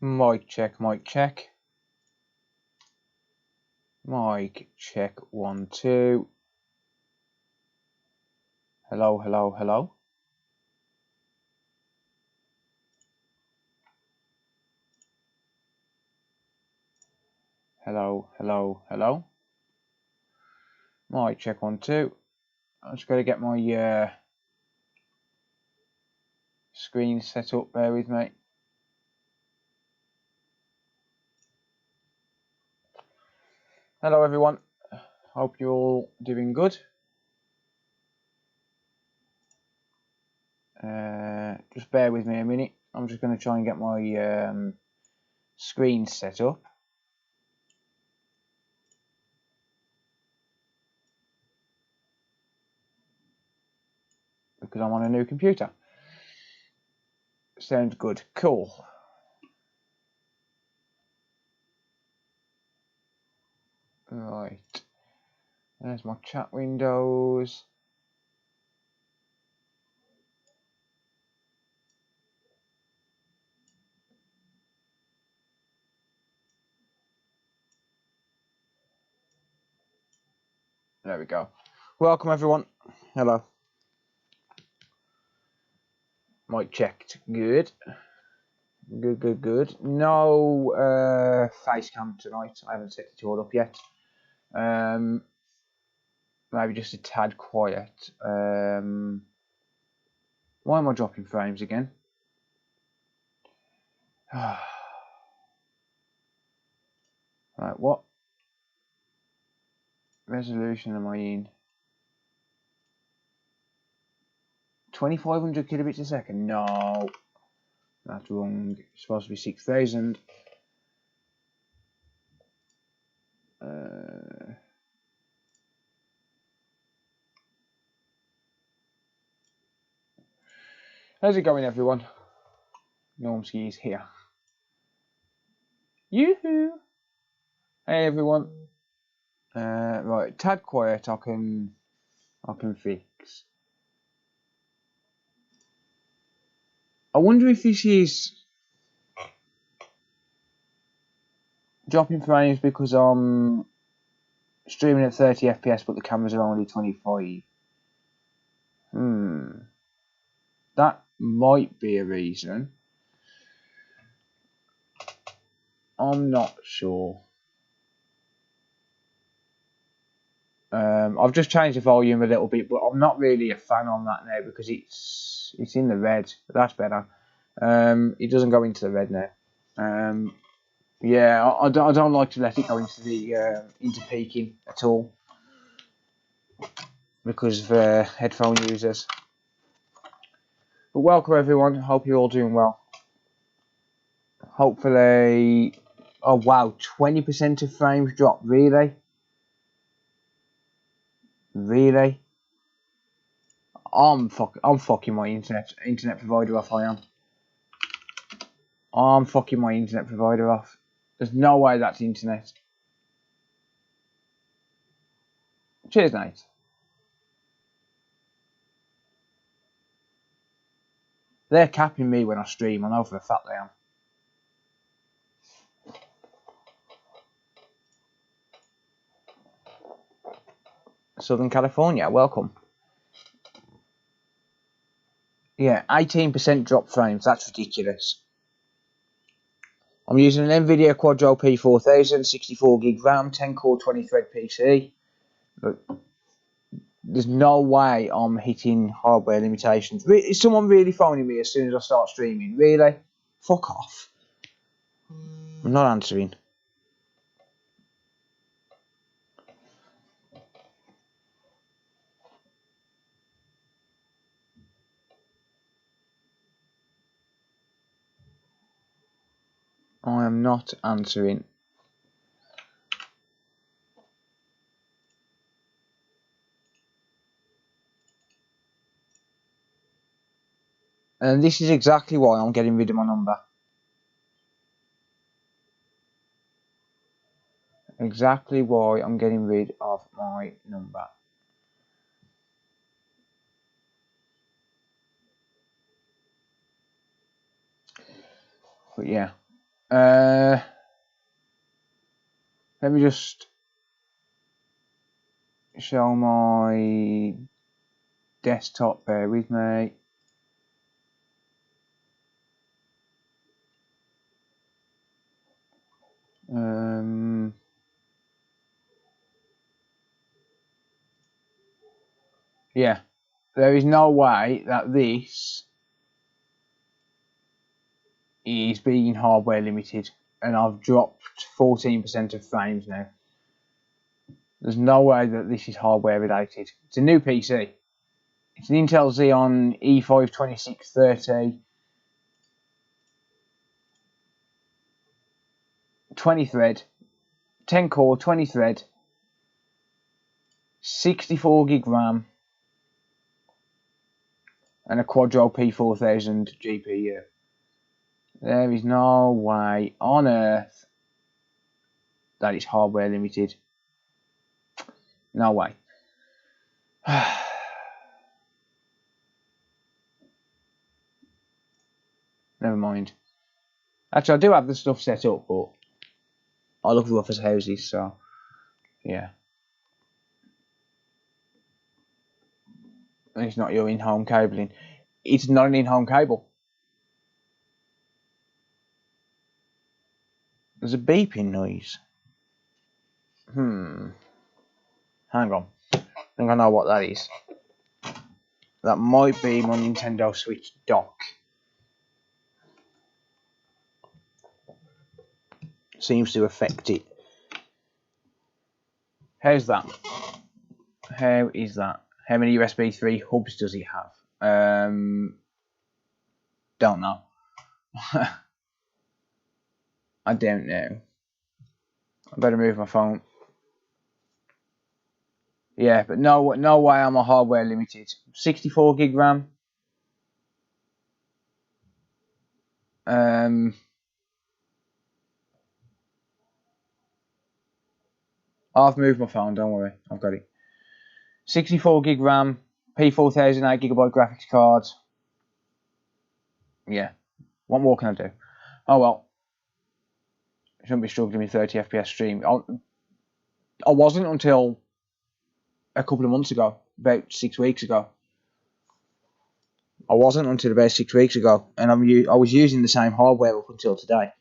Mic check, mic check. Mic check, 1, 2. Hello, hello, hello. Hello, hello, hello. Mic check, 1, 2. I'm just going to get my screen set up. Bear with me. Hello everyone, hope you're all doing good. Just bear with me a minute. I'm just going to try and get my screen set up. Because I'm on a new computer. Sounds good, cool. Right, there's my chat windows. There we go. Welcome everyone. Hello. Mic checked. Good. Good, good, good. No face cam tonight. I haven't set it all up yet. Maybe just a tad quiet. Why am I dropping frames again? Right, what resolution am I in? 2500 kilobits a second? No, that's wrong. It's supposed to be 6000. How's it going, everyone? Normski is here. Yoo-hoo! Hey, everyone. Right, tad quiet. I can fix. I wonder if this is dropping frames because I'm streaming at 30 FPS, but the cameras are only 25. That might be a reason. I'm not sure. I've just changed the volume a little bit, but I'm not really a fan on that now because it's in the red. That's better. It doesn't go into the red now. Yeah, I don't like to let it go into the into peaking at all because of headphone users. But welcome everyone. Hope you're all doing well. Hopefully, oh wow, 20% of frames drop. Really? Really? I'm fucking my internet provider off. I am. I'm fucking my internet provider off. There's no way that's internet. Cheers, Nate. They're capping me when I stream. I know for a fact they am. Southern California, welcome. Yeah, 18% drop frames. That's ridiculous. I'm using an NVIDIA Quadro P4000, 64 gig RAM, 10 core, 20 thread PC. But there's no way I'm hitting hardware limitations. Is someone really phoning me as soon as I start streaming? Really? Fuck off. I'm not answering. I am not answering. And this is exactly why I'm getting rid of my number. Exactly why I'm getting rid of my number. But yeah. Let me just show my desktop. Bear with me. Yeah, there is no way that this is being hardware limited, and I've dropped 14% of frames now. There's no way that this is hardware related. It's a new PC. It's an Intel Xeon E5 2630, 20 thread, 10 core, 20 thread, 64 gig RAM, and a Quadro P4000 GPU. There is no way on earth that it's hardware limited. No way. Never mind. Actually, I do have the stuff set up, but I look rough as houses, so yeah. And it's not your in-home cabling. It's not an in-home cable. There's a beeping noise. Hang on. I think I know what that is. That might be my Nintendo Switch dock. Seems to affect it. How's that? How is that? How many USB 3 hubs does it have? Don't know. I don't know. I better move my phone. Yeah, but no way I'm a hardware limited. 64 gig RAM. I've moved my phone, don't worry. I've got it. 64 gig RAM, P4000 8GB graphics card. Yeah. What more can I do? Oh well. Shouldn't be struggling with 30 FPS stream. I wasn't until a couple of months ago, about 6 weeks ago. I wasn't until about 6 weeks ago, and I was using the same hardware up until today.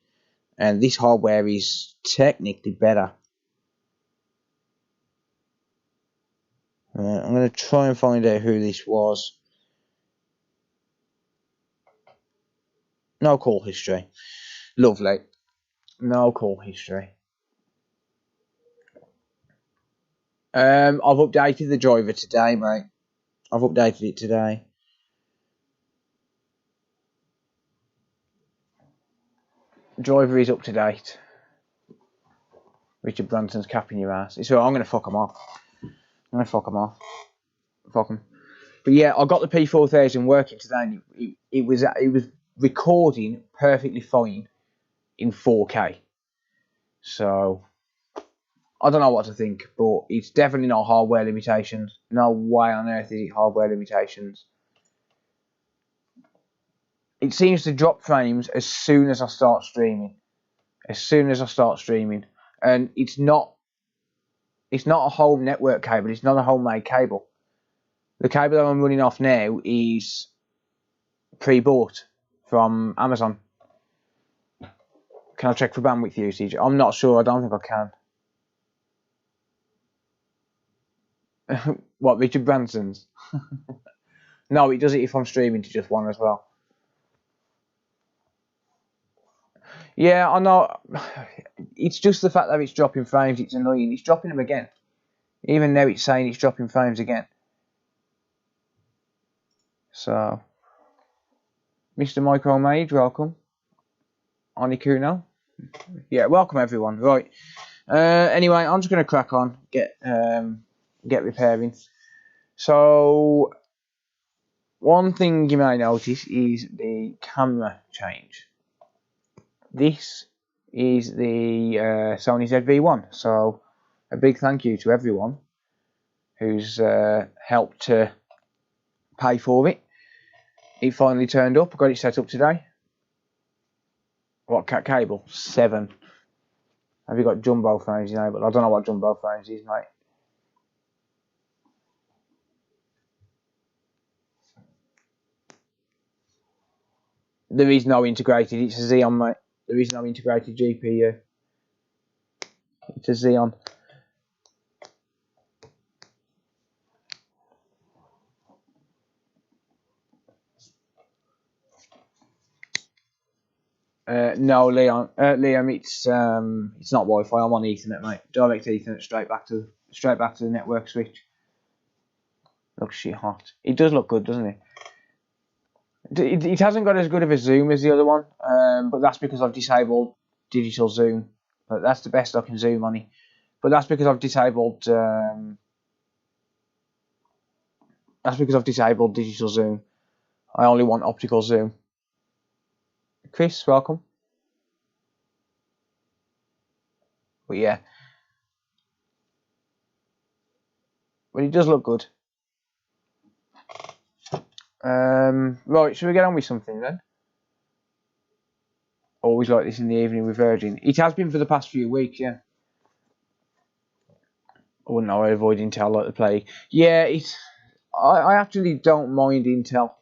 And this hardware is technically better. I'm going to try and find out who this was. No call history. Lovely. No call history. I've updated the driver today, mate. I've updated it today. Driver is up to date. Richard Branson's capping your ass. It's alright, I'm going to fuck him off. Fuck him. But yeah, I got the P4000 working today, and it was recording perfectly fine in 4K. So I don't know what to think, but it's definitely not hardware limitations. No way on earth is it hardware limitations. It seems to drop frames as soon as I start streaming. And it's not a home network cable. It's not a homemade cable. The cable that I'm running off now is pre-bought from Amazon. Can I check for bandwidth usage? I'm not sure. I don't think I can. What, Richard Branson's? No, it does it if I'm streaming to just one as well. Yeah, I know. It's just the fact that it's dropping frames. It's annoying. It's dropping them again. Even now it's saying it's dropping frames again. So, Mr. Micro Mage, welcome. Onikuno. Yeah, welcome everyone. Right. Anyway, I'm just going to crack on. Get repairing. So, one thing you may notice is the camera change. This is the Sony ZV-1. So, a big thank you to everyone who's helped to pay for it. It finally turned up. I got it set up today. What cat cable? 7. Have you got jumbo frames enabled? I don't know what jumbo frames is, mate. There is no integrated. It's a Xeon, mate. There is no integrated GPU. It's a Xeon. No, Liam, it's not Wi-Fi. I'm on Ethernet, mate. Direct Ethernet straight back to the network switch. Looks shit hot. It does look good, doesn't it? It hasn't got as good of a zoom as the other one, but that's because I've disabled digital zoom. But that's the best I can zoom on it. But that's because I've disabled. That's because I've disabled digital zoom. I only want optical zoom. Chris, welcome. But yeah, but it does look good. Right, should we get on with something then? Always like this in the evening with Virgin. It has been for the past few weeks, yeah. I wouldn't know, I avoid Intel like the plague. Yeah, I actually don't mind Intel.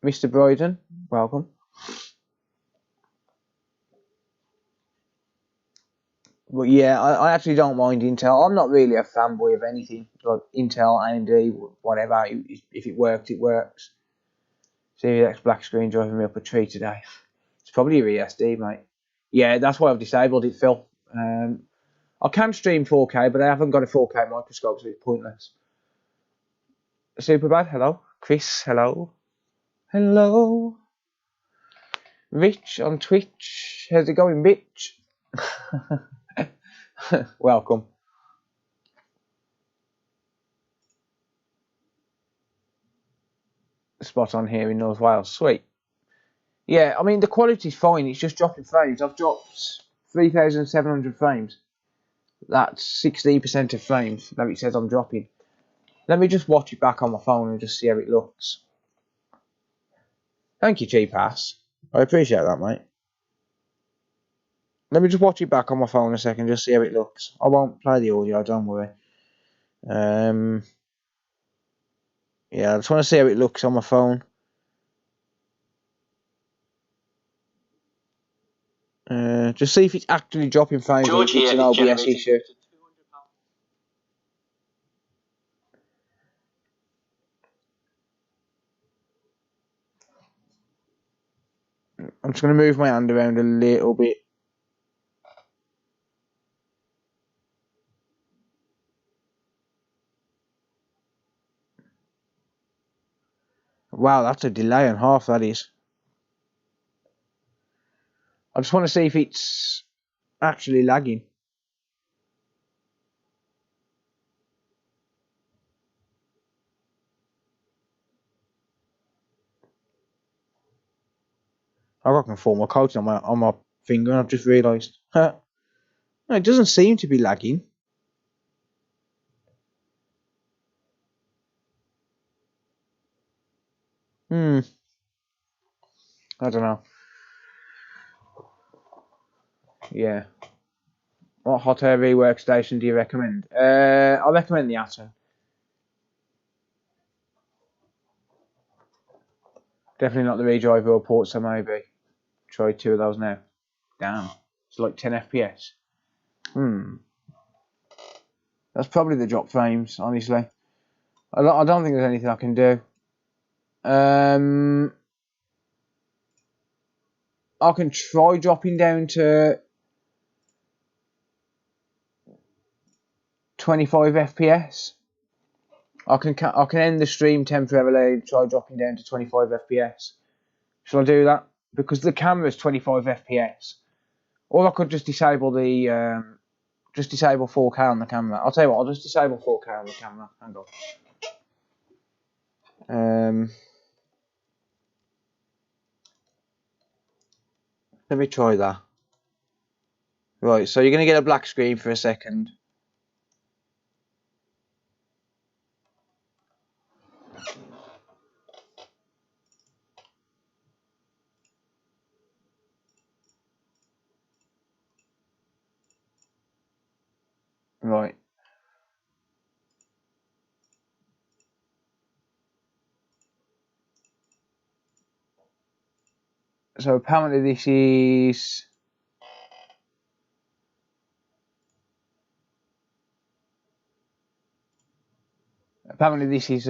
Mr. Bryden, welcome. But yeah, I actually don't mind Intel. I'm not really a fanboy of anything. Like Intel, AMD, whatever. If it works, it works. Series X black screen driving me up a tree today. It's probably your ESD, mate. Yeah, that's why I've disabled it, Phil. I can stream 4K, but I haven't got a 4K microscope, so it's pointless. Superbad, hello. Chris, hello. Hello. Rich on Twitch. How's it going, bitch? Welcome. Spot on here in North Wales. Sweet. Yeah, I mean, the quality's fine. It's just dropping frames. I've dropped 3,700 frames. That's 16% of frames that it says I'm dropping. Let me just watch it back on my phone and just see how it looks. Thank you, G-Pass. I appreciate that, mate. Let me just watch it back on my phone a second, just see how it looks. I won't play the audio, don't worry. Yeah, I just want to see how it looks on my phone. Just see if it's actually dropping frames or if it's an OBS issue. I'm just going to move my hand around a little bit. Wow, that's a delay and half, that is. I just want to see if it's actually lagging. I can form a coating on my finger and I've just realised. No, it doesn't seem to be lagging. I don't know. Yeah. What hot AV workstation do you recommend? I recommend the Atom. Definitely not the redrive or port, so maybe. Try 2 of those now. Damn. It's like 10 FPS. That's probably the drop frames, honestly. I don't think there's anything I can do. I can try dropping down to 25 FPS. I can end the stream temporarily and try dropping down to 25 FPS. Shall I do that? Because the camera's 25 FPS. Or I could just disable the just disable 4K on the camera. I'll tell you what, I'll just disable 4K on the camera. Hang on. Let me try that. Right, so you're going to get a black screen for a second. Right. So apparently this is... Apparently this is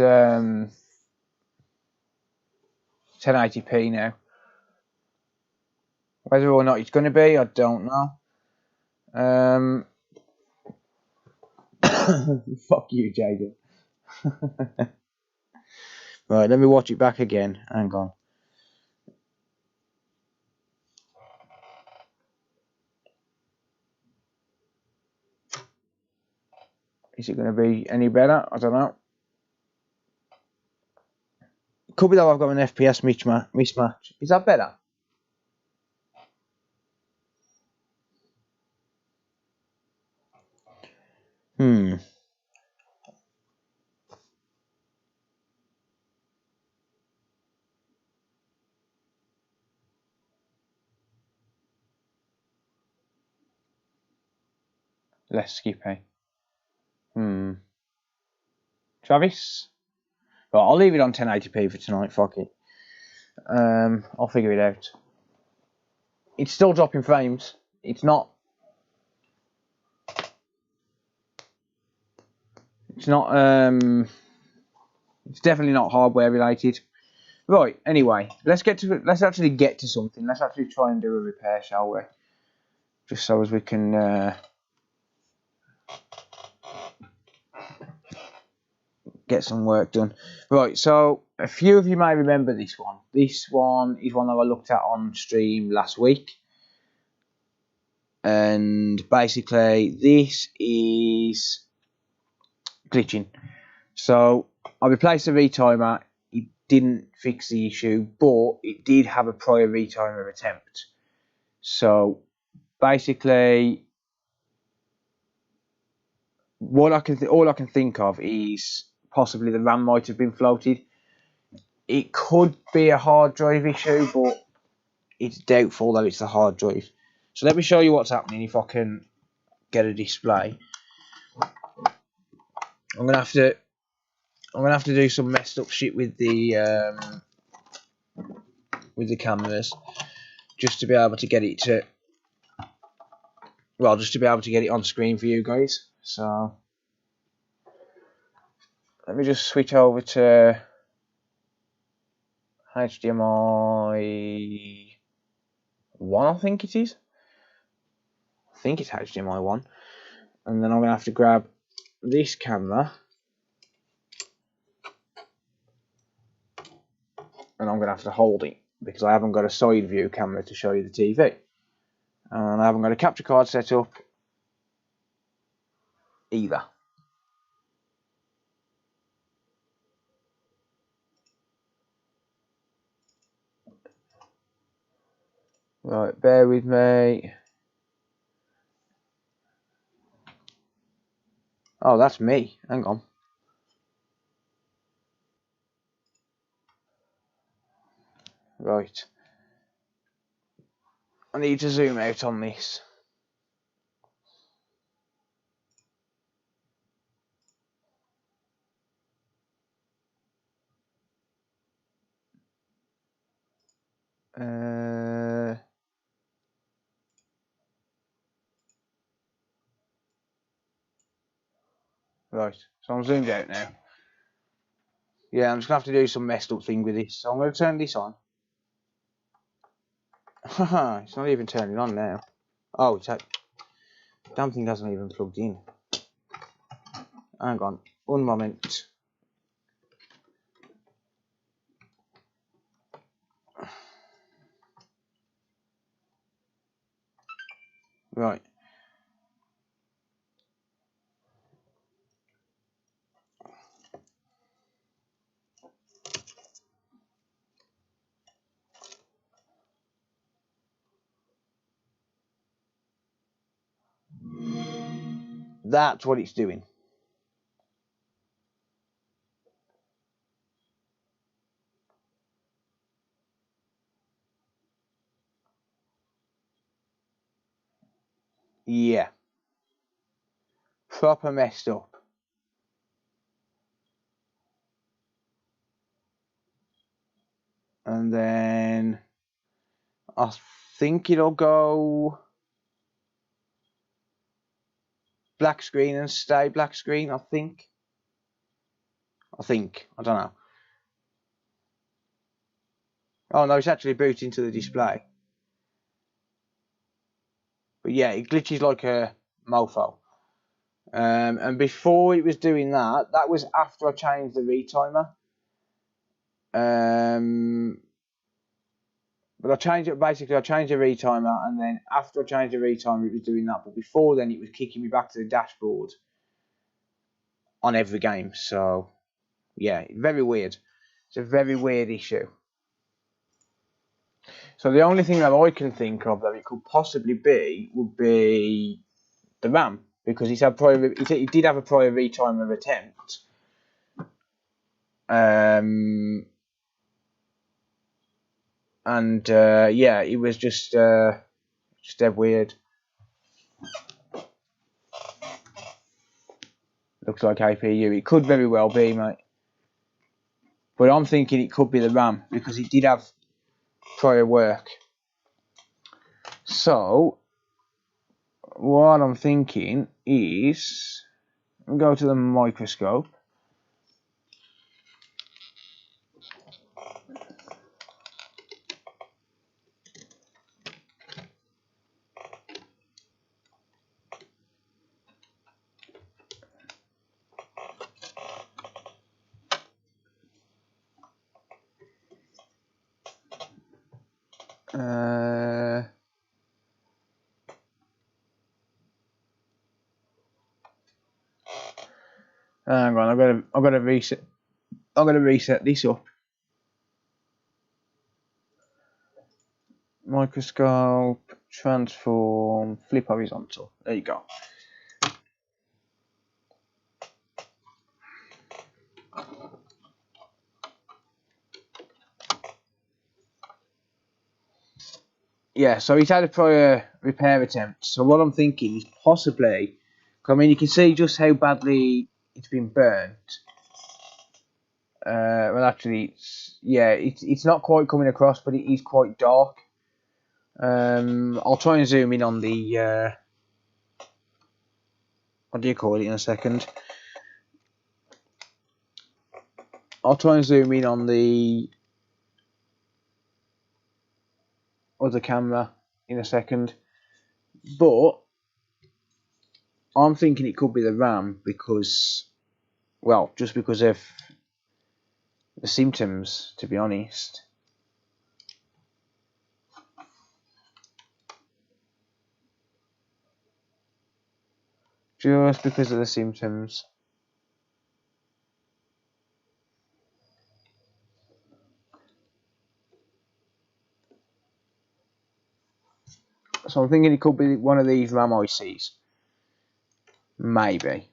1080p now. Whether or not it's going to be, I don't know. Fuck you, Jaden. Right, let me watch it back again. Hang on. Is it going to be any better? I don't know. Could be that I've got an FPS mismatch. Is that better? Less skippy. Travis? Right, I'll leave it on 1080p for tonight, fuck it. I'll figure it out. It's still dropping frames. It's not... It's definitely not hardware related. Right, anyway, let's actually get to something. Let's actually try and do a repair, shall we? Just so as we can get some work done. Right, so a few of you may remember this one. This one is one that I looked at on stream last week. And basically, this is glitching. So I replaced the retimer. It didn't fix the issue, but it did have a prior retimer attempt. So basically, all I can think of is possibly the RAM might have been floated. It could be a hard drive issue, but it's doubtful that it's the hard drive. So let me show you what's happening if I can get a display. I'm gonna have to do some messed up shit with the cameras just to be able to get it to, well, just to be able to get it on screen for you guys. So let me just switch over to HDMI 1, I think it is. I think it's HDMI 1. And then I'm going to have to grab this camera. And I'm going to have to hold it because I haven't got a side view camera to show you the TV. And I haven't got a capture card set up either. Right, bear with me. Oh, that's me. Hang on. Right. I need to zoom out on this. Right, so I'm zoomed out now. Yeah, I'm just going to have to do some messed up thing with this. So I'm going to turn this on. Haha, it's not even turning on now. Oh, damn thing hasn't even plugged in. Hang on, one moment. Right. That's what it's doing. Yeah. proper messed up. And then I think it'll go black screen and stay black screen, I think. I don't know. Oh no, it's actually booting to the display. But yeah, it glitches like a mofo. And before it was doing that, that was after I changed the retimer. But I changed it, basically I changed the retimer, and then after I changed the retimer it was doing that, but before then it was kicking me back to the dashboard on every game. So yeah, very weird. It's a very weird issue. So the only thing that I can think of that it could possibly be would be the RAM, because it did have a prior retimer attempt. Yeah, it was just dead weird. Looks like APU. It could very well be, mate. But I'm thinking it could be the RAM, because it did have prior work. So what I'm thinking is, go to the microscope. Hang on, I've got to reset. I'm going to reset this up. Microscope, transform, flip horizontal. There you go. Yeah, so he's had a prior repair attempt. So what I'm thinking is possibly, I mean, you can see just how badly it's been burnt. Well, actually, it's not quite coming across, but it is quite dark. I'll try and zoom in on the what do you call it in a second. I'll try and zoom in on the other camera in a second, but I'm thinking it could be the RAM because, well, just because of the symptoms, to be honest. Just because of the symptoms. So I'm thinking it could be one of these RAM ICs. Maybe.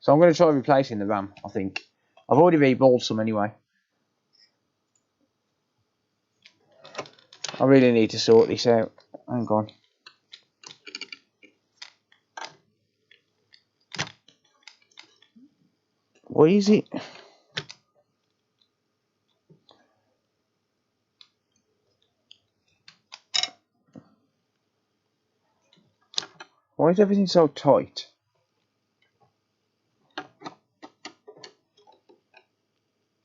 So I'm going to try replacing the RAM, I think. I've already reballed some anyway. I really need to sort this out. Hang on. What is it? Why is everything so tight?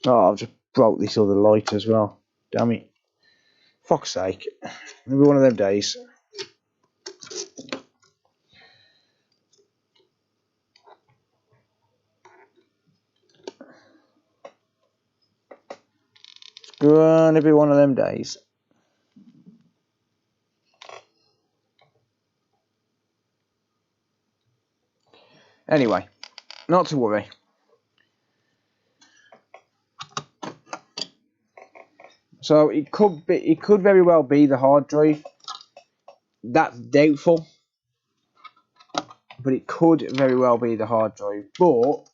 Oh, I've just broke this other light as well. Damn it. Fuck's sake. Maybe one of them days. It's gonna be one of them days. Anyway, not to worry. So it could very well be the hard drive. That's doubtful, but it could very well be the hard drive. But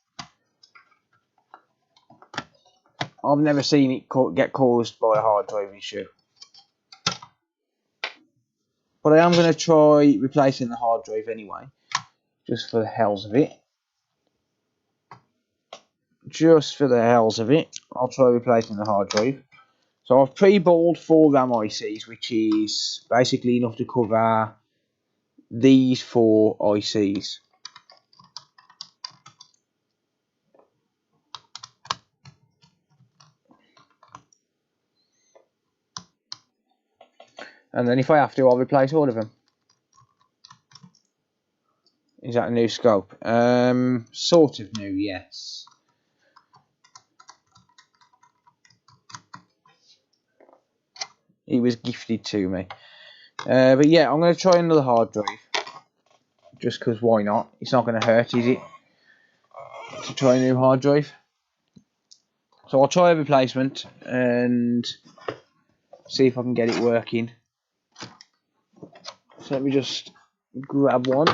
I've never seen it get caused by a hard drive issue. But I am going to try replacing the hard drive anyway, just for the hells of it. Just for the hells of it, I'll try replacing the hard drive. So I've pre-balled 4 RAM ICs, which is basically enough to cover these 4 ICs. And then if I have to, I'll replace all of them. Is that a new scope? Sort of new, yes. It was gifted to me. But yeah, I'm going to try another hard drive. Just because why not? It's not going to hurt, is it? To try a new hard drive. So I'll try a replacement and see if I can get it working. So let me just grab one.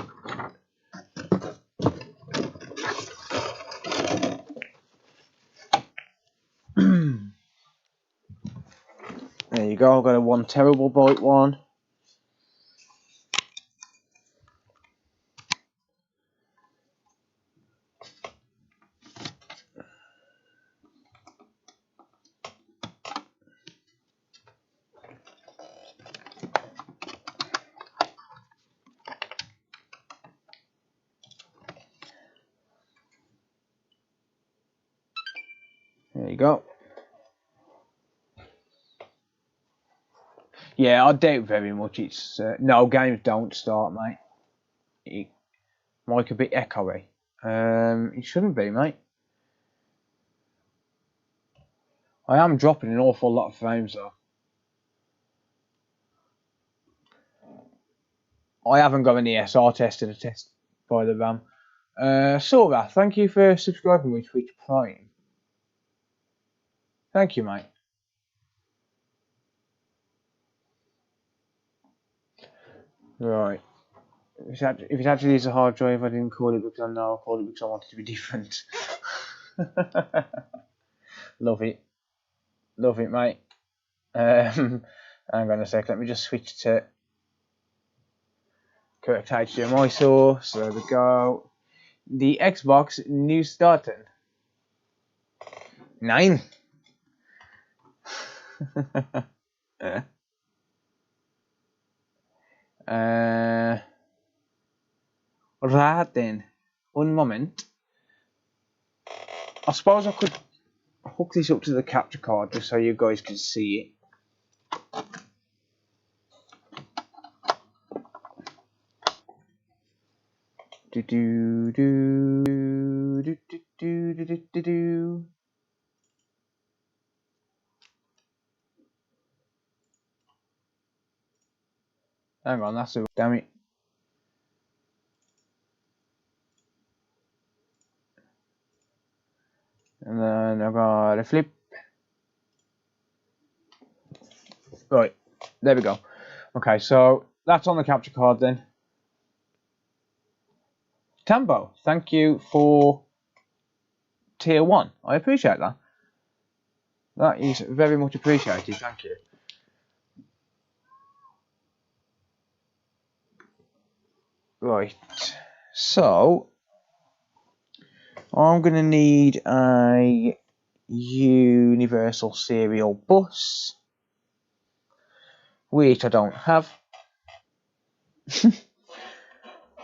There you go, I've got a 1 TB one. There you go. Yeah, I doubt very much it's... no, games don't start, mate. It might a bit echoey. It shouldn't be, mate. I am dropping an awful lot of frames, though. I haven't got any SR test to test by the RAM. Sora, thank you for subscribing with Twitch Prime. Thank you, mate. Right. If it actually is a hard drive, I didn't call it because I know I called it because I wanted to be different. Love it. Love it, mate. Hang on a sec, let me just switch to correct HDMI source. There we go. The Xbox new starting. 9. Right then, one moment. I suppose I could hook this up to the capture card just so you guys can see it. Do do do do do do do do do. Hang on, that's it. Damn it. And then I've got a flip. Right, there we go. Okay, so that's on the capture card then. Tambo, thank you for tier 1. I appreciate that. That is very much appreciated, thank you. Right, so I'm going to need a universal serial bus, which I don't have.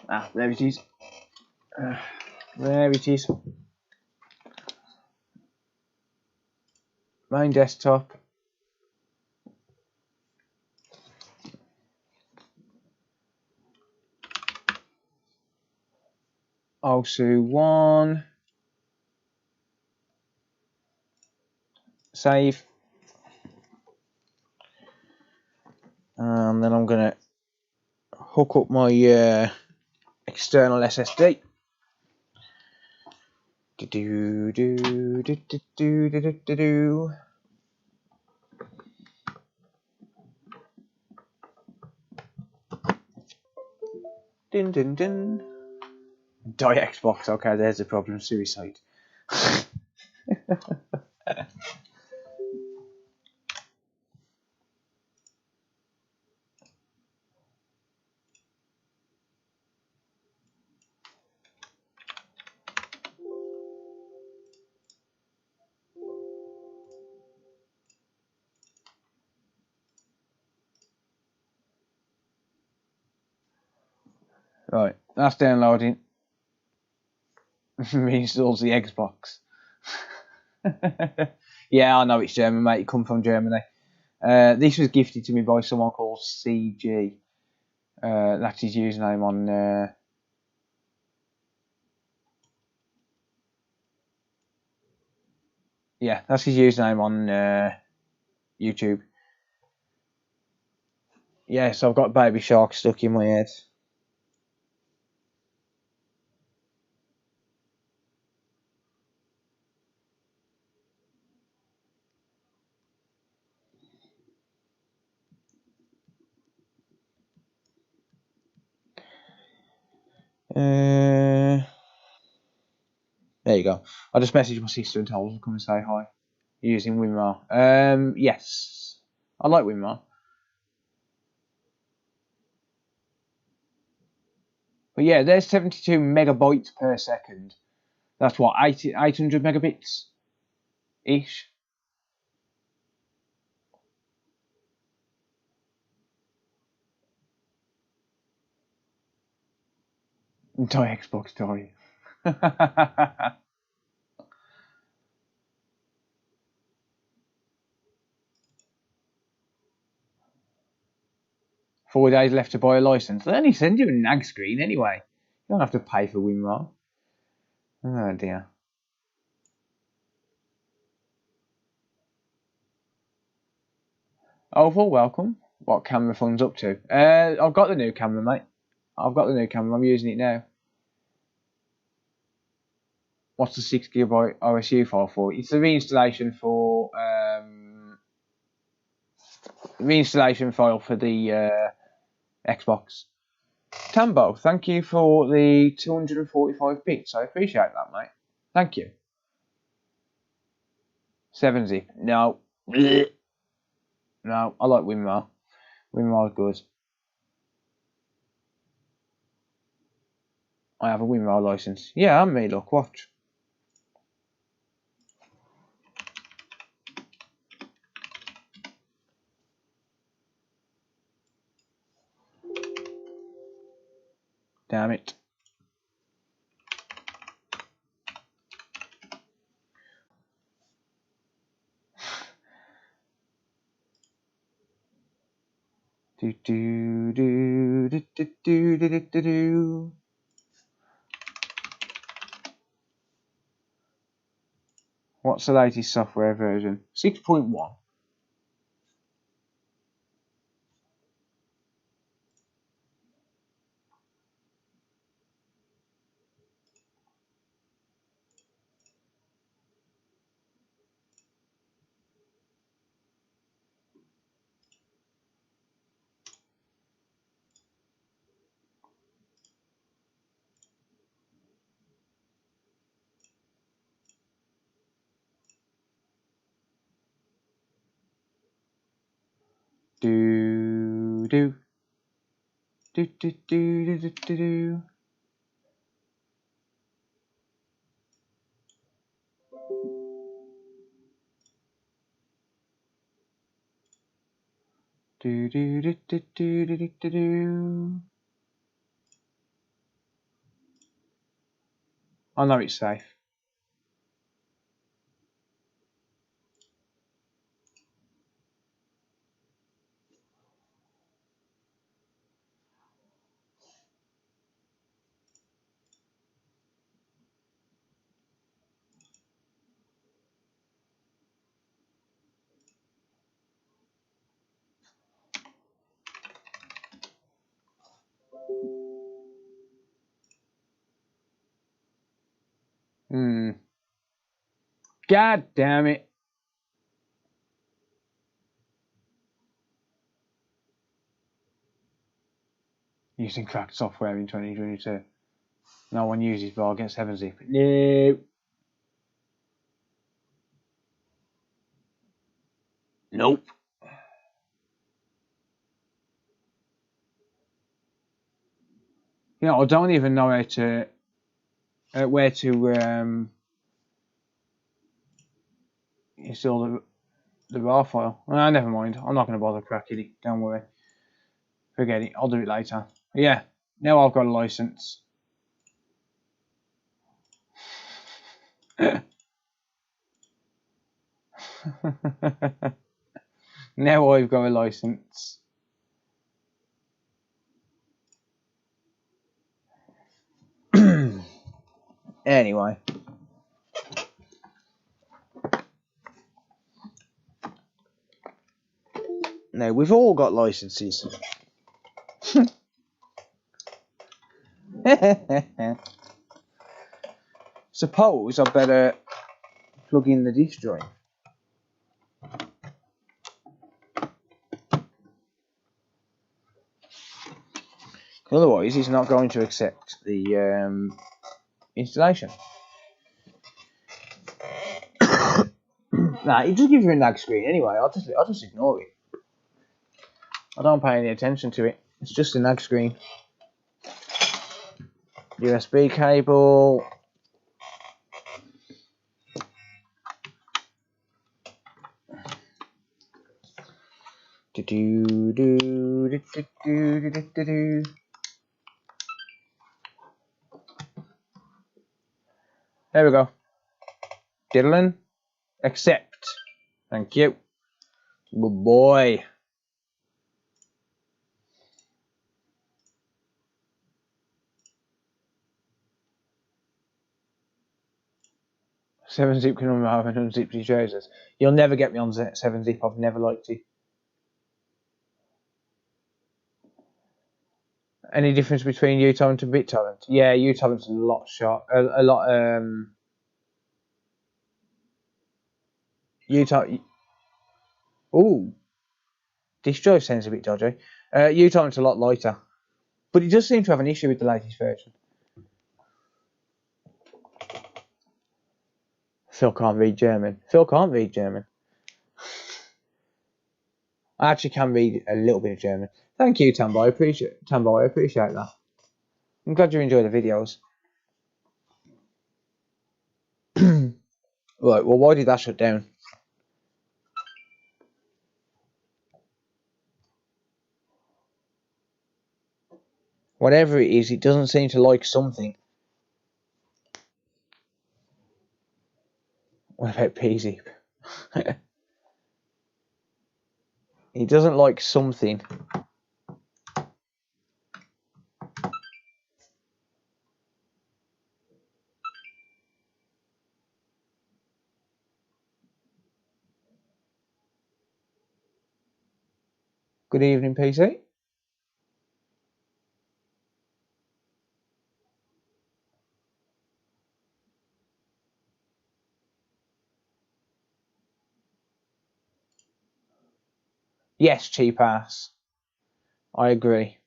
Ah, there it is. There it is. Main desktop. Also 1. Save. And then I'm going to hook up my external SSD. Do do do do do do do do do. Din din din. Die Xbox. Okay, there's the problem. Suicide. Right, that's downloading. Reinstalls the Xbox. Yeah, I know it's German, mate. It come from Germany. This was gifted to me by someone called CG. That's his username on. Yeah, that's his username on YouTube. Yeah, so I've got Baby Shark stuck in my head. There you go. I just messaged my sister and told her to come and say hi. Using WinRAR. Yes. I like WinRAR. But yeah, there's 72 megabytes per second. That's what, 800 megabits ish. Entire Xbox story. 4 days left to buy a license. They only send you a nag screen anyway. You don't have to pay for WinRAR. Oh dear. Oh, well, welcome. What camera phone's up to? I've got the new camera, mate. I've got the new camera. I'm using it now. What's the 6GB OSU file for? It's the reinstallation for reinstallation file for the Xbox. Tambo, thank you for the 245 bits. I appreciate that, mate. Thank you. 7-zip. No. No, I like WinRAR. WinRAR's good. I have a WinRAR license. Yeah, I'm me, look, watch. Damn it. Do do do do do do do do do. What's the latest software version? 6.1. Do do do do do do do do. Do do do do do do do do. I know it's safe. God damn it. Using cracked software in 2022. No one uses bar against 7-zip. No. Nope. You know, I don't even know how to where to install the RAR file. Never mind. I'm not going to bother cracking it. Don't worry. Forget it. I'll do it later. Yeah. Now I've got a license. Now I've got a license. Anyway. Now we've all got licenses. Suppose I better plug in the disk drive. Otherwise, it's not going to accept the installation. Nah, it just gives you a nag screen anyway. I'll just ignore it. I don't pay any attention to it. It's just a nag screen. USB cable. There we go. Diddling. Accept. Thank you. Good boy. Seven zip can unwrap and unzip your trousers. You'll never get me on 7-zip. I've never liked it. Any difference between uTorrent and BitTorrent? Yeah, uTorrent's a lot sharp. A lot. uTorrent. Ooh, this drive sounds a bit dodgy. uTorrent's a lot lighter, but it does seem to have an issue with the latest version. Phil can't read German. Phil can't read German. I actually can read a little bit of German. Thank you, Tambo. I appreciate that. I'm glad you enjoy the videos. Right, well, why did that shut down? Whatever it is, it doesn't seem to like something. What about PZ? He doesn't like something. Good evening, PC. Yes, cheap ass. I agree.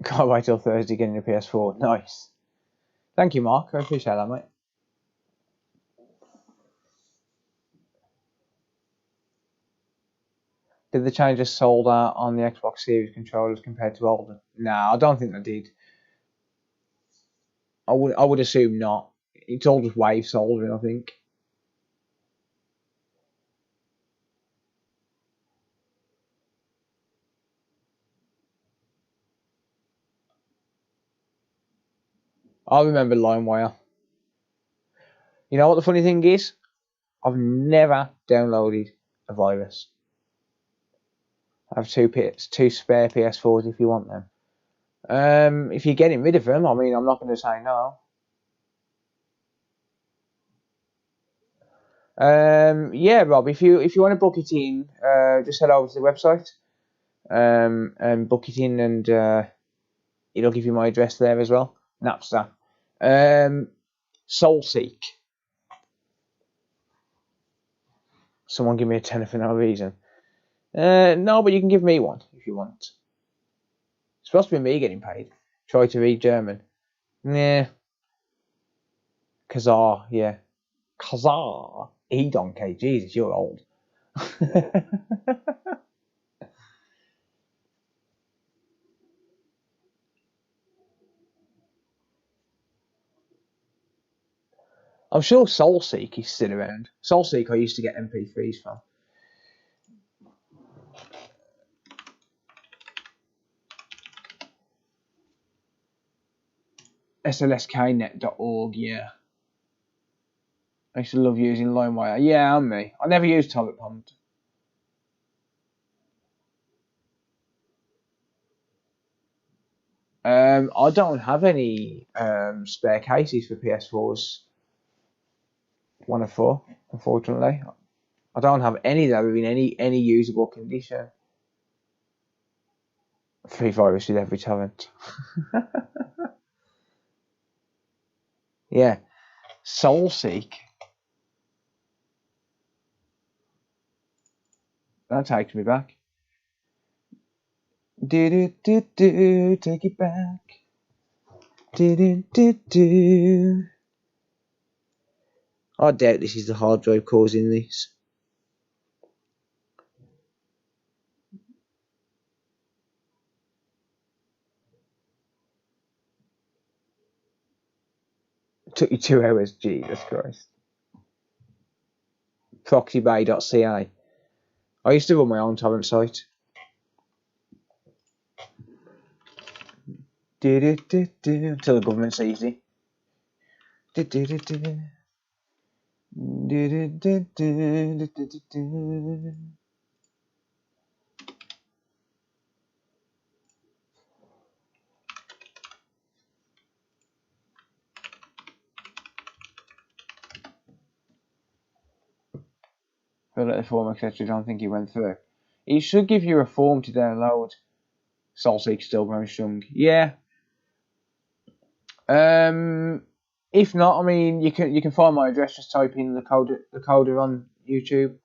Can't wait till Thursday getting a PS4. Nice. Thank you, Mark. I appreciate that, mate. Did the changes sold out on the Xbox Series controllers compared to older? No, I don't think they did. I would assume not. It's all just wave soldering, I think. I remember LimeWire. You know what the funny thing is? I've never downloaded a virus. I have two spare PS4s if you want them. If you're getting rid of them, I mean, I'm not going to say no. Yeah, Rob, if you want to book it in, just head over to the website and book it in, and it'll give you my address there as well. Napster. Soulseek. Someone give me a tenner for no reason. No, but you can give me one if you want. It's supposed to be me getting paid. Try to read German. Nah. Kazar, yeah. Kazar. E-donkey. Jesus, you're old. I'm sure SoulSeek is still around. SoulSeek I used to get MP3s from. slsknet.org, yeah. I used to love using LimeWire. Yeah, and me. I never used Torrent Pond. I don't have any spare cases for PS4s 1 of 4, unfortunately. I don't have any that are in any usable condition. Free virus with every torrent. Yeah. SoulSeek. That takes me back. Do take it back. Do. I doubt this is the hard drive causing this. It took you 2 hours, Jesus Christ. Proxybay.ca. I used to run my own torrent site. Until the government sees it. Fill out the form, etc. I don't think he went through. He should give you a form to download. SoulSeek still going strong. Yeah. If not, I mean, you can find my address. Just type in the coder on YouTube.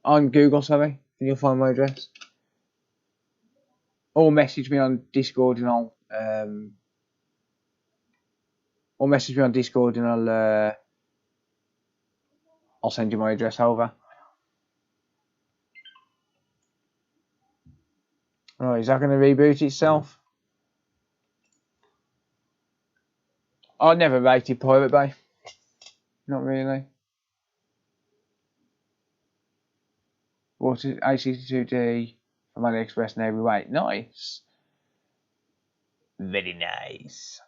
On Google, sorry, and you'll find my address. Or message me on Discord and I'll I'll send you my address over. Right, is that going to reboot itself? I never rated Pirate Bay. Not really. What is A62D from AliExpress and every weight? Nice. Very nice.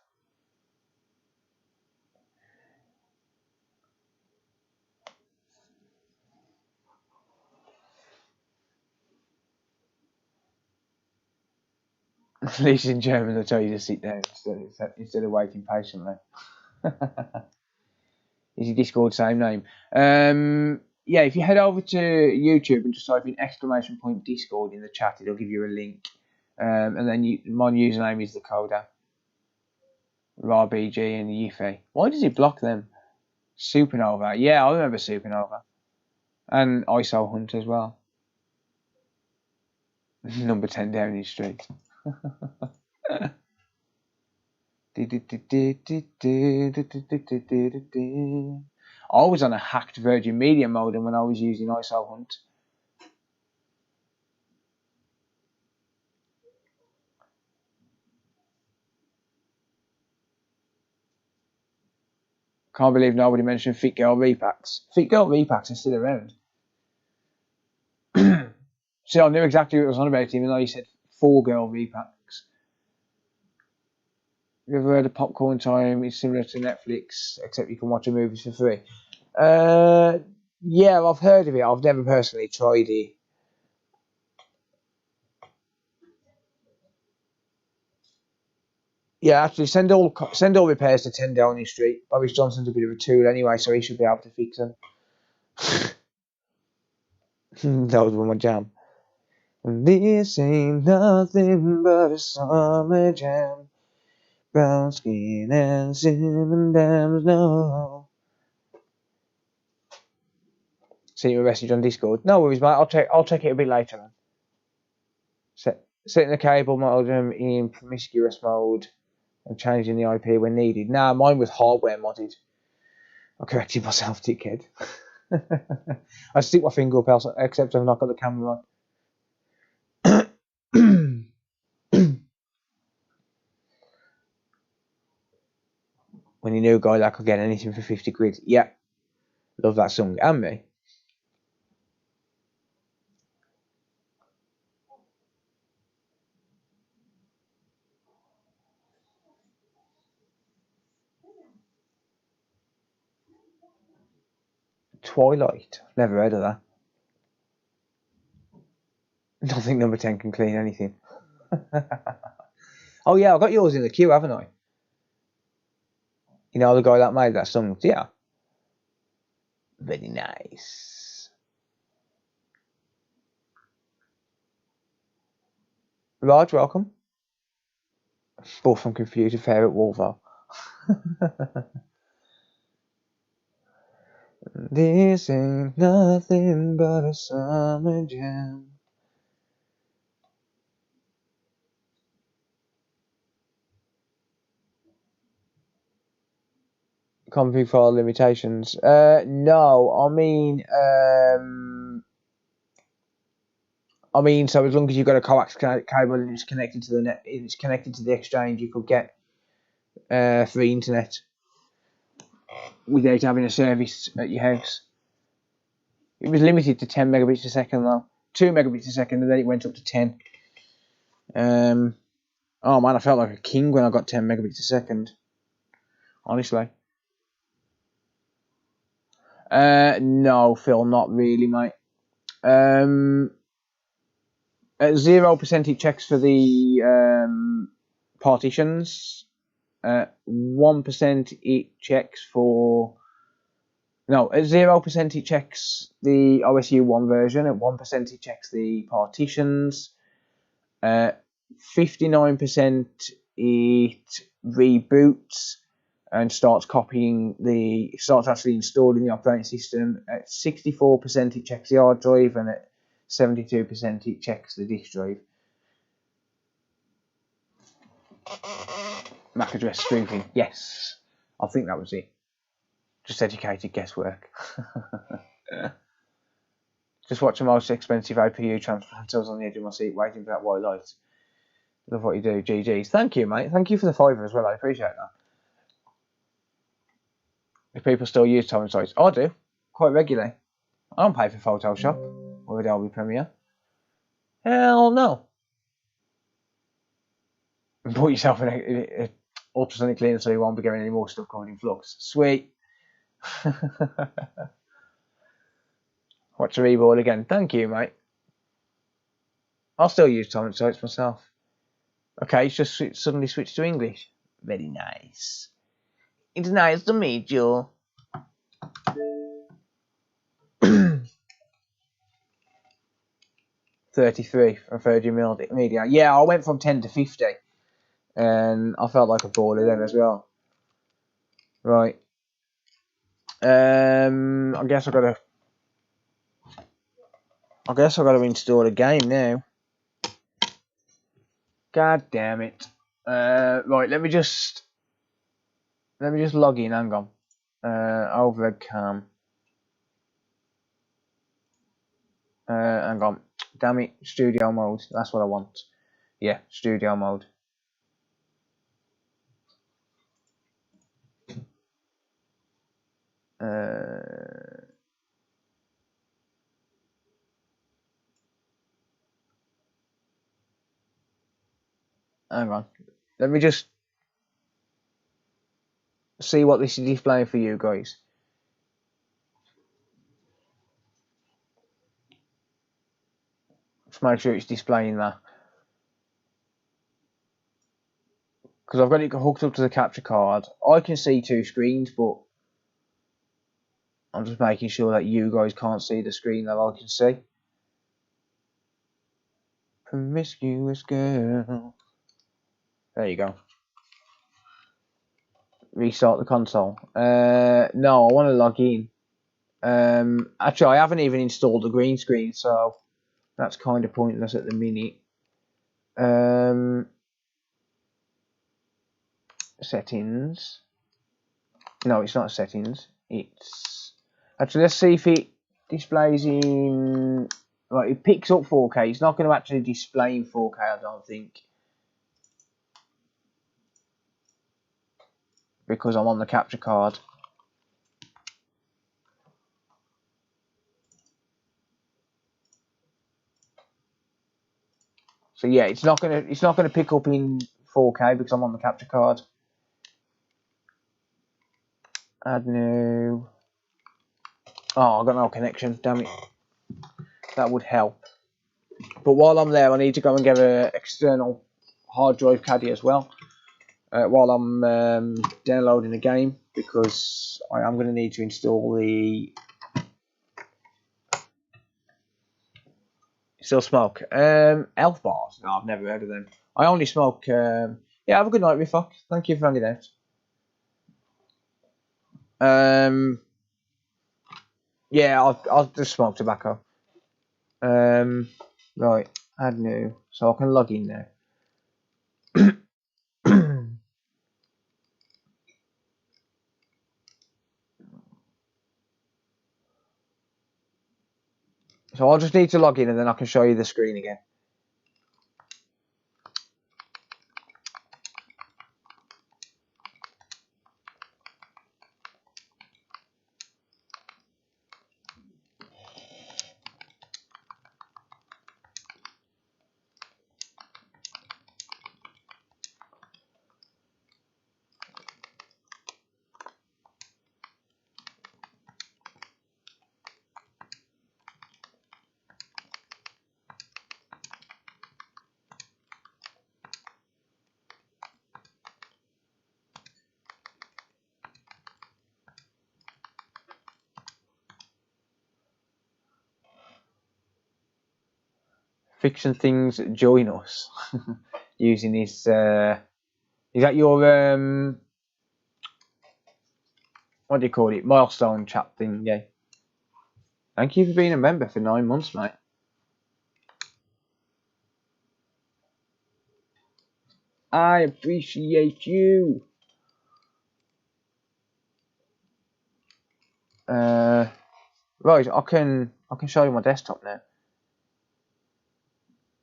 At least in German they'll tell you to sit down instead of waiting patiently. Is your Discord same name? Yeah, if you head over to YouTube and just type in !Discord in the chat, it'll give you a link. And then my username is the coder. RBG and Yiffy. Why does it block them? Supernova. Yeah, I remember Supernova. And ISO Hunt as well. Number 10 Downing Street. I was on a hacked Virgin Media modem when I was using ISO Hunt. Can't believe nobody mentioned Fit Girl Repacks. Fit Girl Repacks are still around. See, I knew exactly what it was on about, even though you said 4 Girl Repacks. Have you ever heard of Popcorn Time? It's similar to Netflix, except you can watch a movie for free. Yeah, I've heard of it. I've never personally tried it. Yeah, actually, send all repairs to 10 Downing Street. Boris Johnson's a bit of a tool anyway, so he should be able to fix them. That was my jam. This ain't nothing but a summer jam. Brown skin and cinnamon dams, no. Send you a message on Discord. No worries, mate. I'll check it a bit later, man. Setting the cable modem in promiscuous mode and changing the IP when needed. Nah, mine was hardware modded. I corrected myself, dickhead. I stick my finger up, else, except I've not got the camera on. When you knew a guy that could get anything for 50 quid. Yeah. Love that song. And me. Twilight. Never heard of that. I don't think number 10 can clean anything. Oh yeah, I've got yours in the queue, haven't I? You know the guy that made that song? Yeah. Very nice. Raj, welcome. Both from Computer Fair at Wolvo. This ain't nothing but a summer jam. Config file limitations. No, I mean, so as long as you've got a coax cable and it's connected to the net, it's connected to the exchange, you could get free internet without having a service at your house. It was limited to 10 megabits a second though, 2 megabits a second, and then it went up to 10. Oh man, I felt like a king when I got 10 megabits a second. Honestly. No, Phil, not really, mate. At 0% it checks for the partitions. 1% it checks for. No, at 0% it checks the OSU1 version. At 1% it checks the partitions. 59% it reboots and starts actually installing the operating system. At 64% it checks the hard drive, and at 72% it checks the disk drive. MAC address spoofing, yes. I think that was it. Just educated guesswork. Just watch the most expensive APU transplant. I was on the edge of my seat waiting for that white light. Love what you do, GG's. Thank you, mate. Thank you for the $5 as well. I appreciate that. If people still use torrent sites, I do quite regularly. I don't pay for Photoshop or Adobe Premiere. Hell no. Bought yourself an ultrasonic cleaner so you won't be getting any more stuff covered in flux. Sweet. Watch the reball again. Thank you, mate. I'll still use torrent sites myself. Okay, it's just suddenly switched to English. Very nice. It's nice to meet you. 33 from Virgin Media. Yeah, I went from 10 to 50. And I felt like a baller then as well. Right. I guess I've got to install a game now. God damn it. Right, let me just log in, hang on. Overhead cam. Hang on. Damn it, studio mode. That's what I want. Yeah, studio mode. Hang on. Let me just see what this is displaying for you guys. Just make sure it's displaying that. Because I've got it hooked up to the capture card. I can see two screens, but I'm just making sure that you guys can't see the screen that I can see. Promiscuous girl. There you go. Restart the console. No, I want to log in. Actually, I haven't even installed the green screen, so that's kind of pointless at the minute. Settings. No, it's not settings. It's actually, let's see if it displays in. Right, it picks up 4K. It's not going to actually display in 4K, I don't think. because I'm on the capture card. So yeah, it's not gonna pick up in 4K because I'm on the capture card. Add new. Oh, I got no connection. Damn it. That would help. But while I'm there, I need to go and get an external hard drive caddy as well. While I'm downloading the game, because I am going to need to install the. Still smoke. Elf bars. No, I've never heard of them. I only smoke. Yeah, have a good night, Rifuck. Thank you for hanging out. Yeah, I'll just smoke tobacco. Right, add new, so I can log in now. So I'll just need to log in and then I can show you the screen again. Fiction things, join us. Using this, is that your, what do you call it, milestone chat thing, yeah. Thank you for being a member for 9 months, mate. I appreciate you. Right, I can show you my desktop now.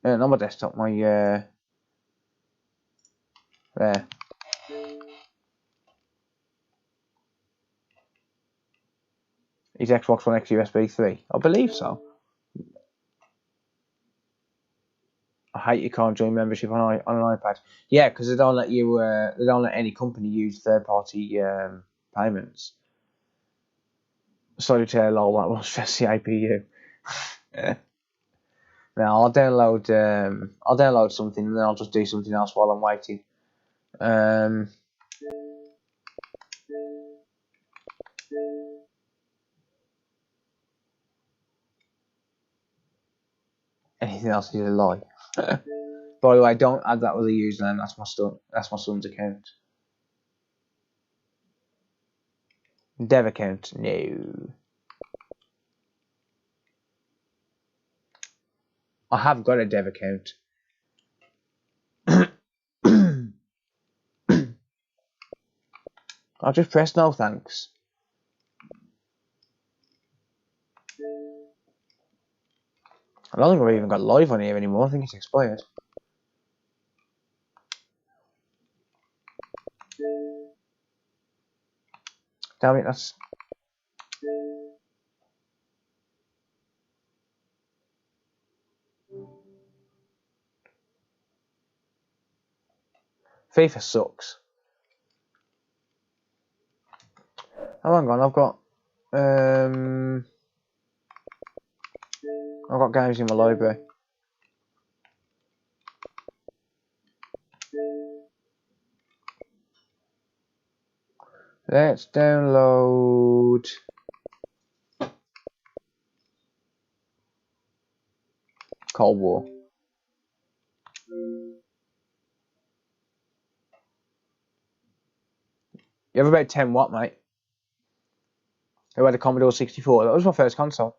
Not my desktop, my there. Is Xbox One X USB 3? I believe so. I hate you can't join membership on an iPad. Yeah, because they don't let you. They don't let any company use third-party payments. Sorry to lol, that will stress the APU. Now I'll download something and then I'll just do something else while I'm waiting. Anything else is a lie. By the way, don't add that with a username. That's my son's account. Dev account, no. I have got a dev account. I'll just press no thanks. I don't think I've even got live on here anymore. I think it's expired. Damn it, that's... FIFA sucks. Oh, hang on, I've got games in my library. Let's download Cold War. You have about 10 watt, mate. Who had a Commodore 64? That was my first console.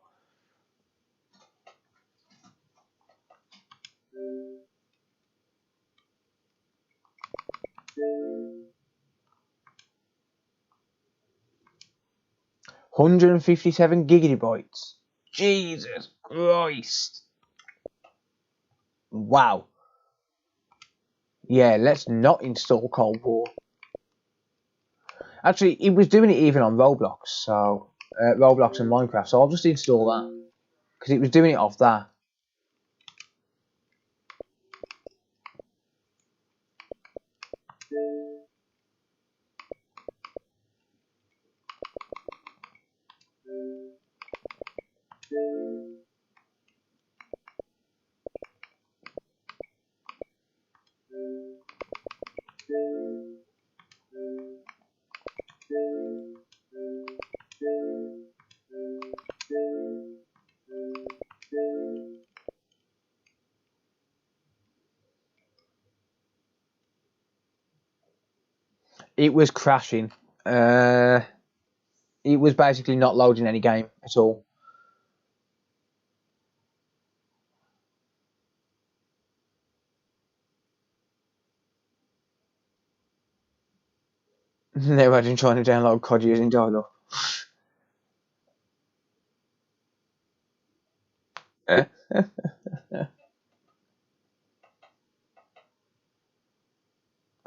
$157 gigabytes. Jesus Christ. Wow. Yeah, let's not install Cold War. Actually, it was doing it even on Roblox, so Roblox and Minecraft. So I'll just install that because it was doing it off that. It was crashing. It was basically not loading any game at all. Never imagine trying to download COD using dial-up.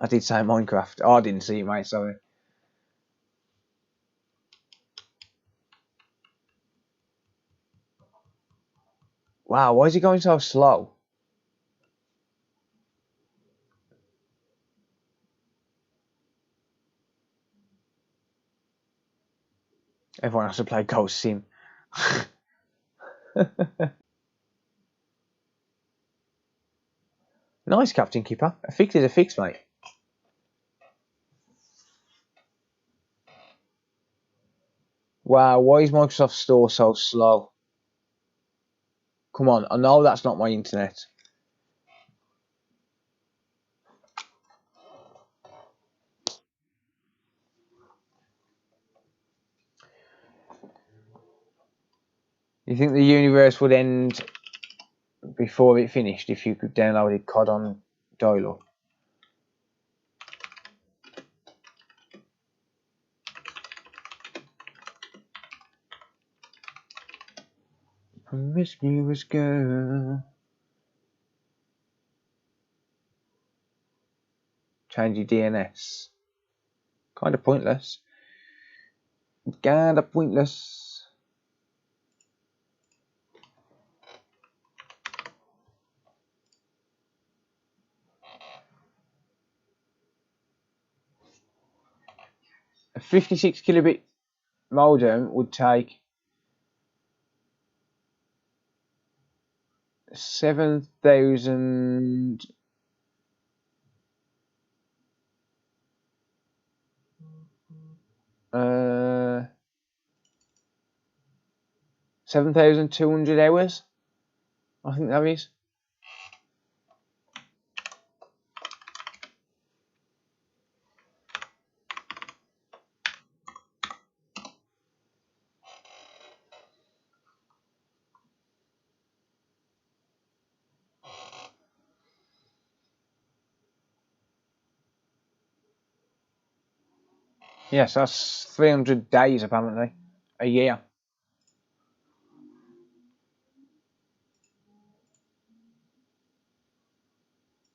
I did say Minecraft. Oh, I didn't see it, mate, sorry. Wow, why is he going so slow? Everyone has to play Ghost Sim. Nice, Captain Keeper. A fix is a fix, mate. Wow, why is Microsoft Store so slow? Come on, I know that's not my internet. You think the universe would end before it finished if you could download it COD on dial-up? Promiscuous girl. Change your DNS. Kind of pointless. Kinda pointless. A 56 kilobit modem would take 7,000 7,200 hours. I think that is. Yes, that's 300 days apparently. A year.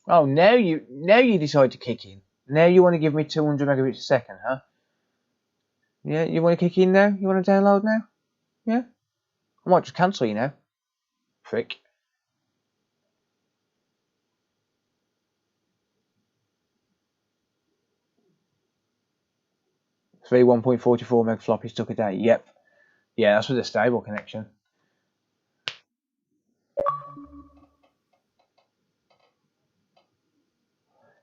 Oh, now you decide to kick in. Now you want to give me 200 megabits a second, huh? Yeah, you want to kick in now? You want to download now? Yeah? I might just cancel you now. Frick. 1.44 meg floppies took a day. Yep. Yeah, that's with a stable connection.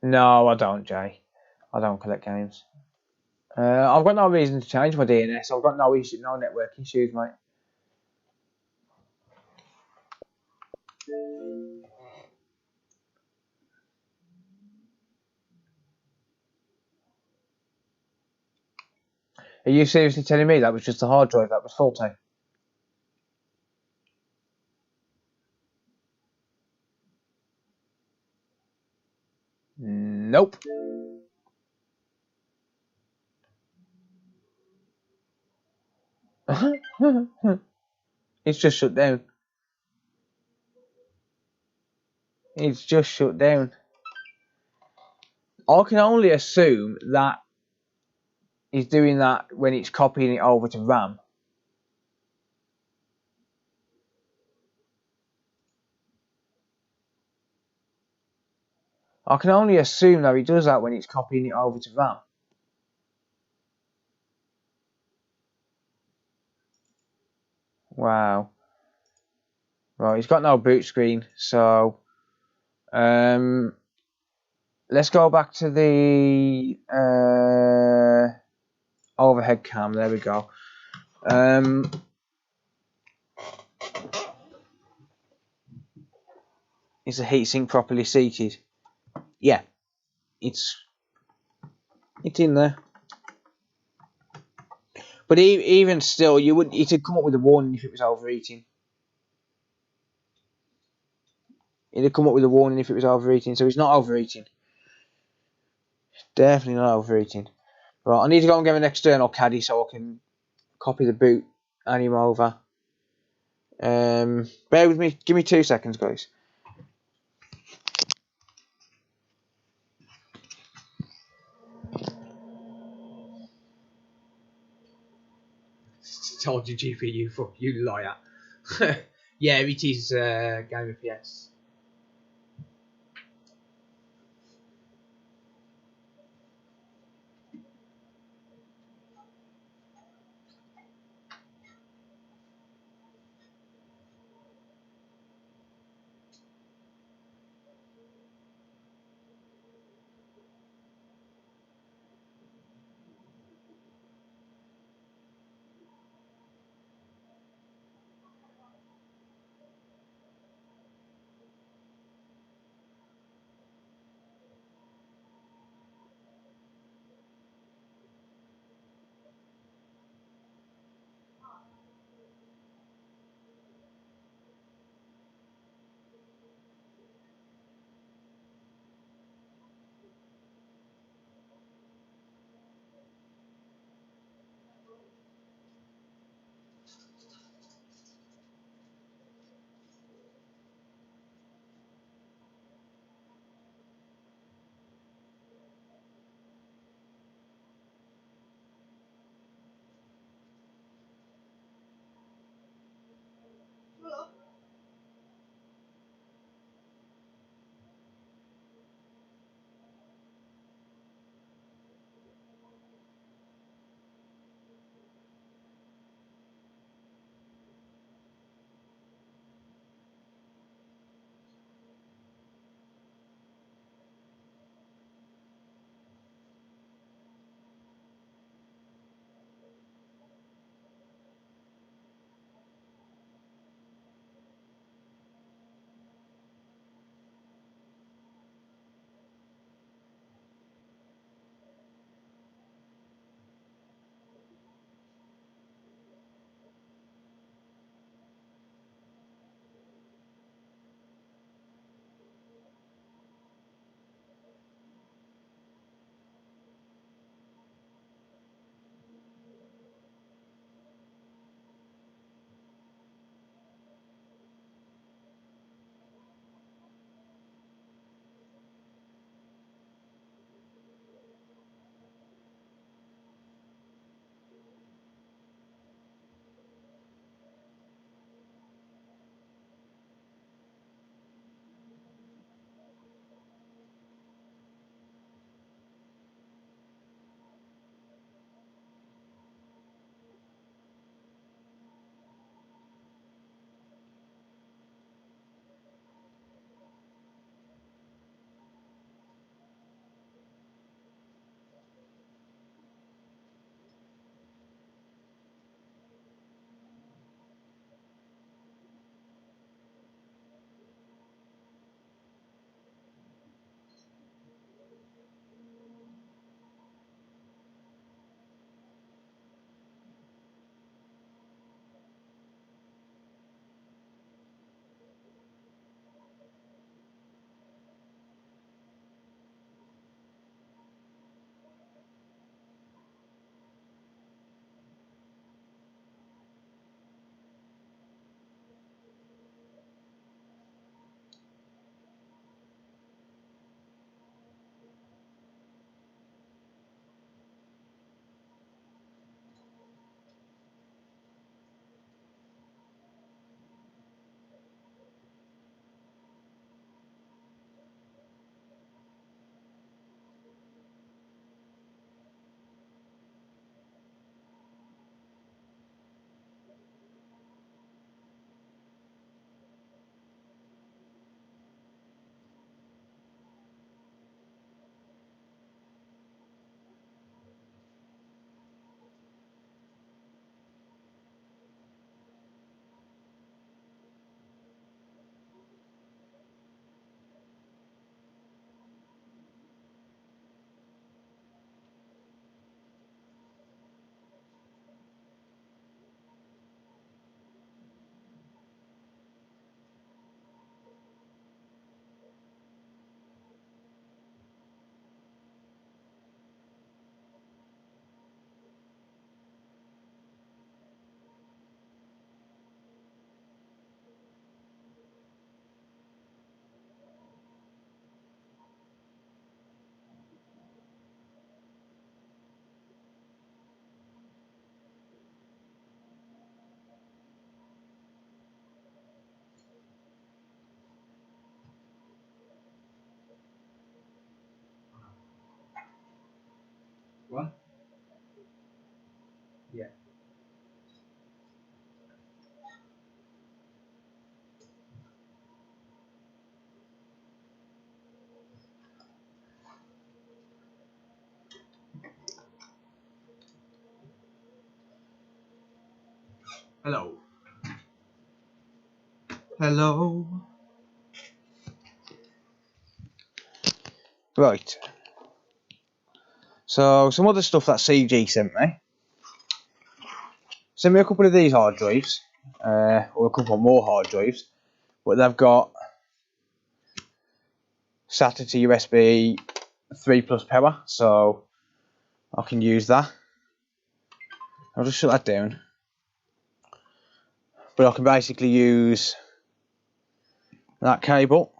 No, I don't, Jay. I don't collect games. I've got no reason to change my DNS. I've got no issue, no network issues, mate. Are you seriously telling me that was just a hard drive that was faulty? Nope. It's just shut down. It's just shut down. I can only assume that is doing that when it's copying it over to RAM. I can only assume that it does that when it's copying it over to RAM. Wow. Right, it's got no boot screen, so let's go back to the overhead cam. There we go. Is the heatsink properly seated? Yeah, it's in there. But even still, it'd come up with a warning if it was overheating. It'd come up with a warning if it was overheating, so it's not overheating. Definitely not overheating. Right, I need to go and get an external caddy so I can copy the boot anim over. Bear with me, give me 2 seconds, guys. Told you GPU, fuck you liar. Yeah, it is Game of PS. Hello. Hello. Right. So, some other stuff that CG sent me. Sent me a couple of these hard drives. Or a couple more hard drives. But they've got SATA to USB 3 plus power. So, I can use that. I'll just shut that down. But I can basically use that cable.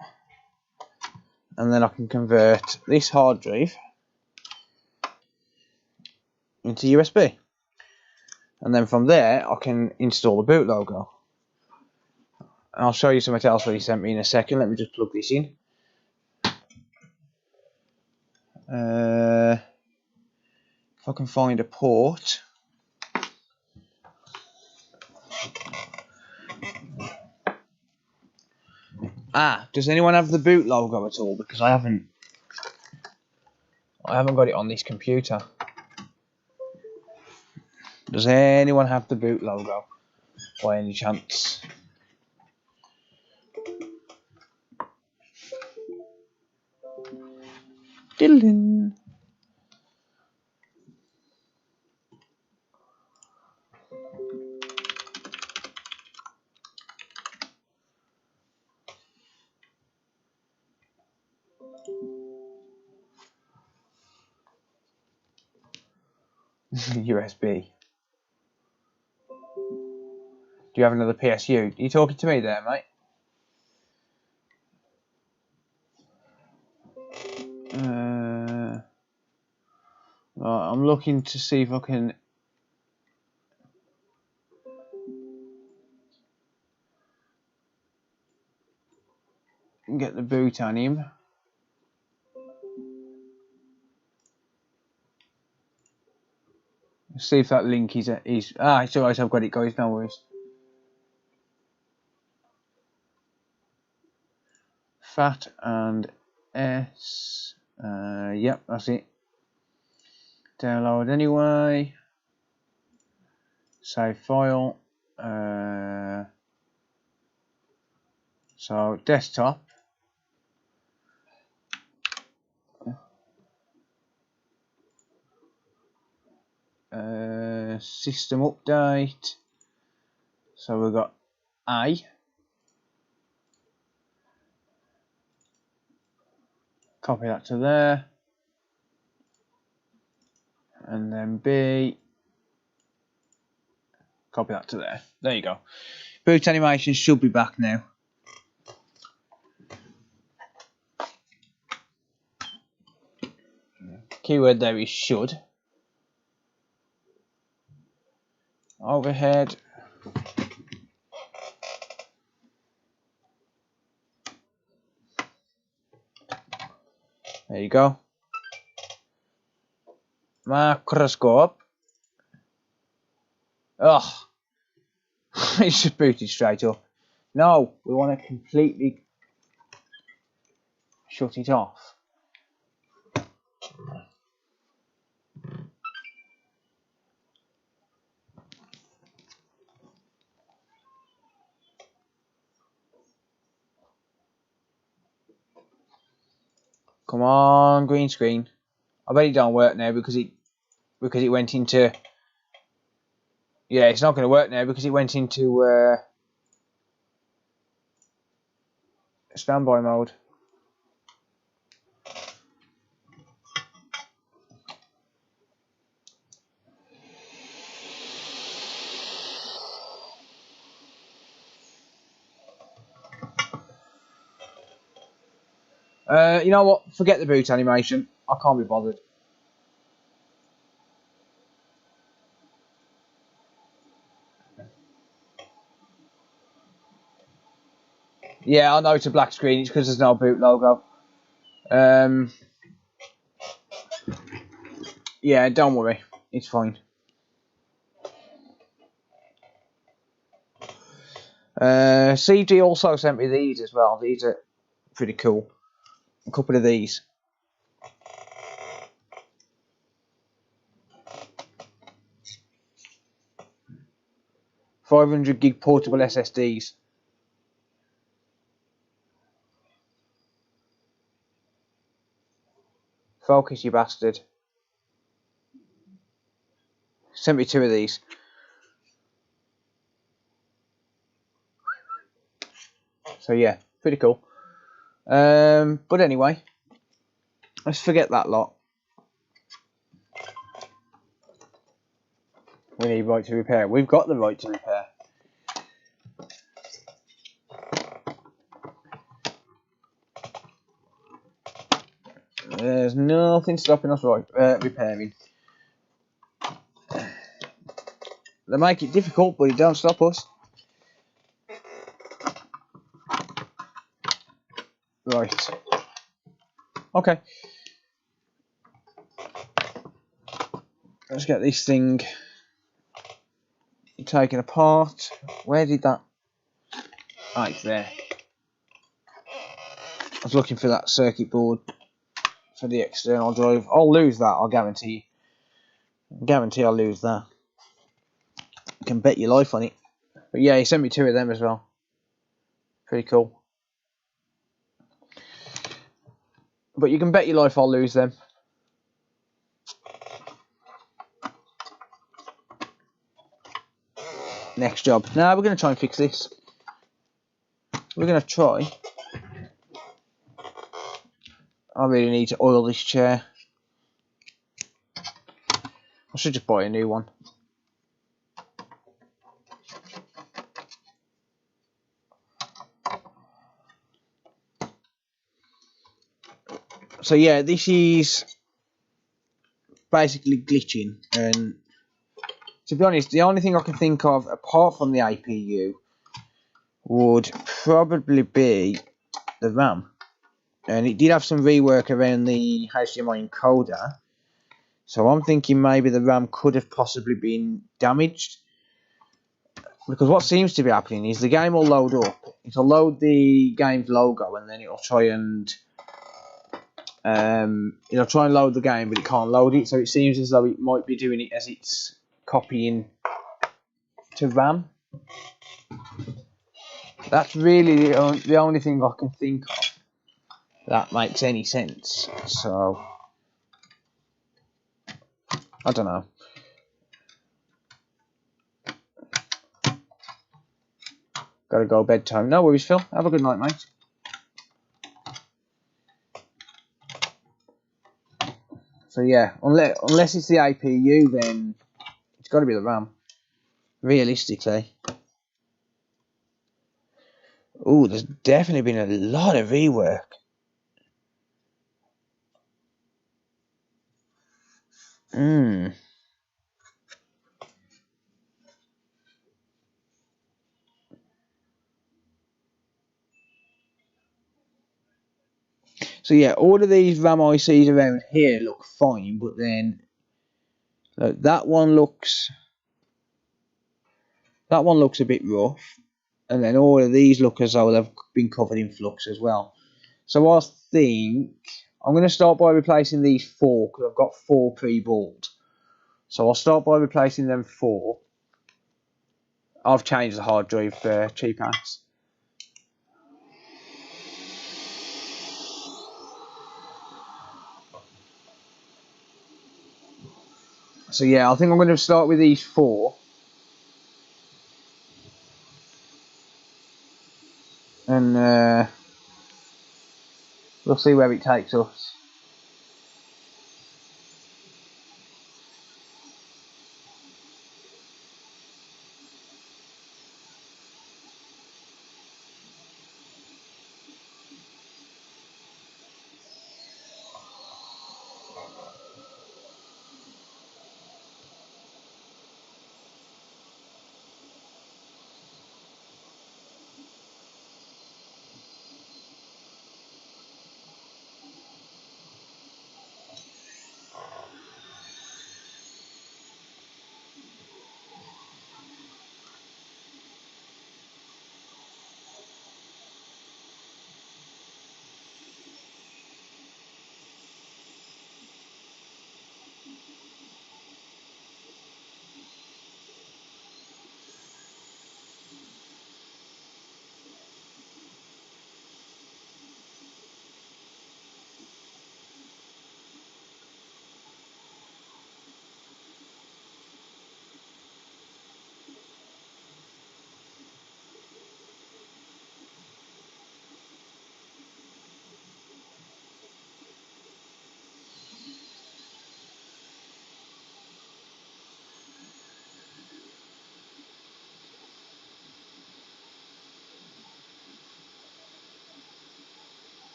And then I can convert this hard drive into USB. And then from there, I can install the boot logo. And I'll show you something else that he sent me in a second. Let me just plug this in. If I can find a port. Does anyone have the boot logo at all? Because I haven't got it on this computer. Does anyone have the boot logo by any chance? Diddle-ding. USB. Do you have another PSU? Are you talking to me there, mate? Right, I'm looking to see if I can get the boot on him. See if that link is it's alright, I've got it, guys, no worries. FAT and S. Yep, that's it. Download anyway. Save file. So desktop. System update. So we've got A. Copy that to there. And then B. Copy that to there. There you go. Boot animation should be back now. Keyword there is should. Overhead. There you go. Macroscope. Ugh. It should boot it straight up. No, we want to completely shut it off. Come on, green screen. I bet it don't work now because it went into. Yeah, it's not going to work now because it went into standby mode. You know what? Forget the boot animation. I can't be bothered. Yeah, I know it's a black screen. It's because there's no boot logo. Yeah, don't worry. It's fine. CG also sent me these as well. These are pretty cool. A couple of these. 500 gig portable SSDs. Focus, you bastard. Sent me 2 of these. So yeah, pretty cool. But anyway, let's forget that lot. We need right to repair. We've got the right to repair. There's nothing stopping us repairing. They make it difficult, but it don't stop us. Right. Okay. Let's get this thing taken apart. Where did that... Ah, it's there. I was looking for that circuit board for the external drive. I'll lose that, I'll guarantee. Guarantee I'll lose that. You can bet your life on it. But yeah, he sent me 2 of them as well. Pretty cool. But you can bet your life I'll lose them. Next job. Now we're going to try and fix this. We're going to try. I really need to oil this chair. I should just buy a new one. So yeah, this is basically glitching, and to be honest, the only thing I can think of apart from the APU would probably be the RAM. And it did have some rework around the HDMI encoder, so I'm thinking maybe the RAM could have possibly been damaged. Because what seems to be happening is the game will load up, it'll load the game's logo, and then it'll try and load the game, but it can't load it. So it seems as though it might be doing it as it's copying to RAM. That's really the only thing I can think of that makes any sense. So I don't know. Gotta go bedtime. No worries, Phil. Have a good night, mate. So yeah, unless it's the APU, then it's got to be the RAM. Realistically. Ooh, there's definitely been a lot of rework. So yeah, all of these RAM ICs around here look fine, but then look, that one looks a bit rough, and then all of these look as though they've been covered in flux as well. So I think I'm going to start by replacing these 4 because I've got 4 pre-bought. So I'll start by replacing them 4. I've changed the hard drive for cheap ass. So yeah, I think I'm going to start with these 4. And we'll see where it takes us.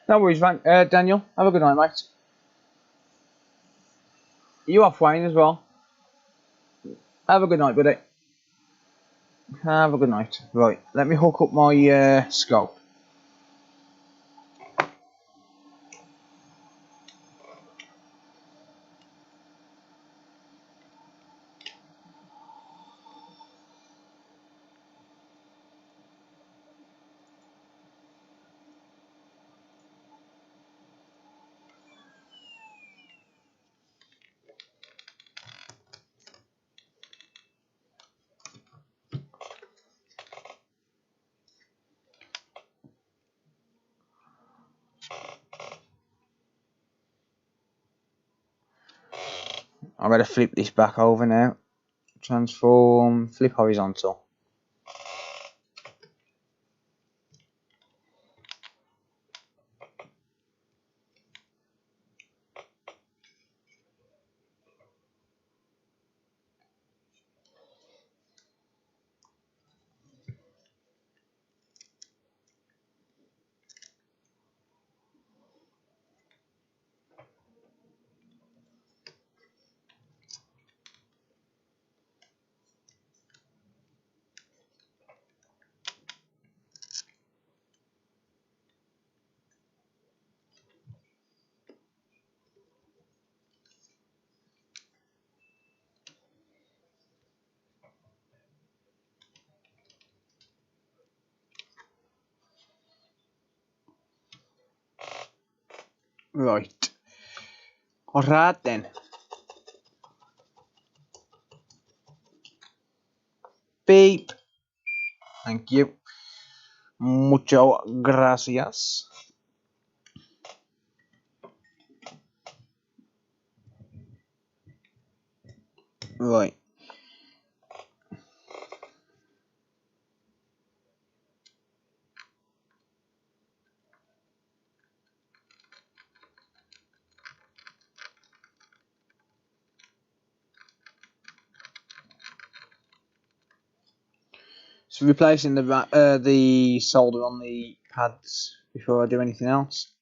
No worries, Daniel. Have a good night, mate. You off, Wayne, as well? Have a good night, buddy. Have a good night. Right, let me hook up my scope. I'm going to flip this back over now. Transform, flip horizontal. Right. Alright then. Beep. Thank you. Mucho gracias. Right. So replacing the solder on the pads before I do anything else.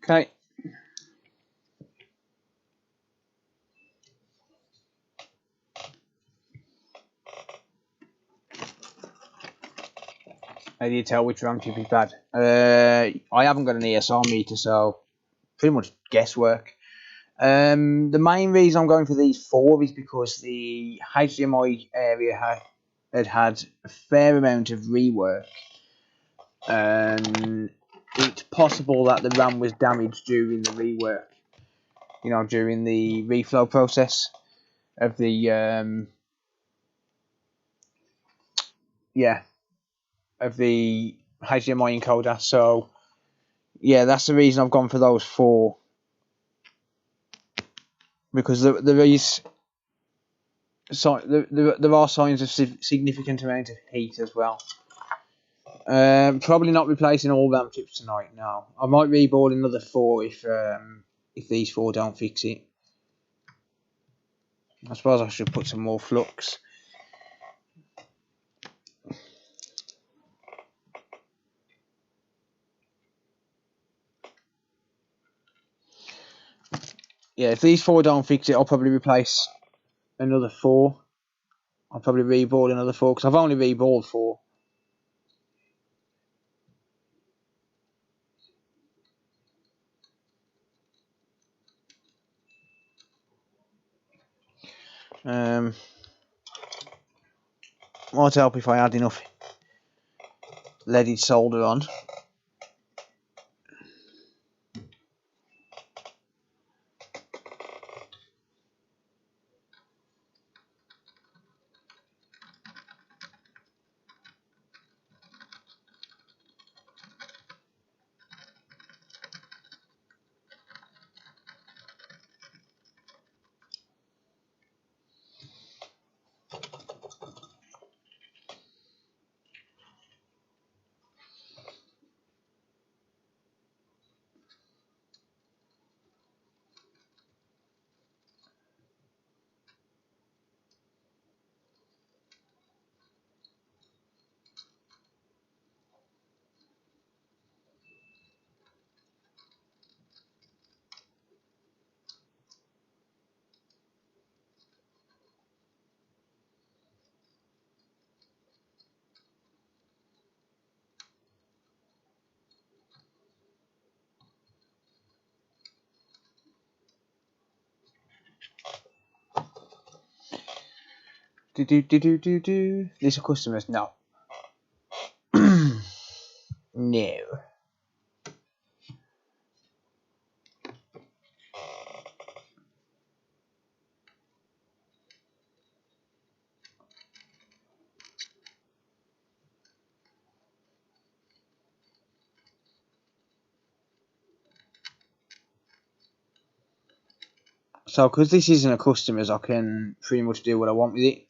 Okay. How do you tell which RAM chip is bad? I haven't got an ESR meter, so pretty much guesswork. The main reason I'm going for these four is because the HDMI area had a fair amount of rework, and it's possible that the RAM was damaged during the rework. You know, during the reflow process of the of the HDMI encoder. So yeah, that's the reason I've gone for those four, because there are signs of significant amount of heat as well. Probably not replacing all RAM chips tonight. No, I might reboard another four if these four don't fix it. I suppose I should put some more flux. Yeah, if these four don't fix it, I'll probably replace another four. I'll probably reboard another four, because I've only reboarded four. Might help if I add enough leaded solder on. These are customers? No. No. So, because this isn't a customer's, I can pretty much do what I want with it.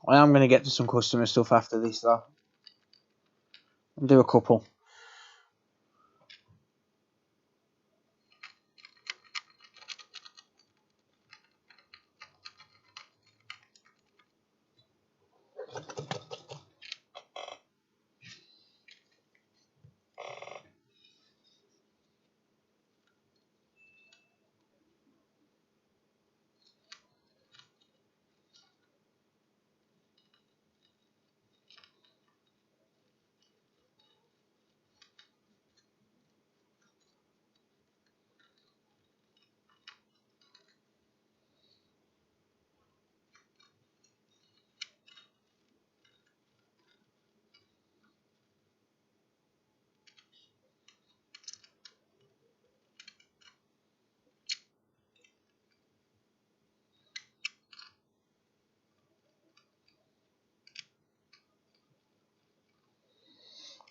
I am going to get to some customer stuff after this, though. I'll do a couple.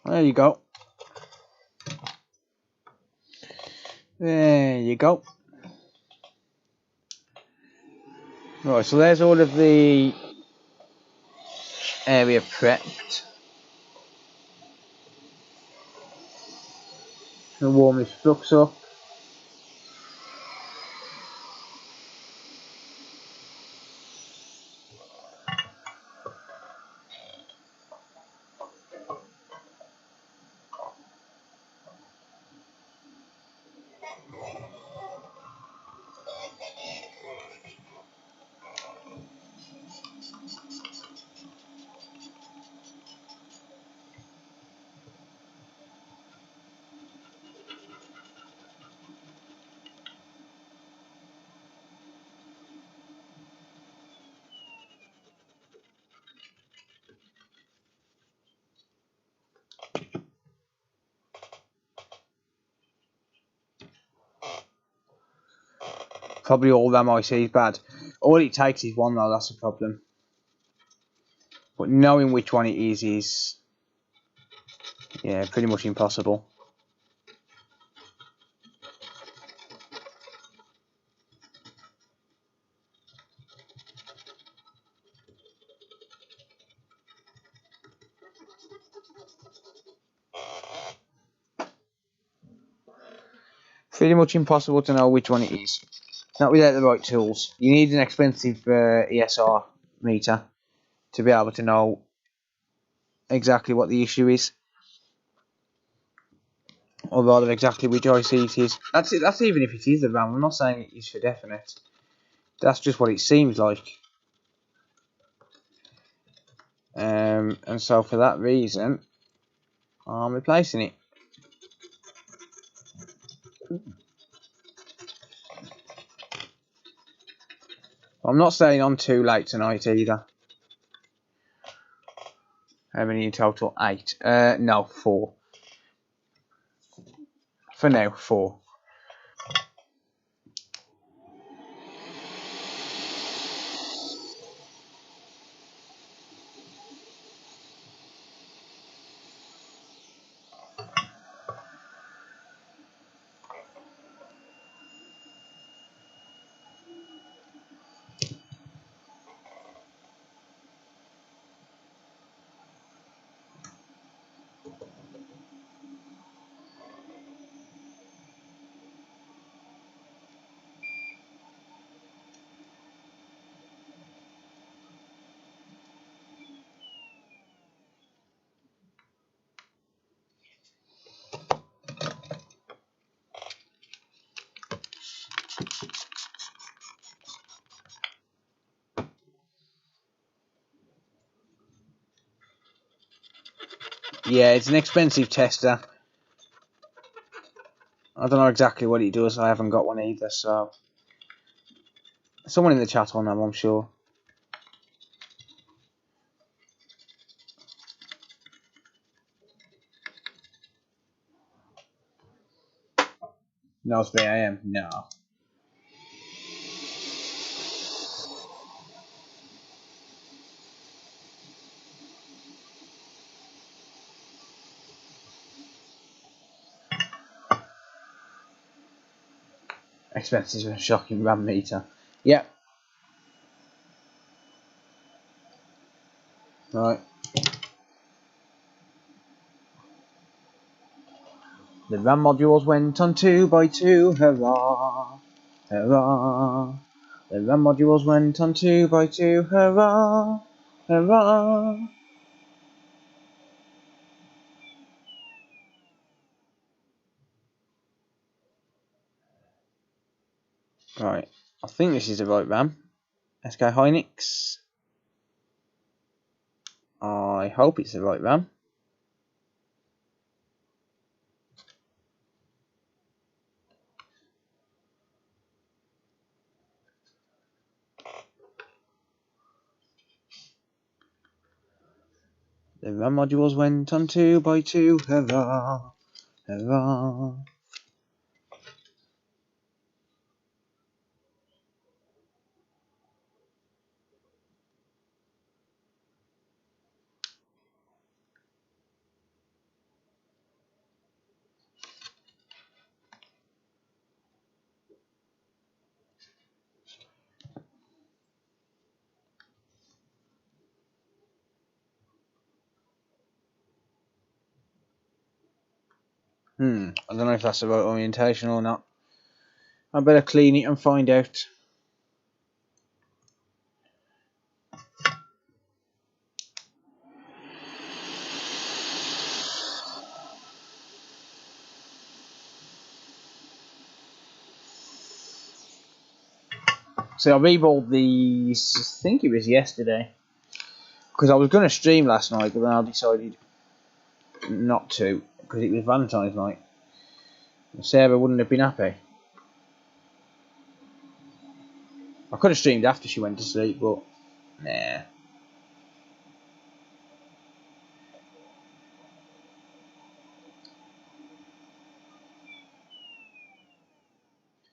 There you go. There you go. Right, so there's all of the area prepped. I'll warm this flux up. Probably all RAM IC is bad. All it takes is one though, that's the problem. But knowing which one it is, yeah, pretty much impossible. Pretty much impossible to know which one it is. Not without the right tools. You need an expensive ESR meter to be able to know exactly what the issue is. Or rather exactly which IC it is. That's it. That's even if it is the RAM. I'm not saying it is for definite. That's just what it seems like. And so for that reason, I'm replacing it. I'm not staying on too late tonight either. How many in total? 8. No, 4. For now, 4. Yeah, it's an expensive tester. I don't know exactly what it does. I haven't got one either, so someone in the chat will know, I'm sure. No, it's BAM. No. Expensive and shocking RAM meter. Yep. Right. The RAM modules went on 2x2, hurrah, hurrah. The RAM modules went on 2x2, hurrah, hurrah. Right, I think this is the right RAM. SK Hynix. I hope it's the right RAM. The RAM modules went on 2x2, hurrah, hurrah. I don't know if that's the right orientation or not. I better clean it and find out. So I rebought these, I think it was yesterday, because I was going to stream last night, but then I decided not to, because it was Valentine's night. Sarah wouldn't have been happy. I could have streamed after she went to sleep, but nah.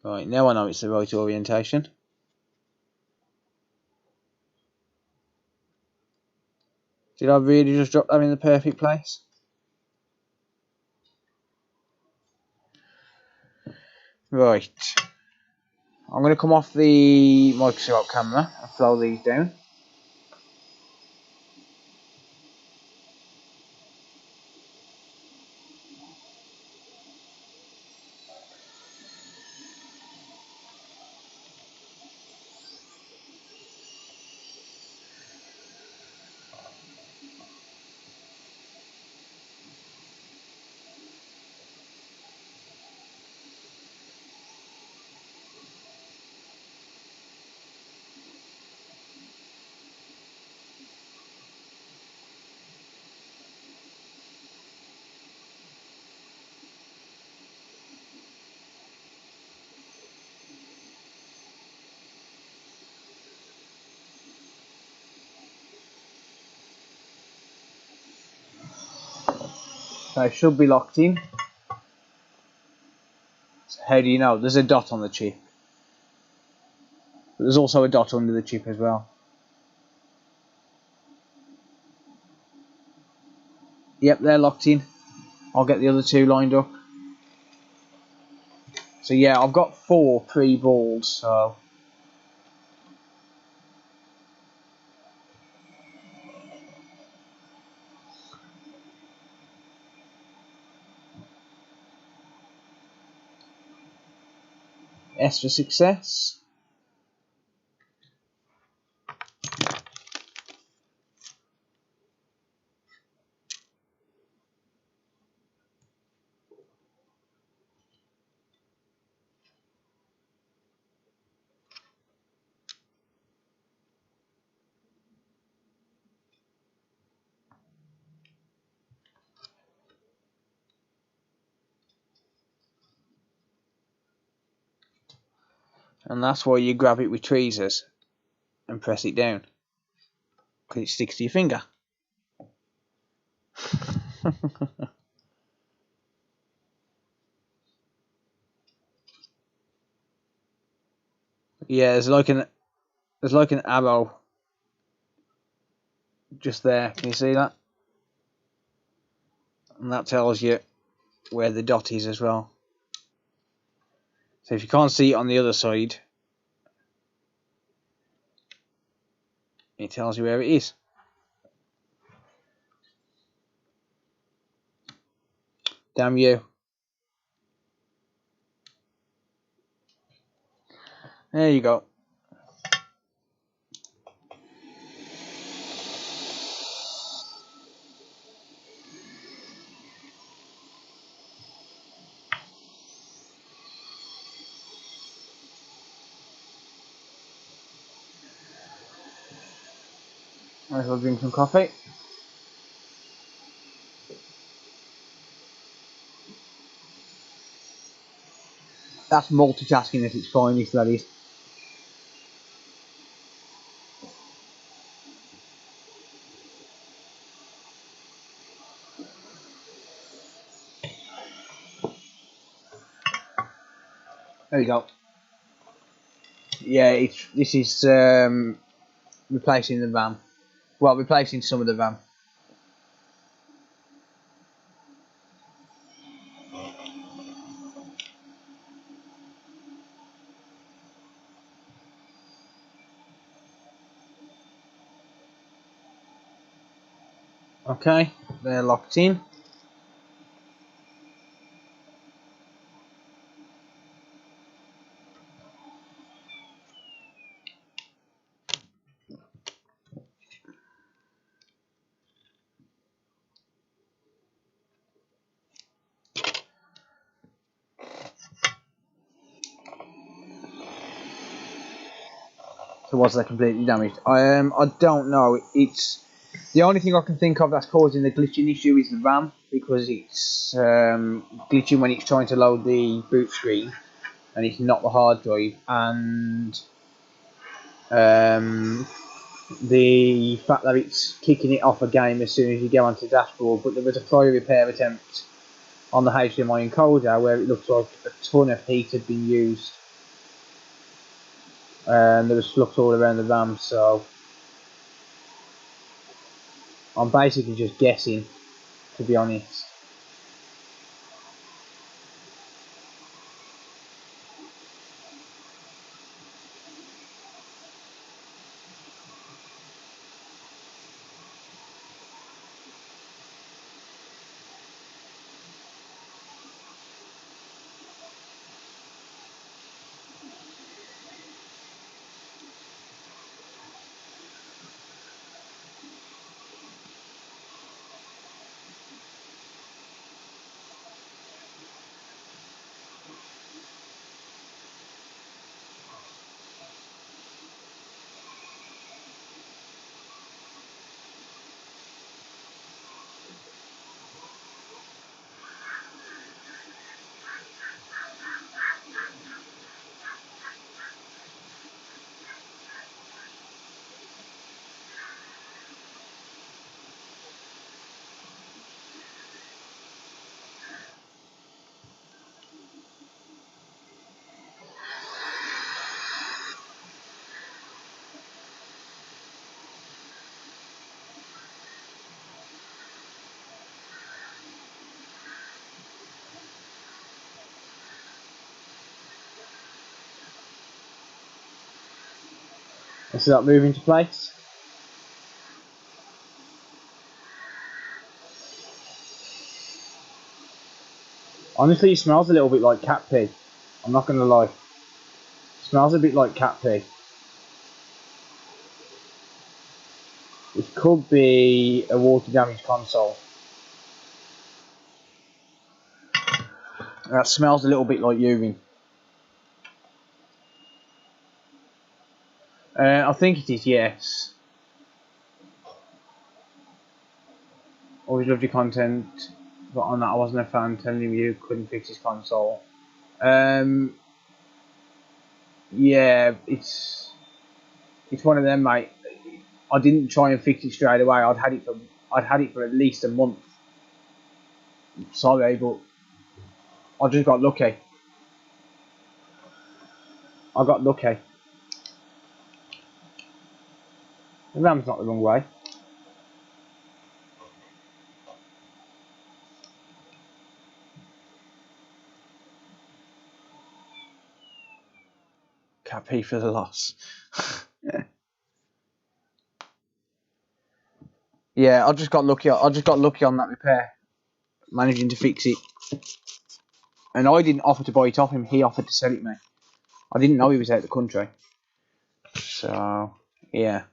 Right, now I know it's the right orientation. Did I really just drop them in the perfect place? Right. I'm going to come off the microscope camera and flow these down. They should be locked in. So how do you know? There's a dot on the chip. But there's also a dot under the chip as well. Yep, they're locked in. I'll get the other two lined up. So yeah, I've got 4 pre-balls, so... S for success. And that's why you grab it with tweezers and press it down, because it sticks to your finger. Yeah, there's like an arrow just there. Can you see that? And that tells you where the dot is as well. So if you can't see it on the other side, it tells you where it is. Damn you. There you go. Might as well drink some coffee. That's multitasking at its finest, that is. There you go. Yeah, this is replacing the RAM. Well, replacing some of the RAM. Okay, they're locked in. So was they completely damaged? I don't know. It's the only thing I can think of that's causing the glitching issue is the RAM, because it's glitching when it's trying to load the boot screen, and it's not the hard drive, and the fact that it's kicking it off a game as soon as you go onto the dashboard. But there was a prior repair attempt on the HDMI encoder where it looks like a ton of heat had been used, and there was flux all around the RAM. So I'm basically just guessing, to be honest. Let's see that move into place. Honestly, it smells a little bit like cat pee. I'm not going to lie. It smells a bit like cat pee. It could be a water damaged console. That smells a little bit like urine. I think it is, yes. Always loved your content, but on that I wasn't a fan, telling him you couldn't fix his console. Yeah, it's one of them, mate. I didn't try and fix it straight away. I'd had it for at least a month. Sorry, but I just got lucky. I got lucky. The ram's not the wrong way. Cappy for the loss. Yeah, I just got lucky. I just got lucky on that repair, managing to fix it. And I didn't offer to buy it off him. He offered to sell it me. I didn't know he was out of the country. So yeah.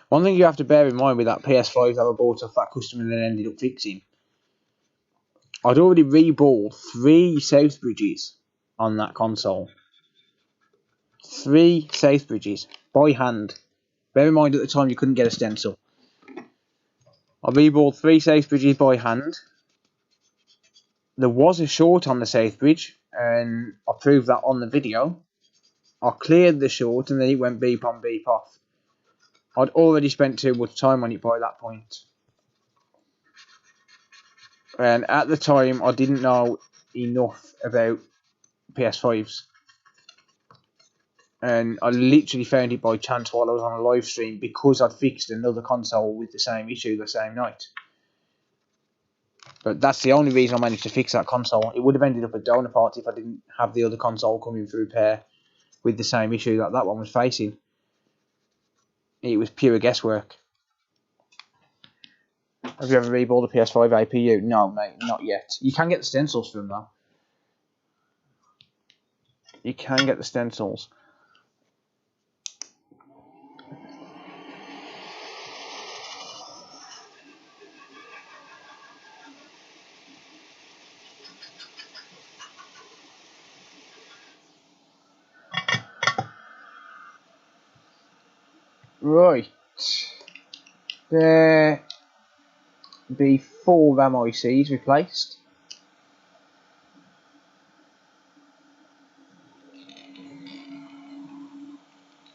One thing you have to bear in mind with that PS5 that I bought off that customer and then ended up fixing, I'd already rebought 3 South bridges on that console. 3 South bridges by hand. Bear in mind at the time you couldn't get a stencil. I rebought 3 South bridges by hand. There was a short on the South bridge, and I proved that on the video. I cleared the short and then it went beep on beep off. I'd already spent too much time on it by that point. And at the time I didn't know enough about PS5s. And I literally found it by chance while I was on a live stream because I'd fixed another console with the same issue the same night. But that's the only reason I managed to fix that console. It would have ended up a donor party if I didn't have the other console coming for repair with the same issue that that one was facing. It was pure guesswork. Have you ever rebuilt a PS5 APU? No, mate, not yet. You can get the stencils from them, though. You can get the stencils. Right. There be 4 RAM ICs replaced.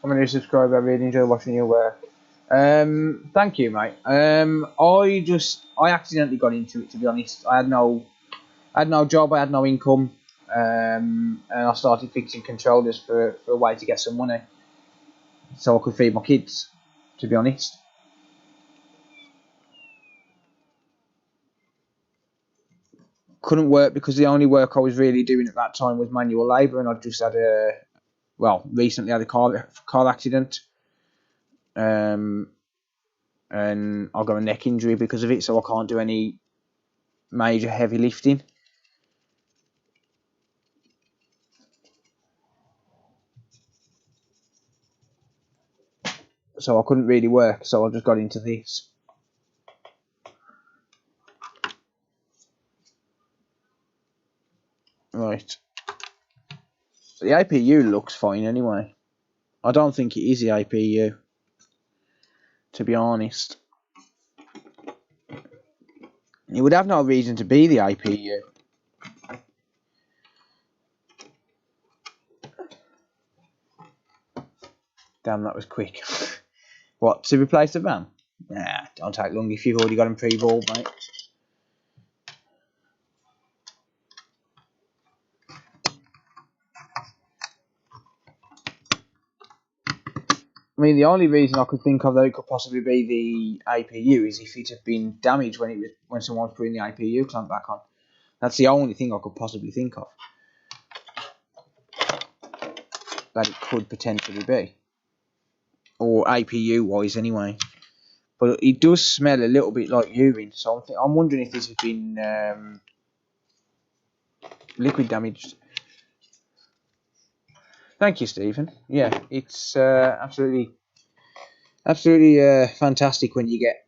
I'm a new subscriber. I really enjoy watching your work. Thank you, mate. I accidentally got into it, to be honest. I had no job. I had no income. And I started fixing controllers for a way to get some money, so I could feed my kids, to be honest. Couldn't work because the only work I was really doing at that time was manual labour, and I just had recently had a car accident, and I got a neck injury because of it, so I can't do any major heavy lifting. So I couldn't really work, so I just got into this. Right. The APU looks fine anyway. I don't think it is the APU, to be honest. It would have no reason to be the APU. Damn, that was quick. What, to replace the RAM? Nah, don't take long if you've already got them pre-balled, mate. mean, the only reason I could think of that it could possibly be the APU is if it had been damaged when someone was putting the APU clamp back on. That's the only thing I could possibly think of that it could potentially be, or APU wise anyway. But it does smell a little bit like urine, so I'm wondering if this has been liquid damaged. Thank you, Stephen. Yeah, it's absolutely fantastic when you get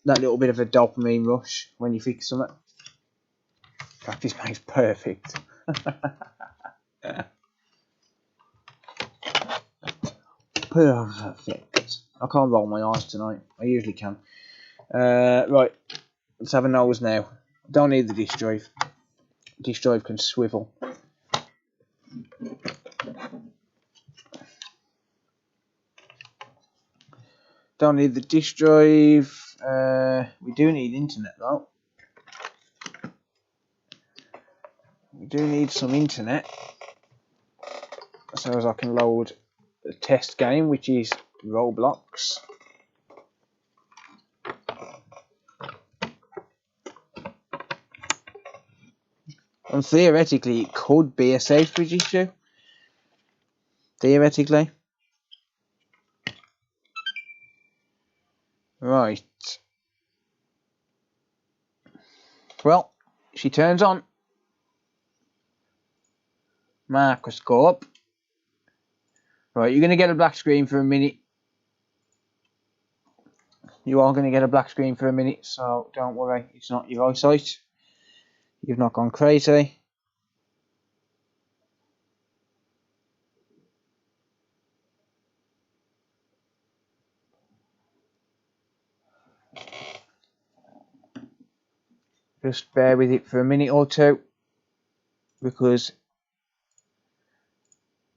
that little bit of a dopamine rush when you fix something. Practice makes perfect. Perfect. I can't roll my eyes tonight. I usually can. Right, let's have a nose now. Don't need the disk drive. Disk drive can swivel. Don't need the disk drive. We do need internet though. We do need some internet, so as I can load the test game, which is Roblox. And theoretically, it could be a Safebridge issue. Theoretically. Right. Well, she turns on. Microscope. Right, you're going to get a black screen for a minute. You are going to get a black screen for a minute, so don't worry. It's not your eyesight. You've not gone crazy. Just bear with it for a minute or two, because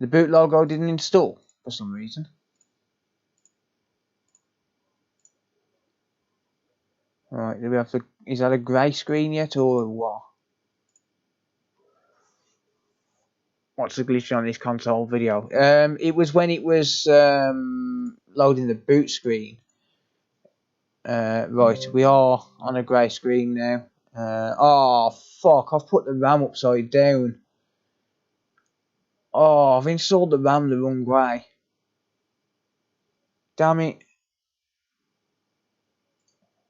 the boot logo didn't install for some reason. Right, do we have to? Is that a grey screen yet, or what? What's the glitch on this console video? It was when it was loading the boot screen. Right, we are on a grey screen now. Oh fuck! I've put the RAM upside down. Oh, I've installed the RAM the wrong way. Damn it!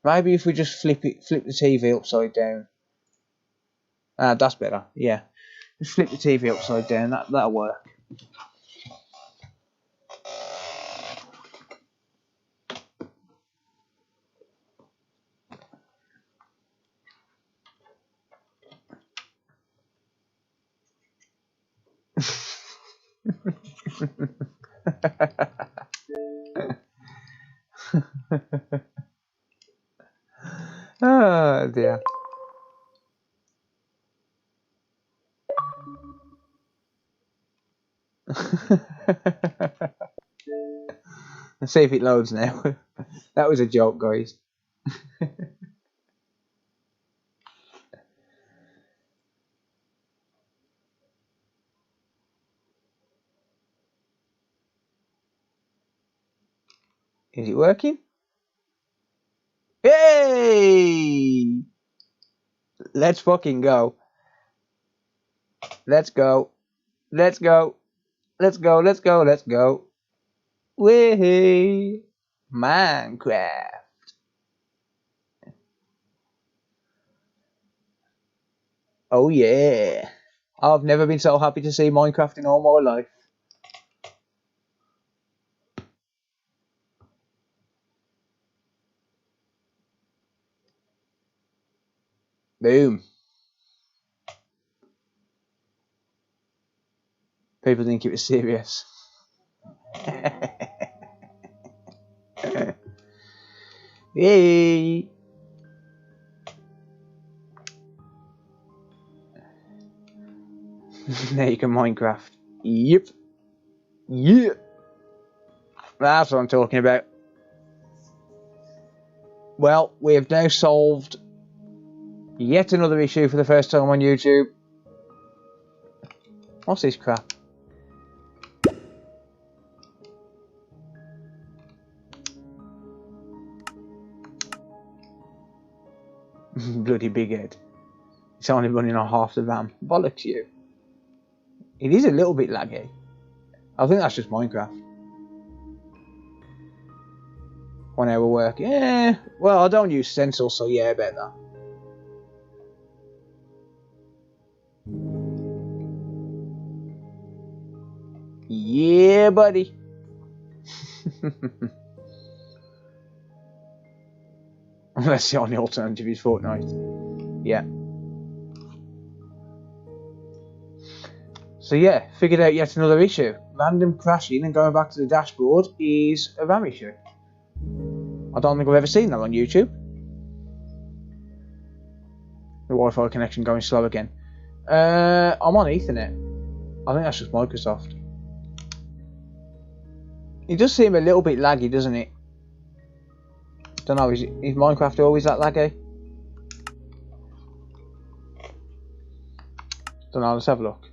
Maybe if we just flip the TV upside down. That's better. Yeah, just flip the TV upside down. That'll work. Oh dear. Let's see if it loads now. That was a joke, guys. Is it working? Hey! Let's fucking go. Let's go. Let's go. Let's go. Let's go. Let's go. Wee! Minecraft. Oh yeah. I've never been so happy to see Minecraft in all my life. Boom. People think it was serious. Yay! Now you can Minecraft. Yep. Yeah. That's what I'm talking about. Well, we have now solved yet another issue for the first time on YouTube. What's this crap? Bloody big head. It's only running on half the RAM. Bollocks you. It is a little bit laggy. I think that's just Minecraft. 1 hour work. Yeah. Well, I don't use Stencil, so yeah, I bet that. Yeah, buddy. Unless the only alternative is Fortnite. Yeah. So yeah, figured out yet another issue. Random crashing and going back to the dashboard is a RAM issue. I don't think I've ever seen that on YouTube. The Wi-Fi connection going slow again. I'm on Ethernet. I think that's just Microsoft. It does seem a little bit laggy, doesn't it? Don't know, is Minecraft always that laggy? Don't know, let's have a look.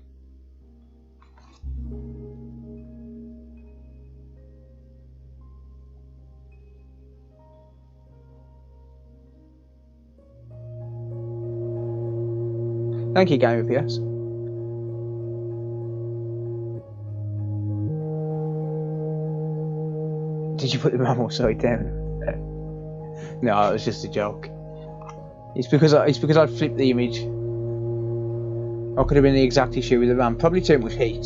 Thank you, Game of PS. Did you put the RAM upside down? No, it was just a joke. It's because I'd flipped the image. Or could have been the exact issue with the RAM. Probably too much heat.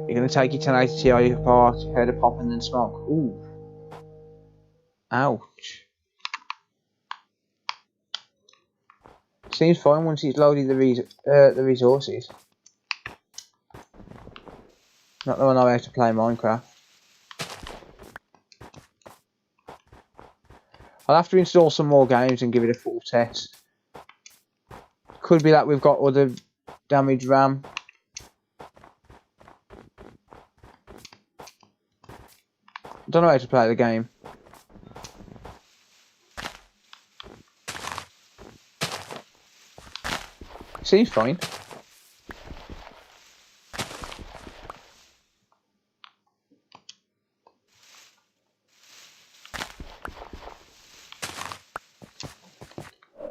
You're gonna take your 1080 Ti apart, heard a pop and then smoke. Ooh. Ouch. Seems fine once it's loaded the resources. Not that I know how to play Minecraft. I'll have to install some more games and give it a full test. Could be that we've got other damaged RAM. Don't know how to play the game. Seems fine.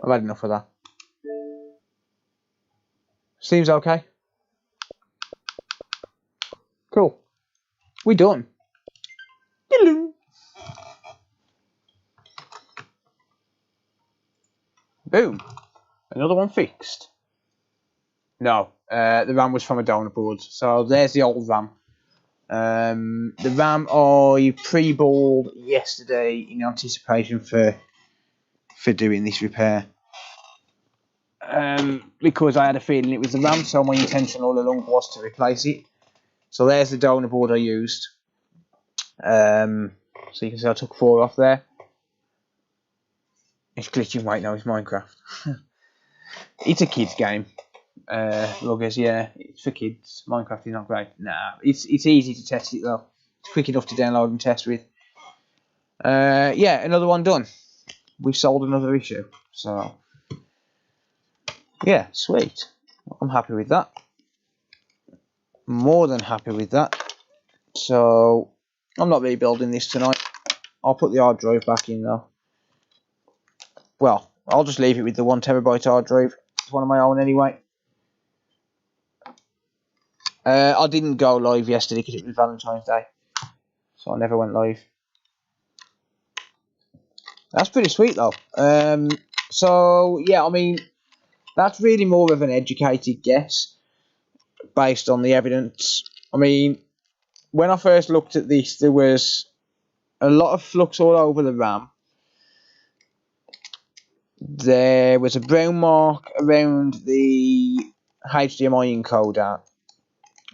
I've had enough of that. Seems okay. Cool. We done. Boom. Another one fixed. No, the RAM was from a donor board. So there's the old RAM. The RAM I pre-balled yesterday in anticipation for doing this repair. Because I had a feeling it was the RAM, so my intention all along was to replace it. So there's the donor board I used. So you can see I took 4 off there. It's glitching. Wait, no, it's Minecraft. It's a kids game. Luggers, yeah, it's for kids. Minecraft is not great. Nah, it's easy to test it though. It's quick enough to download and test with. Yeah, another one done. We've solved another issue. So yeah, sweet. I'm happy with that. More than happy with that. So I'm not rebuilding this tonight. I'll put the hard drive back in though. Well, I'll just leave it with the 1 terabyte hard drive. It's one of my own anyway. I didn't go live yesterday because it was Valentine's Day, so I never went live. That's pretty sweet though. So yeah, I mean, that's really more of an educated guess based on the evidence. I mean, when I first looked at this, there was a lot of flux all over the RAM. There was a brown mark around the HDMI encoder,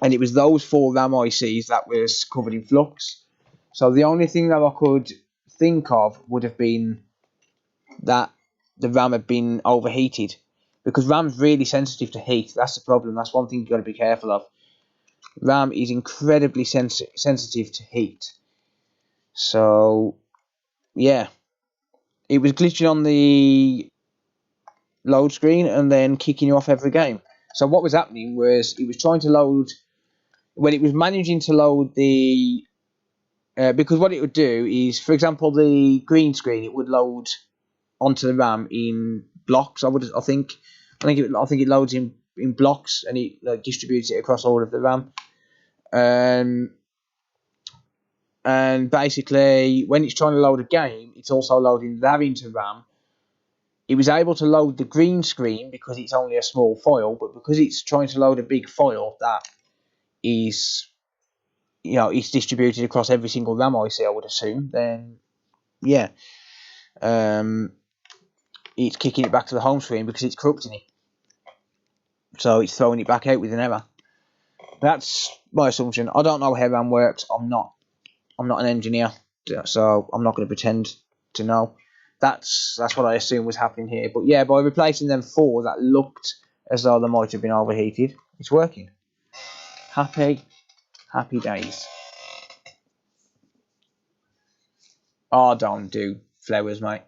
and it was those 4 RAM ICs that was covered in flux. So the only thing that I could think of would have been that the RAM had been overheated, because RAM's really sensitive to heat. That's the problem. That's one thing you've got to be careful of. RAM is incredibly sensitive to heat. So yeah, it was glitching on the load screen and then kicking you off every game. So what was happening was it was trying to load, when it was managing to load the because what it would do is, for example, the green screen, it would load onto the RAM in blocks. I think it loads in blocks, and it distributes it across all of the RAM. And basically, when it's trying to load a game, it's also loading that into RAM. It was able to load the green screen because it's only a small file, but because it's trying to load a big file that is, it's distributed across every single RAM IC, I would assume, then yeah, it's kicking it back to the home screen because it's corrupting it. So it's throwing it back out with an error. That's my assumption. I don't know how RAM works. I'm not an engineer, so I'm not going to pretend to know. That's what I assume was happening here. But yeah, by replacing them 4 that looked as though they might have been overheated, it's working. Happy days. Oh, don't do flowers, mate.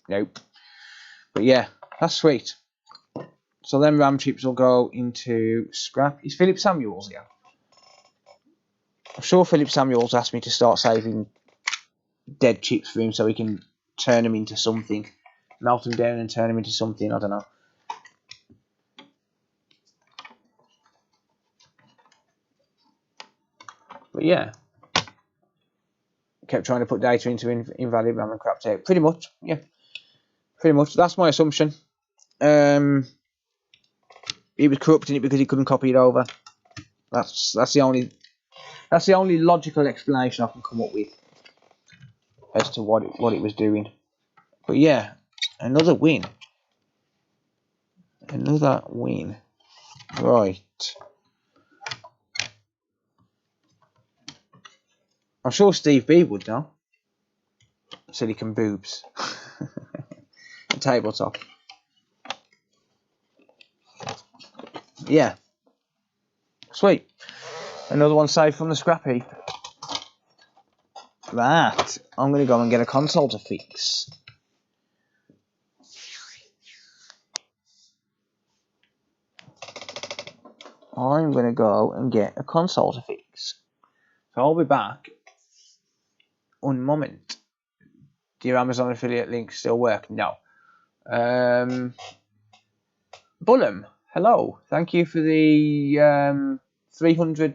Nope. But yeah, that's sweet. So then RAM chips will go into scrap. Is Philip Samuels here? I'm sure Philip Samuels asked me to start saving dead chips for him so he can turn them into something. Melt them down and turn them into something, I don't know. But yeah. Kept trying to put data into invalid RAM and crapped out. Pretty much, yeah. Pretty much. That's my assumption. He was corrupting it because he couldn't copy it over. That's the only logical explanation I can come up with as to what it was doing. But yeah, another win. Another win. Right. I'm sure Steve B would know. Silicon boobs. Tabletop. Yeah. Sweet. Another one saved from the scrap heap. That. I'm going to go and get a console to fix. I'm going to go and get a console to fix. So I'll be back on a moment. Do your Amazon affiliate links still work? No. Bullum, hello. Thank you for the 300.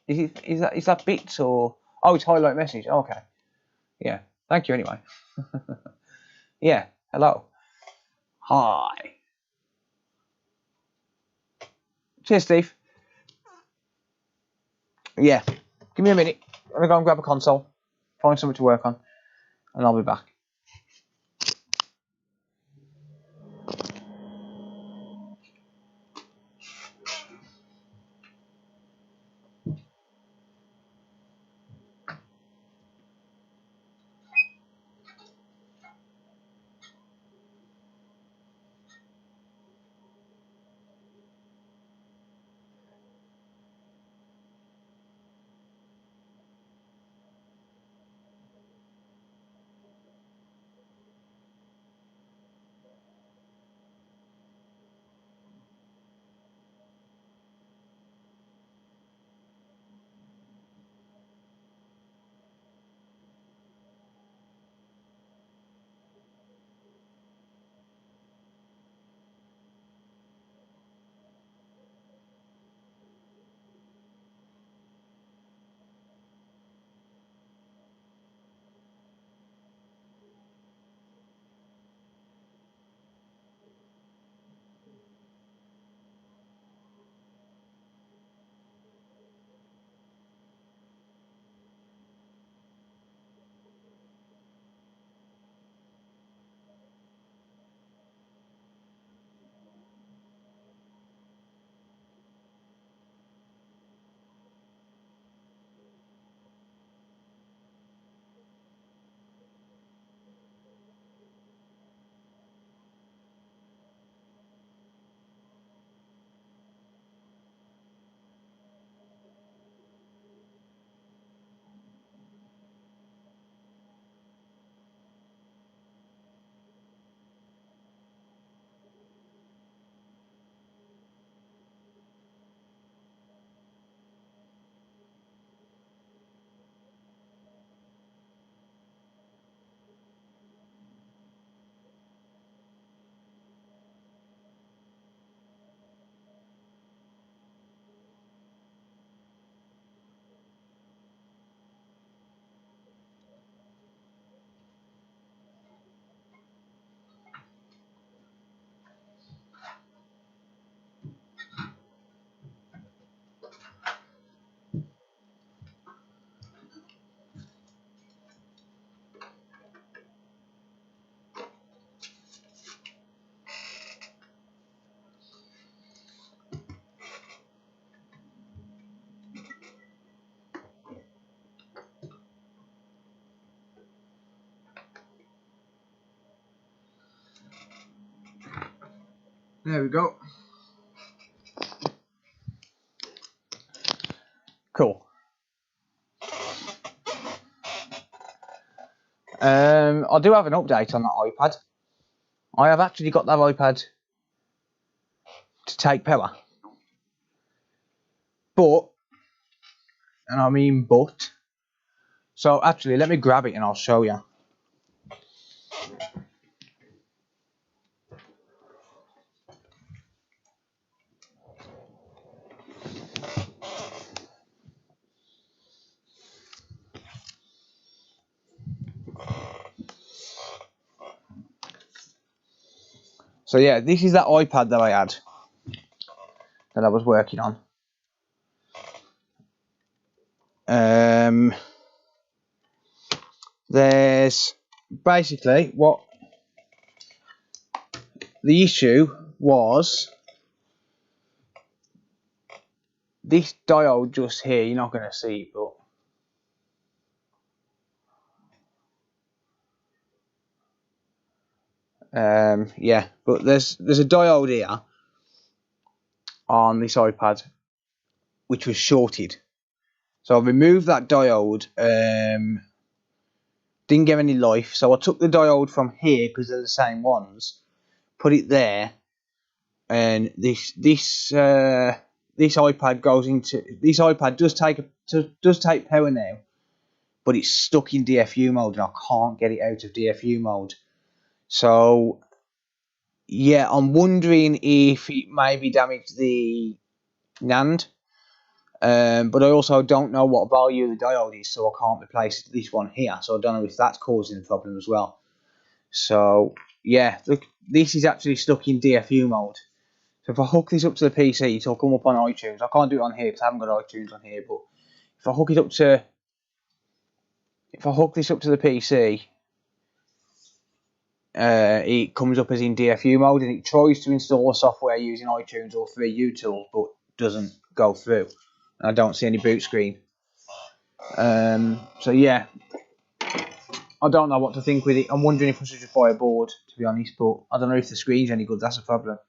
Is that bits or? Oh, it's highlight message. Oh, okay. Yeah. Thank you anyway. Yeah. Hello. Hi. Cheers, Steve. Yeah. Give me a minute. I'm gonna go and grab a console, find something to work on, and I'll be back. There we go. Cool. I do have an update on that iPad. I have actually got that iPad to take power. But, and I mean but, so actually let me grab it and I'll show you. So yeah, this is that iPad that I had, that I was working on. There's basically what the issue was. This diode just here, you're not going to see it, but yeah, but there's a diode here on this iPad which was shorted. So I removed that diode, didn't get any life, so I took the diode from here because they're the same ones, put it there, and this iPad goes into this iPad does take power now, but it's stuck in DFU mode and I can't get it out of DFU mode. So yeah, I'm wondering if it maybe damaged the NAND, but I also don't know what value the diode is, so I can't replace this one here. So I don't know if that's causing the problem as well. So yeah, look, this is actually stuck in DFU mode. So if I hook this up to the PC, it'll come up on iTunes. I can't do it on here because I haven't got iTunes on here. But if I hook this up to the PC, it comes up as in DFU mode, and it tries to install a software using iTunes or 3U tools, but doesn't go through. And I don't see any boot screen. So yeah, I don't know what to think with it. I'm wondering if I should just buy a board, to be honest, but I don't know if the screen's any good. That's a problem.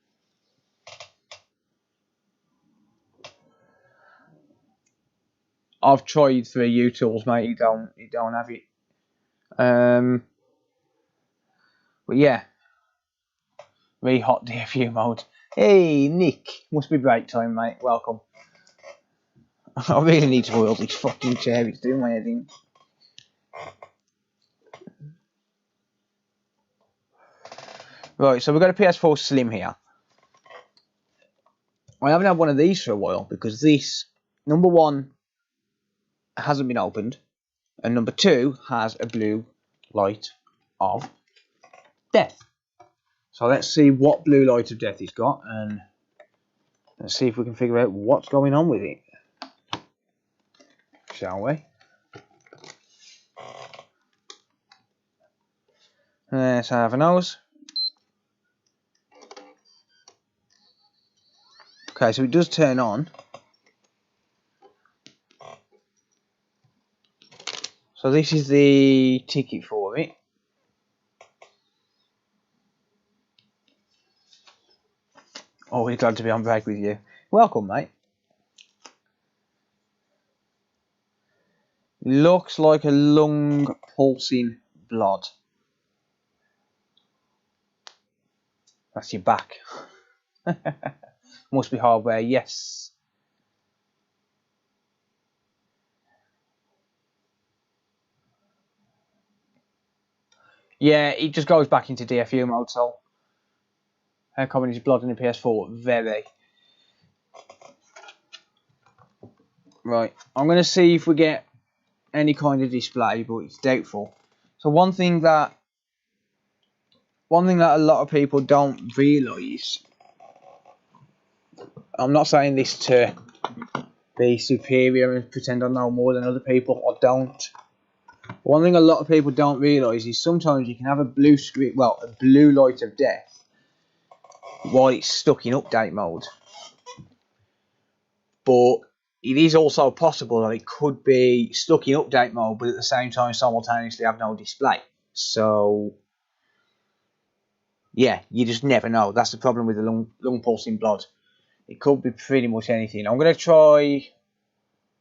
I've tried 3U tools, mate. You don't have it. But yeah, really hot DFU mode. Hey Nick, must be break time, mate. Welcome. I really need to oil this fucking chair. It's doing my head in. Right, so we've got a Ps4 Slim here. I haven't had one of these for a while because this, number one, hasn't been opened, and number two has a blue light of death. So let's see what blue light of death he's got, and let's see if we can figure out what's going on with it, shall we? Let's have a nose. Okay, so it does turn on. So this is the ticket for it. Always glad to be on break with you. Welcome, mate. Looks like a lung pulsing blood. That's your back. Must be hardware, yes. Yeah, it just goes back into DFU mode, so how common is blood in the PS4? Very. Right, I'm going to see if we get any kind of display, but it's doubtful. So one thing that a lot of people don't realise, I'm not saying this to be superior and pretend I know more than other people, I don't. One thing a lot of people don't realise is sometimes you can have a blue screen, well, a blue light of death while it's stuck in update mode. But it is also possible that it could be stuck in update mode, but at the same time simultaneously have no display. So yeah, you just never know. That's the problem with the lung pulsing blood. It could be pretty much anything. I'm going to try...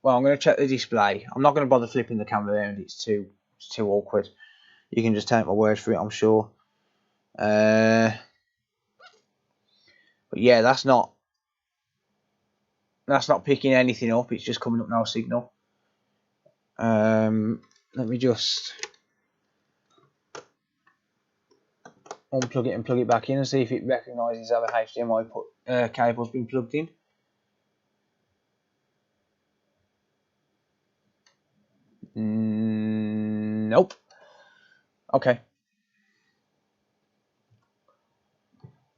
Well, I'm going to check the display. I'm not going to bother flipping the camera around. It's too awkward. You can just take my word for it, I'm sure. But yeah, that's not picking anything up. It's just coming up no signal. Let me just unplug it and plug it back in and see if it recognises how the HDMI cable's been plugged in. Nope. Okay.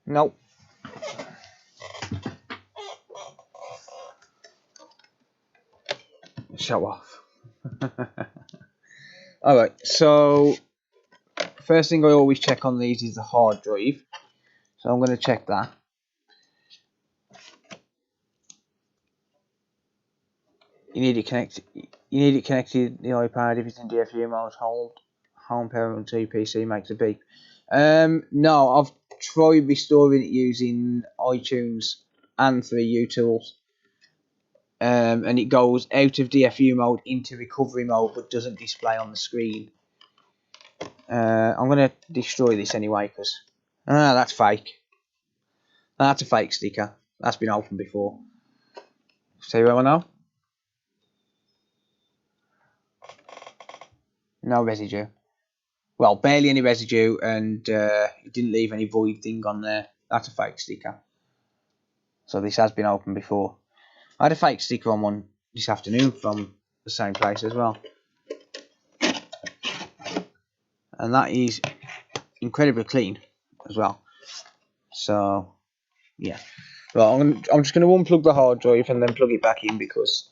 Nope. Show off. Alright, so first thing I always check on these is the hard drive. So I'm going to check that. You need it connected. The iPad if it's in DFU mode. Home power on PC makes a beep. No, I've tried restoring it using iTunes and 3U tools. And it goes out of DFU mode into recovery mode, but doesn't display on the screen. I'm gonna destroy this anyway because that's fake. That's a fake sticker. That's been opened before. See where I know? No residue. Well, barely any residue, and it didn't leave any void thing on there. That's a fake sticker. So this has been opened before. I had a fake sticker on one this afternoon from the same place as well. And that is incredibly clean as well. So, yeah. Well, I'm just going to unplug the hard drive and then plug it back in because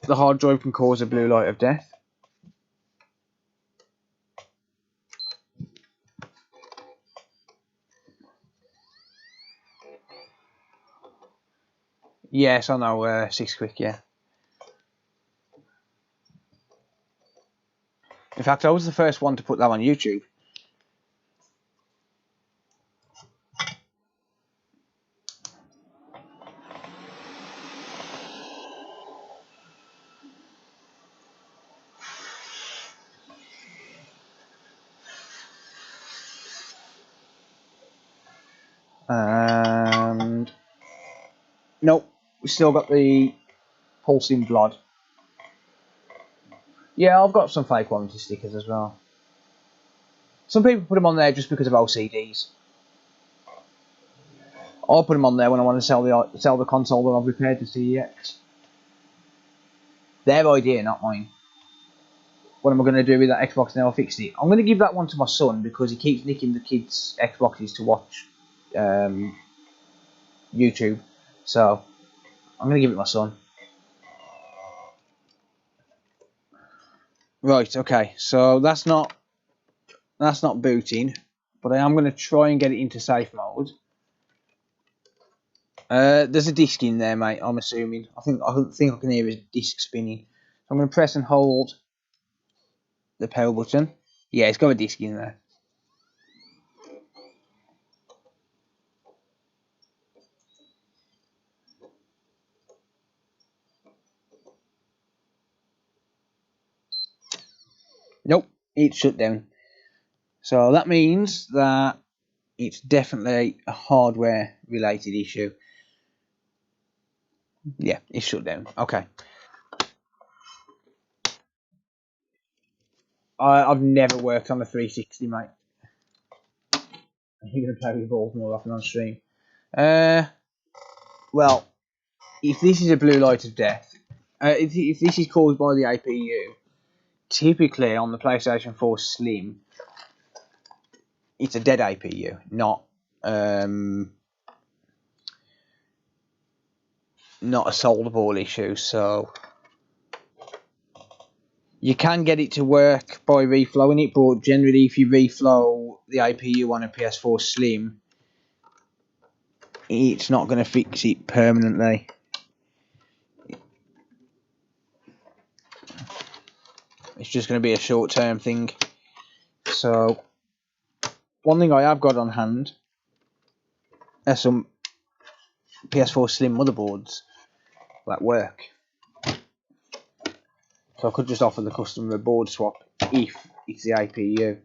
the hard drive can cause a blue light of death. Yes, I know, 6 quick, yeah. In fact, I was the first one to put that on YouTube. And nope, we still got the pulsing blood. Yeah, I've got some fake warranty stickers as well. Some people put them on there just because of OCDs. I'll put them on there when I want to sell the console that I've repaired to CEX. Their idea, not mine. What am I going to do with that Xbox now I fixed it? I'm going to give that one to my son because he keeps nicking the kids' Xboxes to watch YouTube. So I'm going to give it to my son. Right, okay. So that's not booting, but I am going to try and get it into safe mode. There's a disc in there, mate. I'm assuming. I think I can hear a disc spinning. I'm going to press and hold the power button. Yeah, it's got a disc in there. Nope, it's shut down. So that means that it's definitely a hardware related issue. Yeah, it's shut down. Okay. I've never worked on a 360, mate. You're going to play with balls more often on stream. Well, if this is a blue light of death, if this is caused by the APU, typically on the PlayStation 4 Slim, it's a dead APU, not a solderable issue. So you can get it to work by reflowing it, but generally if you reflow the APU on a PS4 Slim, it's not going to fix it permanently. It's just going to be a short-term thing. So one thing I have got on hand are some Ps4 Slim motherboards that work. So I could just offer the customer a board swap if it's the APU.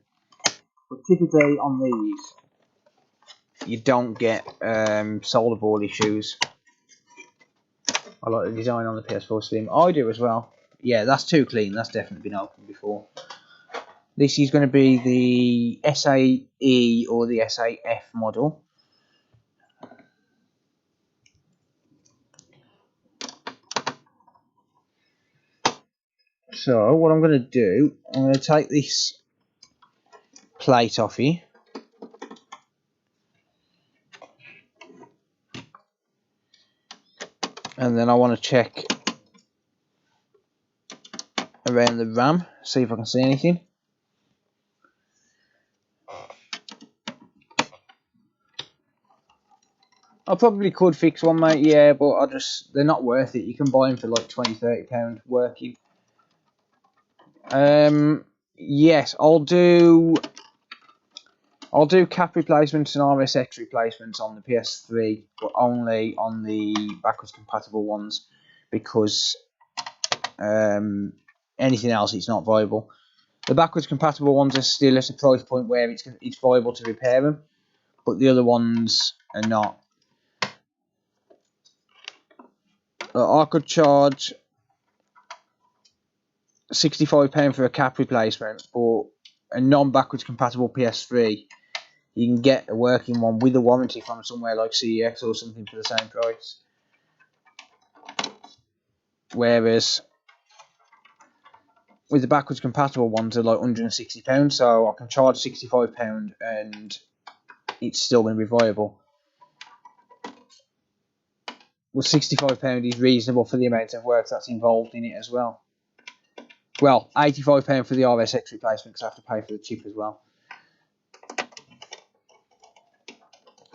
But typically on these, you don't get solder board issues. I like the design on the Ps4 Slim. I do as well. Yeah, that's too clean. That's definitely been opened before. This is going to be the SAE or the SAF model. So what I'm going to do, I'm going to take this plate off here. And then I want to check around the RAM, see if I can see anything. I probably could fix one, mate, yeah, but they're not worth it. You can buy them for like £20–30 working. Yes, I'll do cap replacements and RSX replacements on the PS3, but only on the backwards compatible ones, because anything else it's not viable. The backwards compatible ones are still at a price point where it's viable to repair them, but the other ones are not. I could charge £65 for a cap replacement, but a non-backwards compatible PS3, you can get a working one with a warranty from somewhere like CEX or something for the same price. Whereas with the backwards compatible ones, they're like £160, so I can charge £65 and it's still going to be viable. Well, £65 is reasonable for the amount of work that's involved in it as well. Well, £85 for the RSX replacement because I have to pay for the chip as well.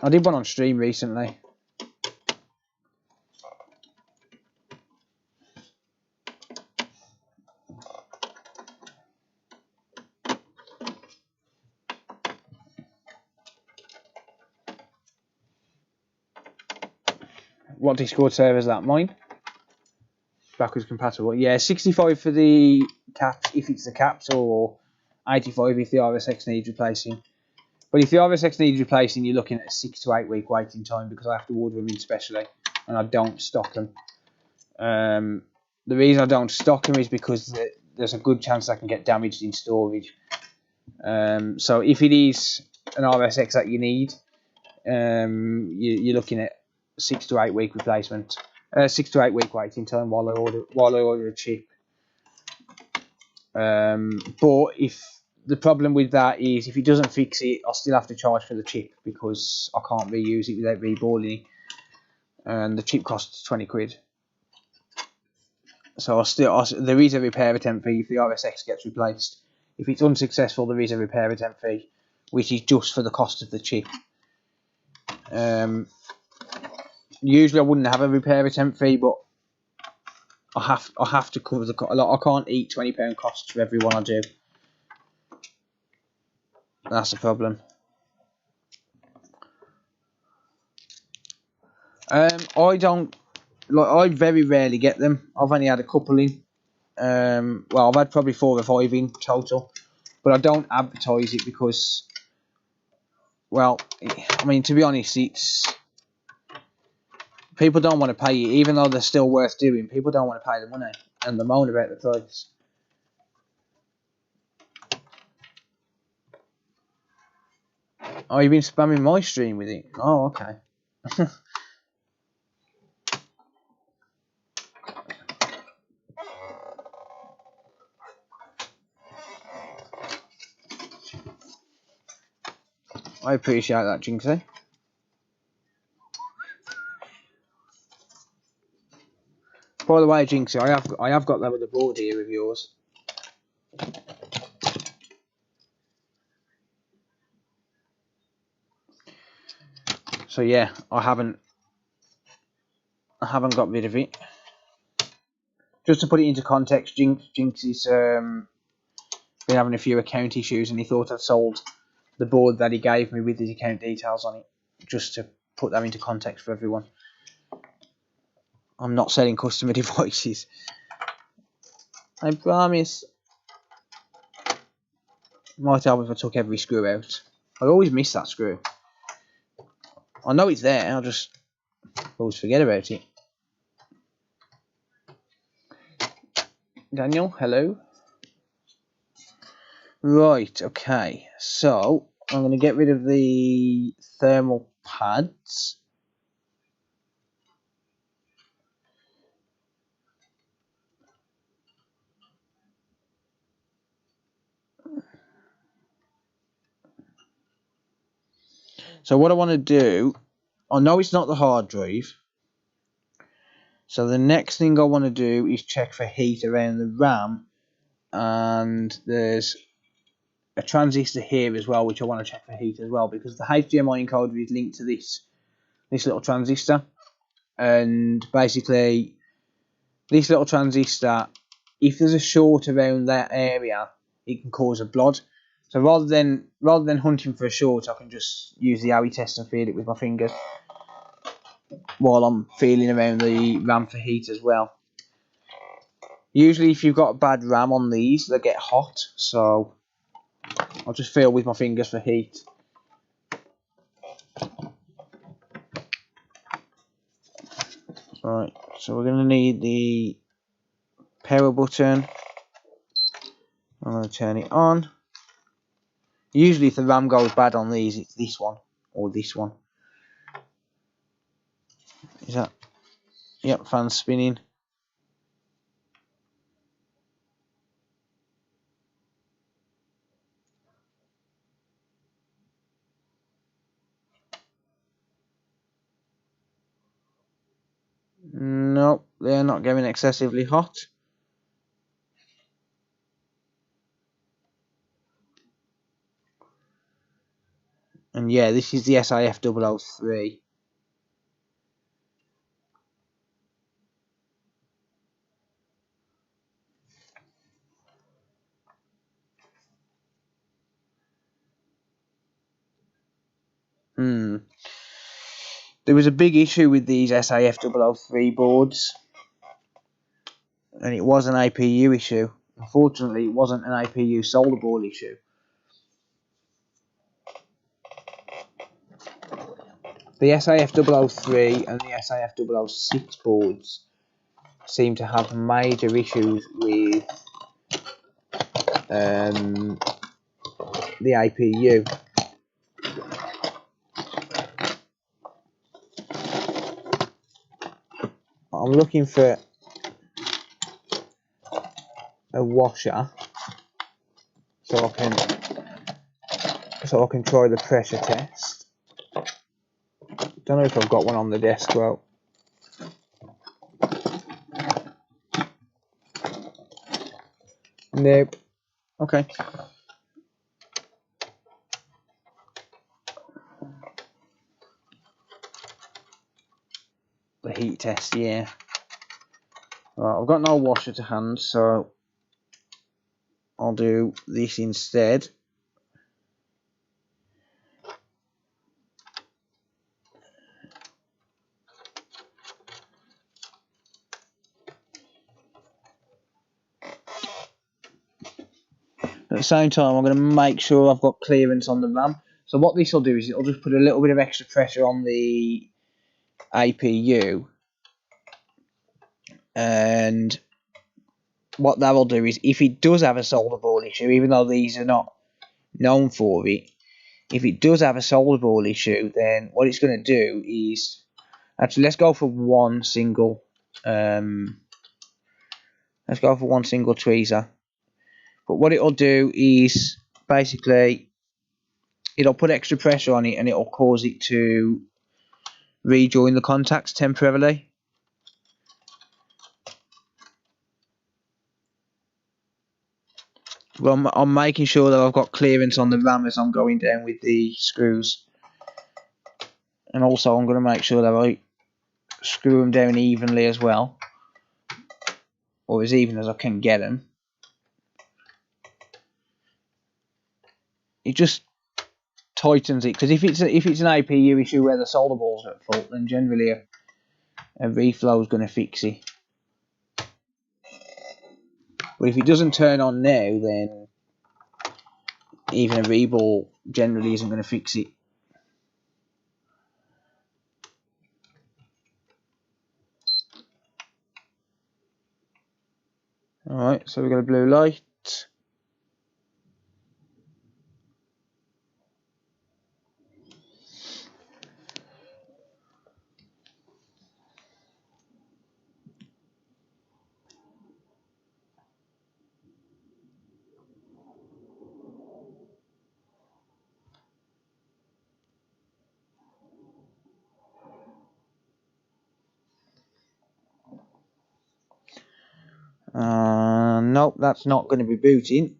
I did one on stream recently. What Discord server is that? Mine? Backwards compatible. Yeah, 65 for the caps if it's the caps, or 85 if the RSX needs replacing. But if the RSX needs replacing, you're looking at a 6 to 8 week waiting time because I have to order them in specially and I don't stock them. The reason I don't stock them is because there's a good chance I can get damaged in storage. So if it is an RSX that you need, you're looking at 6 to 8 week replacement, 6 to 8 week waiting time while I order a chip. But if the problem with that is if it doesn't fix it, I'll still have to charge for the chip because I can't reuse it without reboarding it, and the chip costs £20. So there is a repair attempt fee if the RSX gets replaced. If it's unsuccessful, there is a repair attempt fee, which is just for the cost of the chip. Usually I wouldn't have a repair attempt fee, but I have to cover the cost. I can't eat £20 costs for every one I do. That's the problem. I very rarely get them. I've only had a couple in. Well, I've had probably 4 or 5 in total, but I don't advertise it because, well, I mean, to be honest, people don't want to pay it, even though they're still worth doing. People don't want to pay the money, and they moan about the price. Oh, you've been spamming my stream with it? Oh, okay. I appreciate that, Jinxie. By the way, Jinxie, I have got that with the board here of yours. So yeah, I haven't got rid of it. Just to put it into context, Jinxie's been having a few account issues, and he thought I'd sold the board that he gave me with his account details on it, just to put that into context for everyone. I'm not selling customer devices. I promise. Might help if I took every screw out. I always miss that screw. I know it's there, I'll just always forget about it. Daniel, hello. Right, okay. So, I'm going to get rid of the thermal pads. So what I want to do, I know it's not the hard drive. So the next thing I want to do is check for heat around the RAM. And there's a transistor here as well, which I want to check for heat as well, because the HDMI encoder is linked to this little transistor. And basically, this little transistor, if there's a short around that area, it can cause a blot. So rather than hunting for a short, I can just use the AOE test and feel it with my fingers while I'm feeling around the RAM for heat as well. Usually if you've got a bad RAM on these, they get hot, so I'll just feel with my fingers for heat. Right, so we're going to need the power button. I'm going to turn it on. Usually if the RAM goes bad on these, it's this one or this one. Is that? Yep, fan spinning. Nope, they're not getting excessively hot. And yeah, this is the SIF003. There was a big issue with these SIF003 boards, and it was an APU issue. Unfortunately, it wasn't an APU solder ball issue. The SIF003 and the SIF006 boards seem to have major issues with the APU. I'm looking for a washer so I can try the pressure test. Don't know if I've got one on the desk though. Nope. Okay. The heat test, yeah. Right, I've got no washer to hand, so I'll do this instead. At the same time, I'm going to make sure I've got clearance on the RAM. So what this will do is it'll just put a little bit of extra pressure on the APU. And what that will do is, if it does have a solder ball issue, even though these are not known for it, if it does have a solder ball issue, then what it's going to do is, actually let's go for one single tweezer. But what it'll do is basically it'll put extra pressure on it and it'll cause it to rejoin the contacts temporarily. Well, I'm making sure that I've got clearance on the RAM as I'm going down with the screws. And also I'm going to make sure that I screw them down evenly as well. Or as even as I can get them. It just tightens it. Because if it's an APU issue where the solder balls are at fault, then generally a reflow is going to fix it. But if it doesn't turn on now, then even a reball generally isn't going to fix it. Alright, so we've got a blue light. Nope, that's not going to be booting.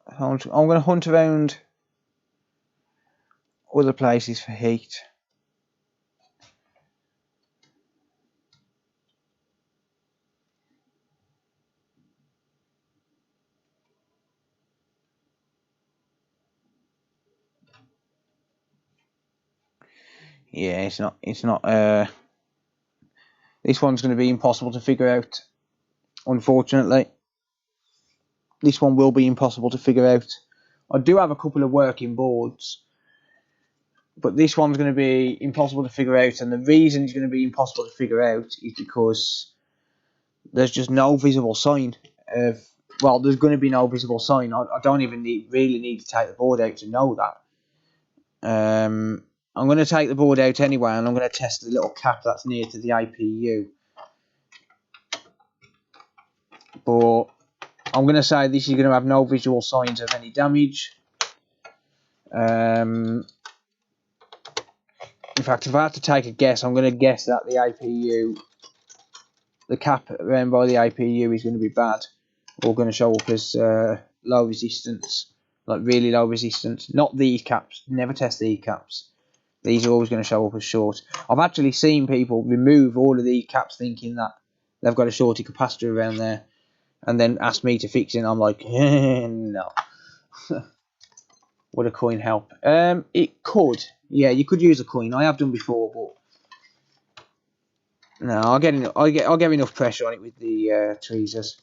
I'm going to hunt around other places for heat. Yeah, it's not this one's going to be impossible to figure out, unfortunately. This one will be impossible to figure out. I do have a couple of working boards, but this one's going to be impossible to figure out, and the reason it's going to be impossible to figure out is because there's just no visible sign of, well, there's going to be no visible sign. I don't even really need to take the board out to know that. I'm going to take the board out anyway, and I'm going to test the little cap that's near to the APU. But I'm going to say this is going to have no visual signs of any damage. In fact, if I had to take a guess, I'm going to guess that the APU, the cap around by the APU is going to be bad, or going to show up as low resistance, like really low resistance. Not these caps, never test these caps. These are always going to show up as short. I've actually seen people remove all of these caps thinking that they've got a shorty capacitor around there, and then ask me to fix it, and I'm like, no. Would a coin help? It could. Yeah, you could use a coin. I have done before, but no, I'll get enough pressure on it with the tweezers.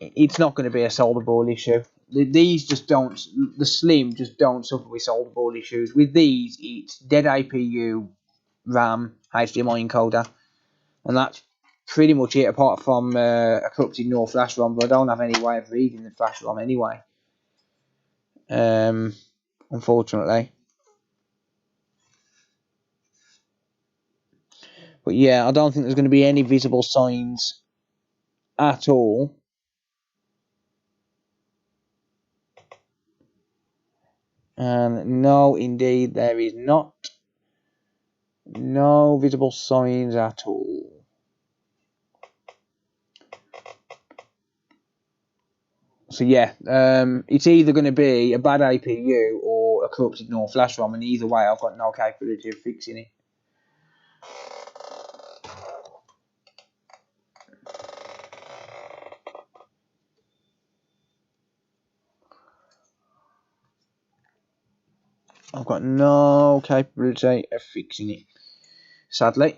It's not going to be a solder ball issue. These just don't. The Slim just don't suffer with solder ball issues. With these, it's dead APU, RAM, HDMI encoder, and that's pretty much it. Apart from a corrupted NOR flash ROM, but I don't have any way of reading the flash ROM anyway. Unfortunately. But yeah, I don't think there's going to be any visible signs at all. And no, indeed, there is not. No visible signs at all. So yeah, it's either going to be a bad APU or a corrupted NOR flash ROM, and either way, I've got no capability of fixing it. I've got no capability of fixing it, sadly.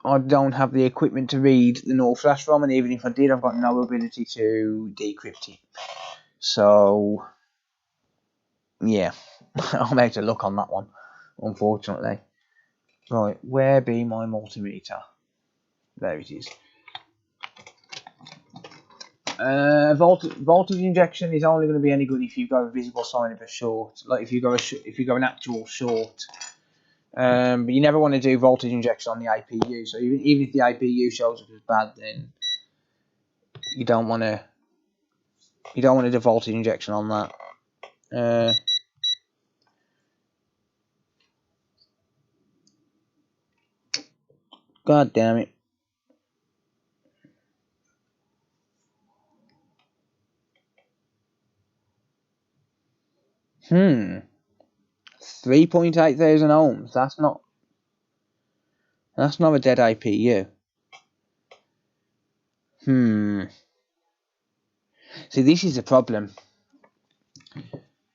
I don't have the equipment to read the NOR flash ROM, and even if I did, I've got no ability to decrypt it. So, yeah, I'm out of luck on that one, unfortunately. Right, where be my multimeter? There it is. Voltage injection is only going to be any good if you've got a visible sign of a short, like if you go an actual short. But you never want to do voltage injection on the APU. So even if the APU shows up as bad, then you don't want to do voltage injection on that. God damn it. Hmm. 3.8 thousand ohms. That's not a dead IPU. See, this is a problem.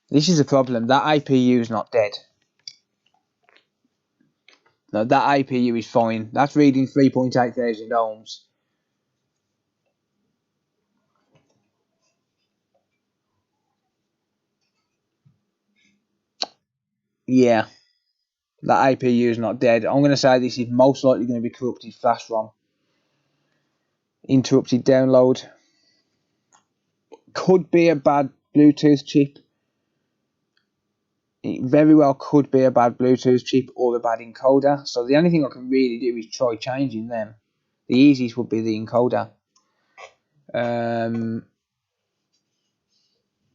This is a problem. That IPU is not dead. No, that IPU is fine. That's reading 3.8 thousand ohms. Yeah. That IPU is not dead. I'm going to say this is most likely going to be corrupted flash ROM. Interrupted download. Could be a bad Bluetooth chip. It very well could be a bad Bluetooth chip or a bad encoder. So the only thing I can really do is try changing them. The easiest would be the encoder.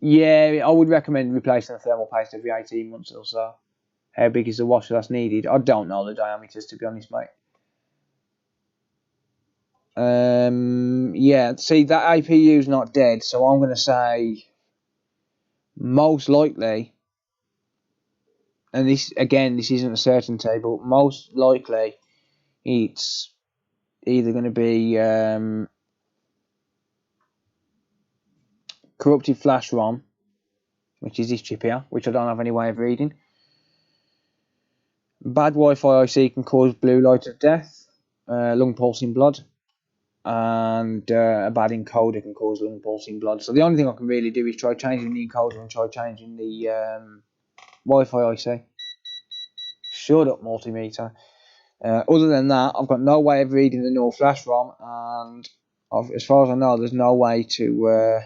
Yeah, I would recommend replacing the thermal paste every 18 months or so. How big is the washer that's needed? I don't know the diameters, to be honest, mate. Yeah, see, that APU is not dead, so I'm going to say most likely, and this, again, this isn't a certainty, but most likely it's either going to be corrupted flash ROM, which is this chip here, which I don't have any way of reading. Bad Wi-Fi IC can cause blue light of death, lung pulsing blood, and a bad encoder can cause lung pulsing blood. So the only thing I can really do is try changing the encoder and try changing the Wi-Fi IC. Shut up, multimeter. Other than that, I've got no way of reading the NOR flash ROM, and as far as I know, there's no way to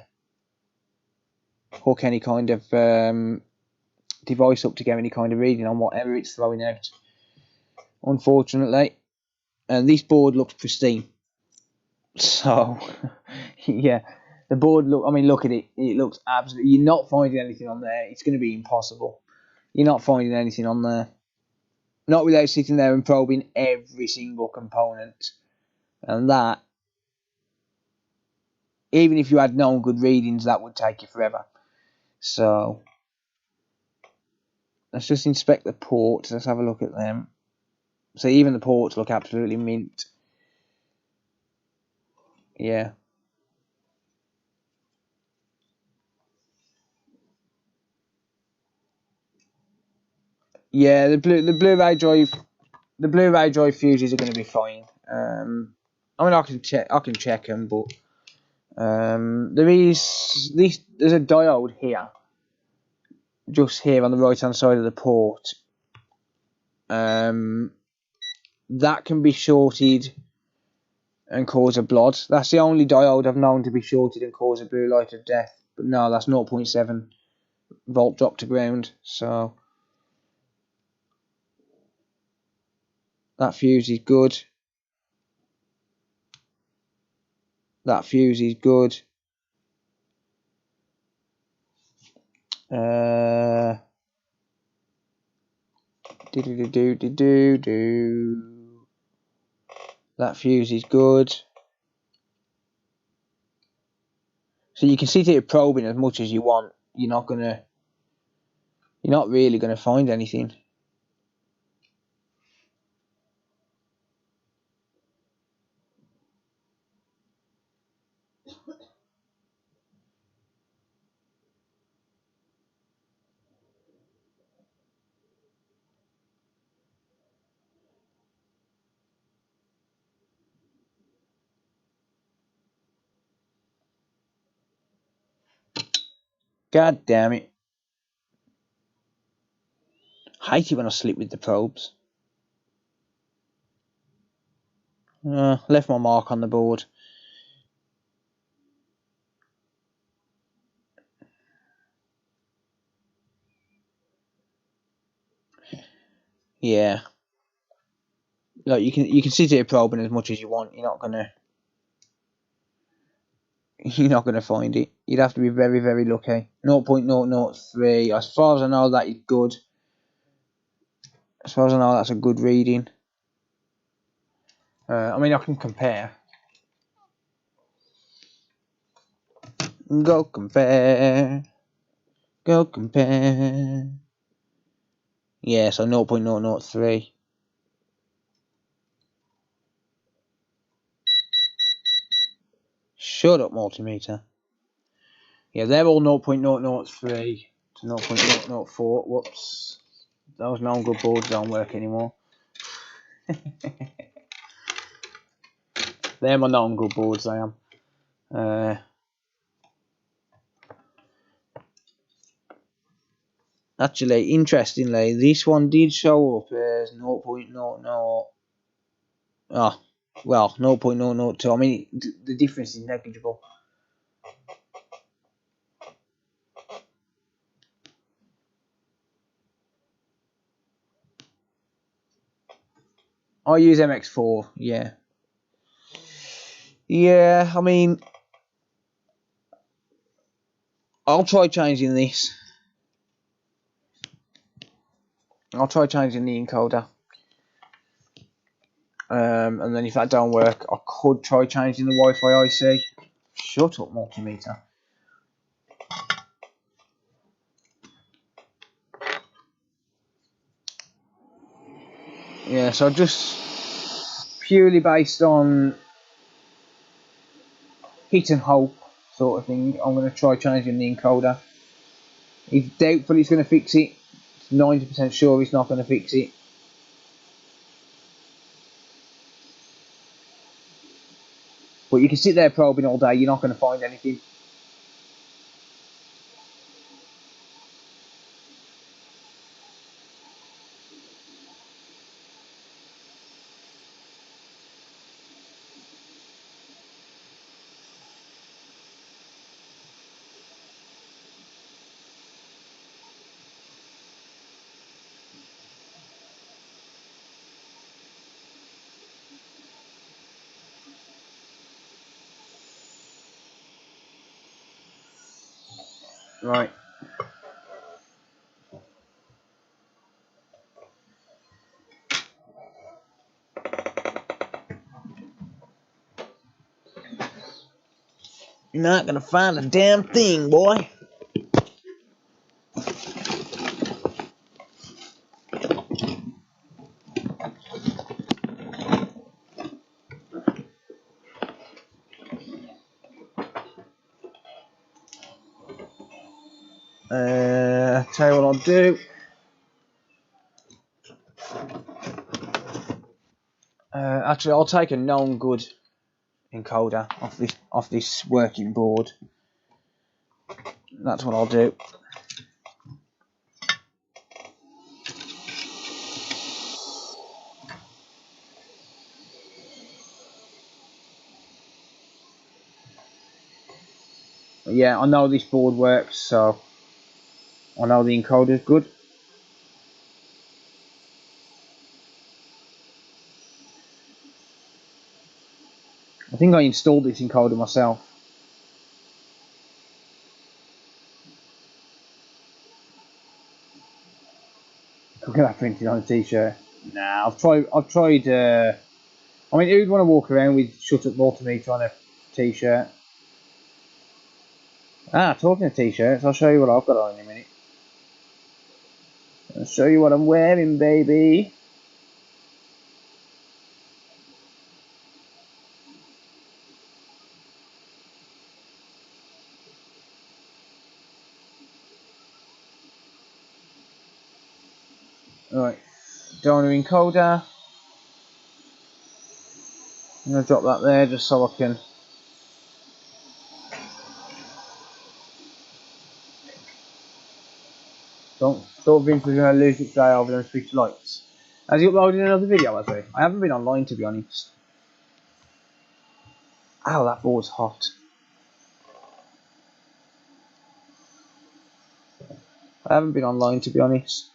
hook any kind of device up to get any kind of reading on whatever it's throwing out, unfortunately. And this board looks pristine. So, yeah, the board look at it. It looks absolutely. You're not finding anything on there. It's going to be impossible. You're not finding anything on there. Not without sitting there and probing every single component. And that, even if you had known good readings, that would take you forever. So, let's just inspect the ports. Let's have a look at them. So even the ports look absolutely mint. Yeah. Yeah, the Blu-ray drive fuses are going to be fine. I can check them, but there's a diode here, just here on the right hand side of the port. That can be shorted and cause a blood. That's the only diode I've known to be shorted and cause a blue light of death. But no, that's 0.7 volt drop to ground. So that fuse is good. That fuse is good. That fuse is good. So you can sit here probing as much as you want. You're not really gonna find anything. God damn it. I hate it when I slip with the probes. Left my mark on the board. Yeah. Like you can sit here probing as much as you want. You're not gonna find it. You'd have to be very, very lucky. 0.003. As far as I know, that is good. As far as I know, that's a good reading. I mean, I can compare. Go compare. Go compare. Yeah, so 0.003. Shut up, multimeter. Yeah, they're all 0.003 to 0.004. Whoops. Those no good boards don't work anymore. They're my non-good boards, I am. Actually, interestingly, this one did show up as 0.00. Oh, well, 0.002. I mean, the difference is negligible. I use MX4, yeah. Yeah, I mean, I'll try changing this. I'll try changing the encoder. And then if that don't work, I could try changing the Wi-Fi IC. Shut up, multimeter. Yeah, so just purely based on hit and hope sort of thing, I'm going to try changing the encoder. He's doubtful he's going to fix it. 90% sure he's not going to fix it. But you can sit there probing all day, you're not going to find anything. Right. You're not going to find a damn thing, boy. Tell you what I'll do. Actually, I'll take a known good encoder off this working board. That's what I'll do. Yeah, I know this board works, so I know the encoder's good. I think I installed this encoder myself. Look at that printed on a t-shirt. Nah, I've tried. I mean, who'd want to walk around with shut up multimeter on a t-shirt? Talking of t-shirts, I'll show you what I've got on in a minute. I'll show you what I'm wearing, baby. Right, donor encoder. I'm going to drop that there just so I can... Don't think we're going to lose it today over those switch lights. Has he uploaded another video, has he? I haven't been online, to be honest. Ow, that board's hot. I haven't been online, to be honest.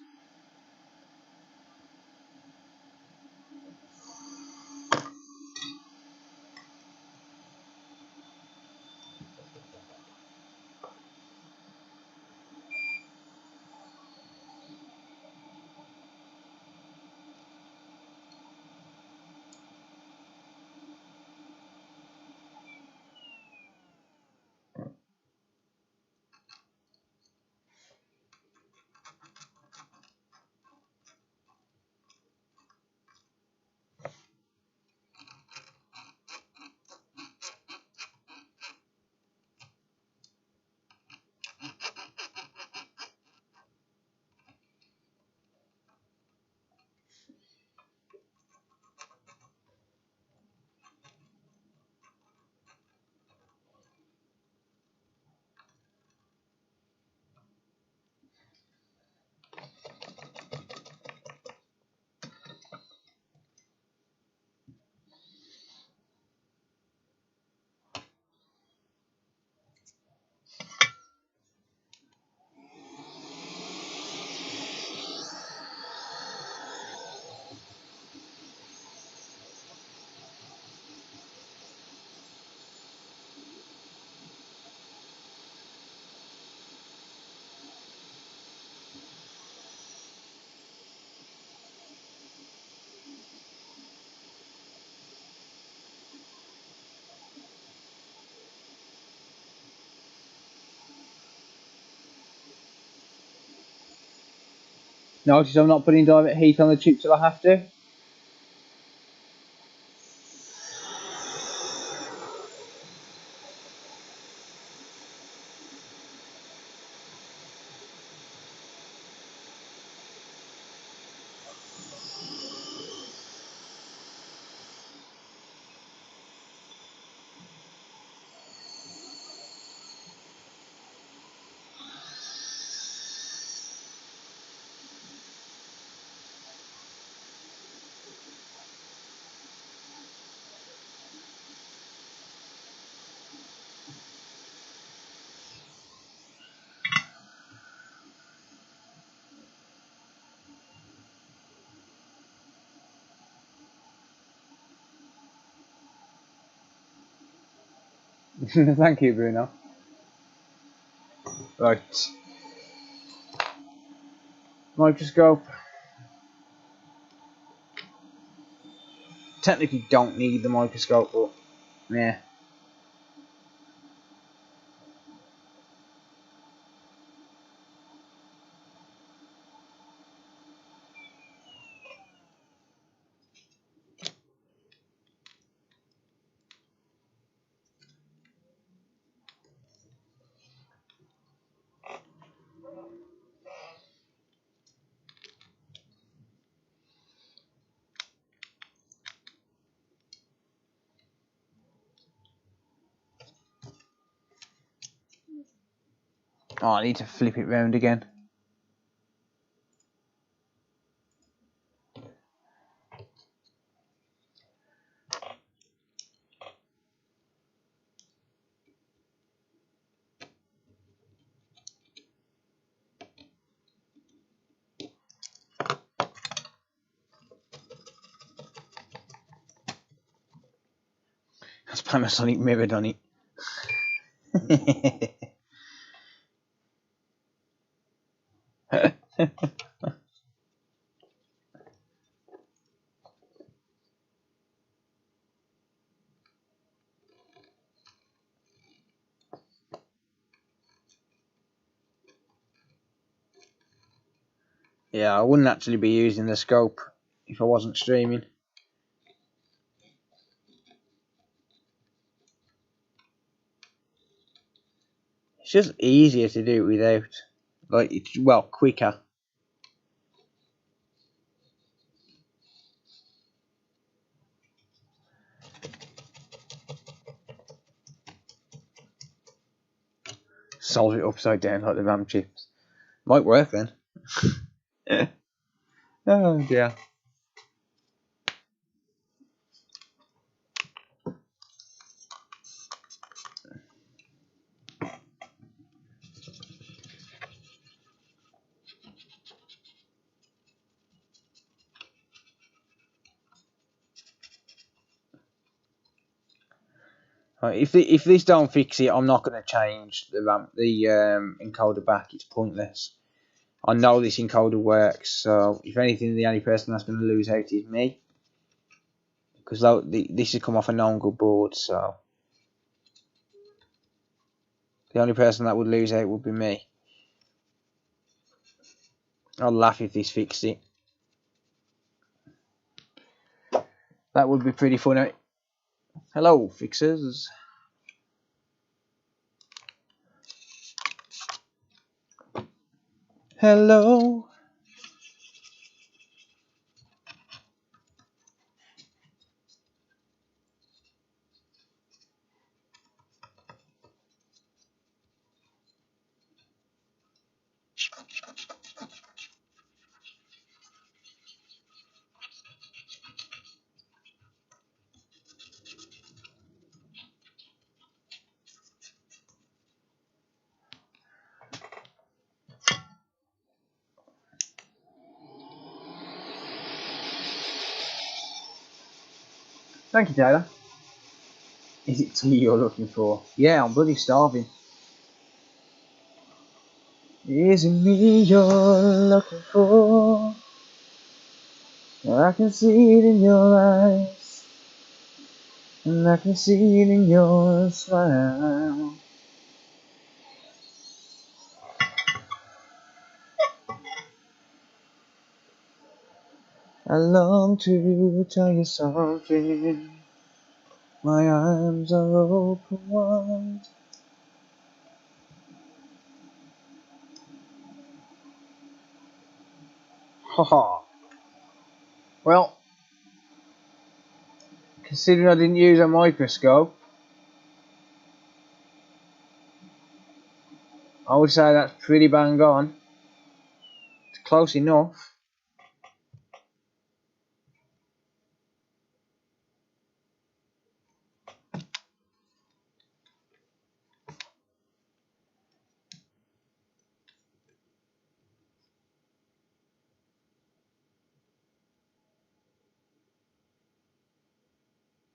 Notice I'm not putting direct heat on the chip till I have to. Thank you, Bruno. Right. Microscope. Technically don't need the microscope, but yeah. Oh, I need to flip it round again. That's Panasonic mirrored on it. Yeah, I wouldn't actually be using the scope if I wasn't streaming. It's just easier to do it without. Like, it's, well, quicker. Solve it upside down like the RAM chips. Might work then. Oh dear. Right, if this don't fix it, I'm not going to change the encoder back. It's pointless. I know this encoder works, so if anything, the only person that's going to lose out is me, because this has come off a non-good board. So the only person that would lose out would be me. I'll laugh if this fixed it. That would be pretty funny. Hello, fixers. Hello. Thank you, Taylor. Is it tea you're looking for? Yeah, I'm bloody starving. Is it me you're looking for? I can see it in your eyes, and I can see it in your smile. I long to tell you something. My arms are open wide. Haha. Well, considering I didn't use a microscope, I would say that's pretty bang on. It's close enough.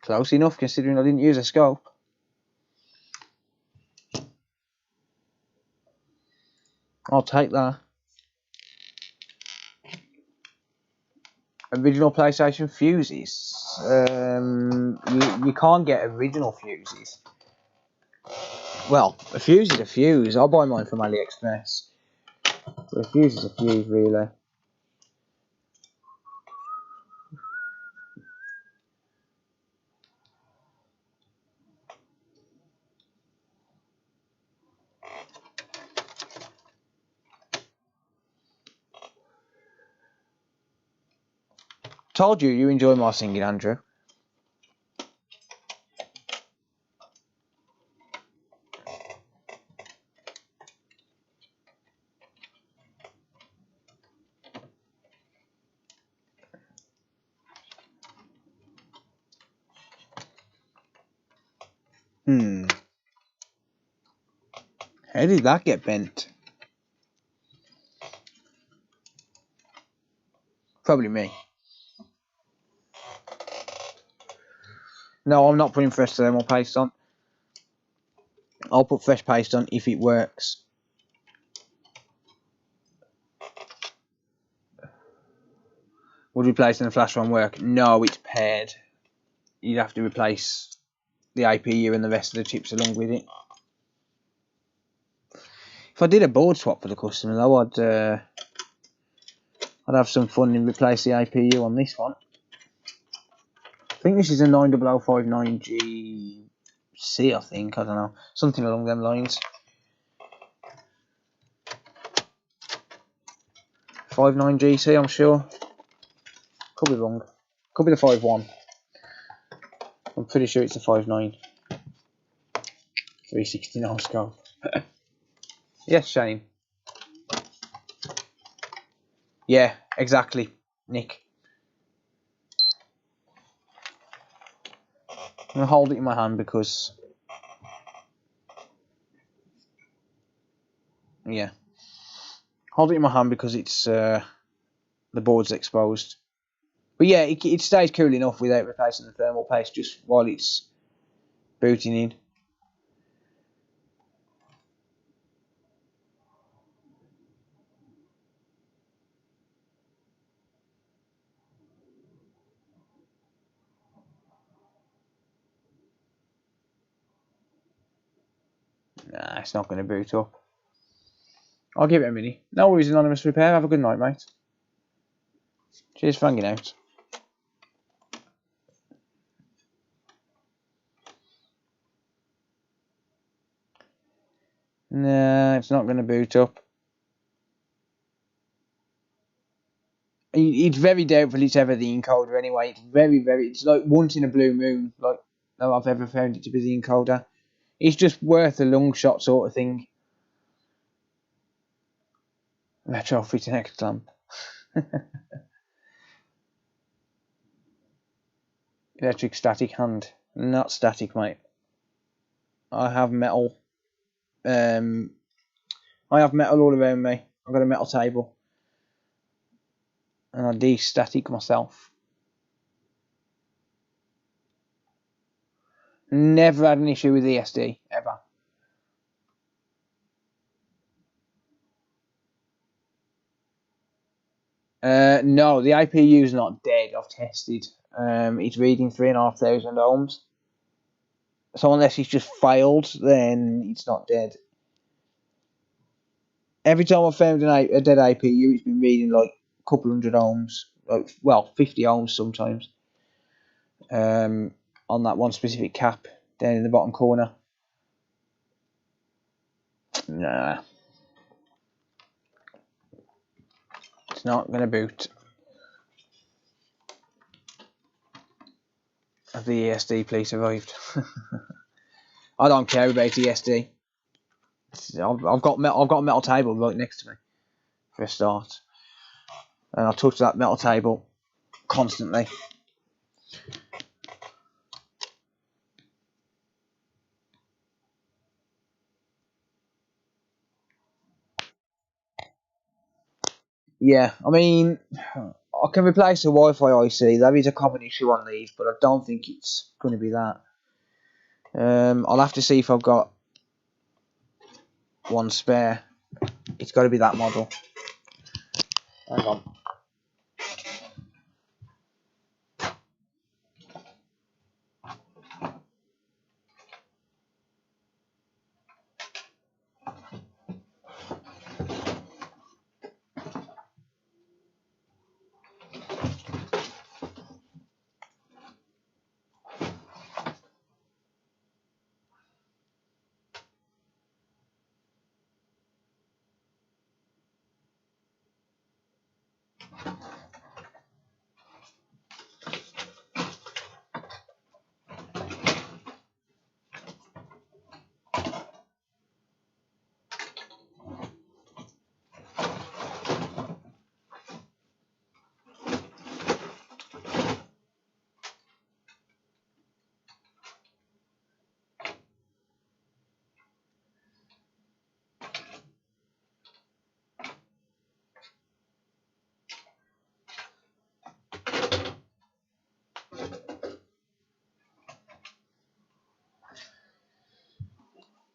Close enough considering I didn't use a scope. I'll take that. Original PlayStation fuses. You can't get original fuses. Well, a fuse is a fuse. I'll buy mine from AliExpress. But a fuse is a fuse, really. Told you enjoy my singing, Andrew. How did that get bent? Probably me. No, I'm not putting fresh thermal paste on. I'll put fresh paste on if it works. Would replacing the flash ROM work? No, it's paired. You'd have to replace the APU and the rest of the chips along with it. If I did a board swap for the customer though, I'd have some fun and replace the APU on this one. I think this is a 90059GC, I think, I don't know. Something along them lines. 59GC, I'm sure. Could be wrong. Could be the 51. I'm pretty sure it's the 59. 360 no scope. Yes, Shane. Yeah, exactly, Nick. I'm going to hold it in my hand because... Yeah. Hold it in my hand because it's... the board's exposed. But yeah, it stays cool enough without replacing the thermal paste just while it's booting in. Nah, it's not going to boot up. I'll give it a minute. No worries, Anonymous Repair. Have a good night, mate. Cheers for hanging out. Nah, it's not going to boot up. It's very doubtful it's ever the encoder anyway. It's very, it's like once in a blue moon, like no I've ever found it to be the encoder. It's just worth a long shot sort of thing. Retrofitting X clamp. Electric static hand. Not static, mate. I have metal. I have metal all around me. I've got a metal table. And I de-static myself. Never had an issue with ESD, ever. No, the IPU is not dead. I've tested. It's reading 3,500 ohms. So unless it's just failed, then it's not dead. Every time I've found a dead IPU, it's been reading like a couple hundred ohms, well, 50 ohms sometimes, on that one specific cap down in the bottom corner. Nah, it's not going to boot. Have the ESD please survived? I don't care about ESD. I've got a metal table right next to me for a start, and I touch that metal table constantly. Yeah, I mean, I can replace a Wi-Fi IC. There is a common issue on these, but I don't think it's going to be that. I'll have to see if I've got one spare. It's got to be that model. Hang on.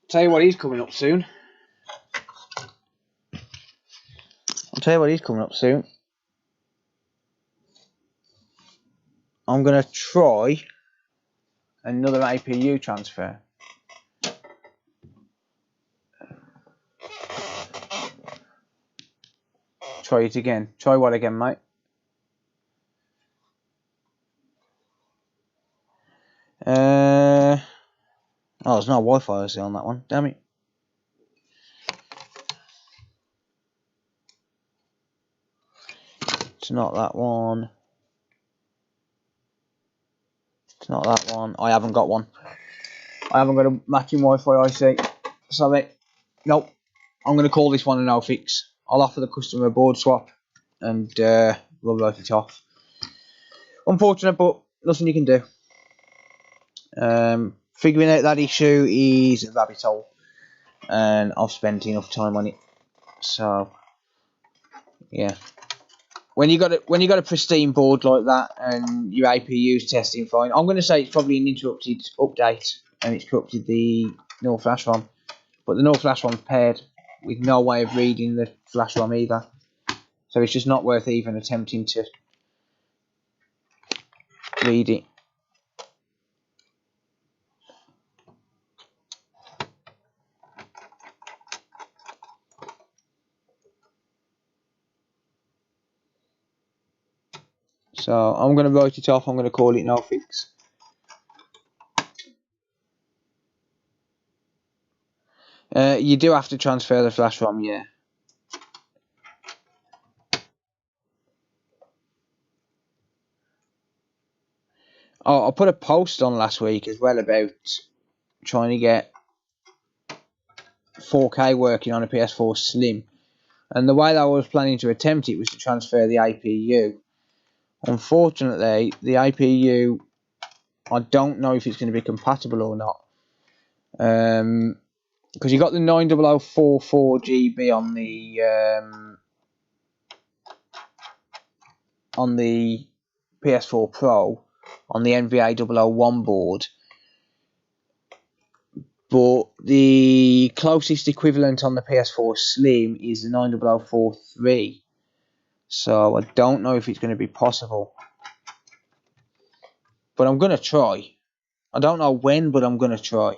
Tell you what, he's coming up soon. I'm going to try another APU transfer. Try it again. Try what again, mate? Oh, there's no Wi-Fi IC on that one. Damn it. It's not that one. It's not that one. I haven't got one. I haven't got a matching Wi-Fi IC. Sorry. Nope. I'm going to call this one a no fix. I'll offer the customer a board swap and we'll write it off. Unfortunate, but nothing you can do. Figuring out that issue is a rabbit hole, and I've spent enough time on it. So, yeah. When you got a pristine board like that and your APU's testing fine, I'm going to say it's probably an interrupted update and it's corrupted the NOR flash ROM. But the NOR flash ROM's paired with no way of reading the flash ROM either, so it's just not worth even attempting to read it. So I'm going to write it off. I'm going to call it no fix. You do have to transfer the flash ROM, yeah. Oh, I put a post on last week as well about trying to get 4K working on a Ps4 Slim. And the way that I was planning to attempt it was to transfer the APU. Unfortunately, the APU, I don't know if it's going to be compatible or not. Because you got the 90044 GB on the PS4 Pro on the NVA001 board, but the closest equivalent on the PS4 Slim is the 90043. So I don't know if it's going to be possible, but I'm going to try. I don't know when, but I'm going to try.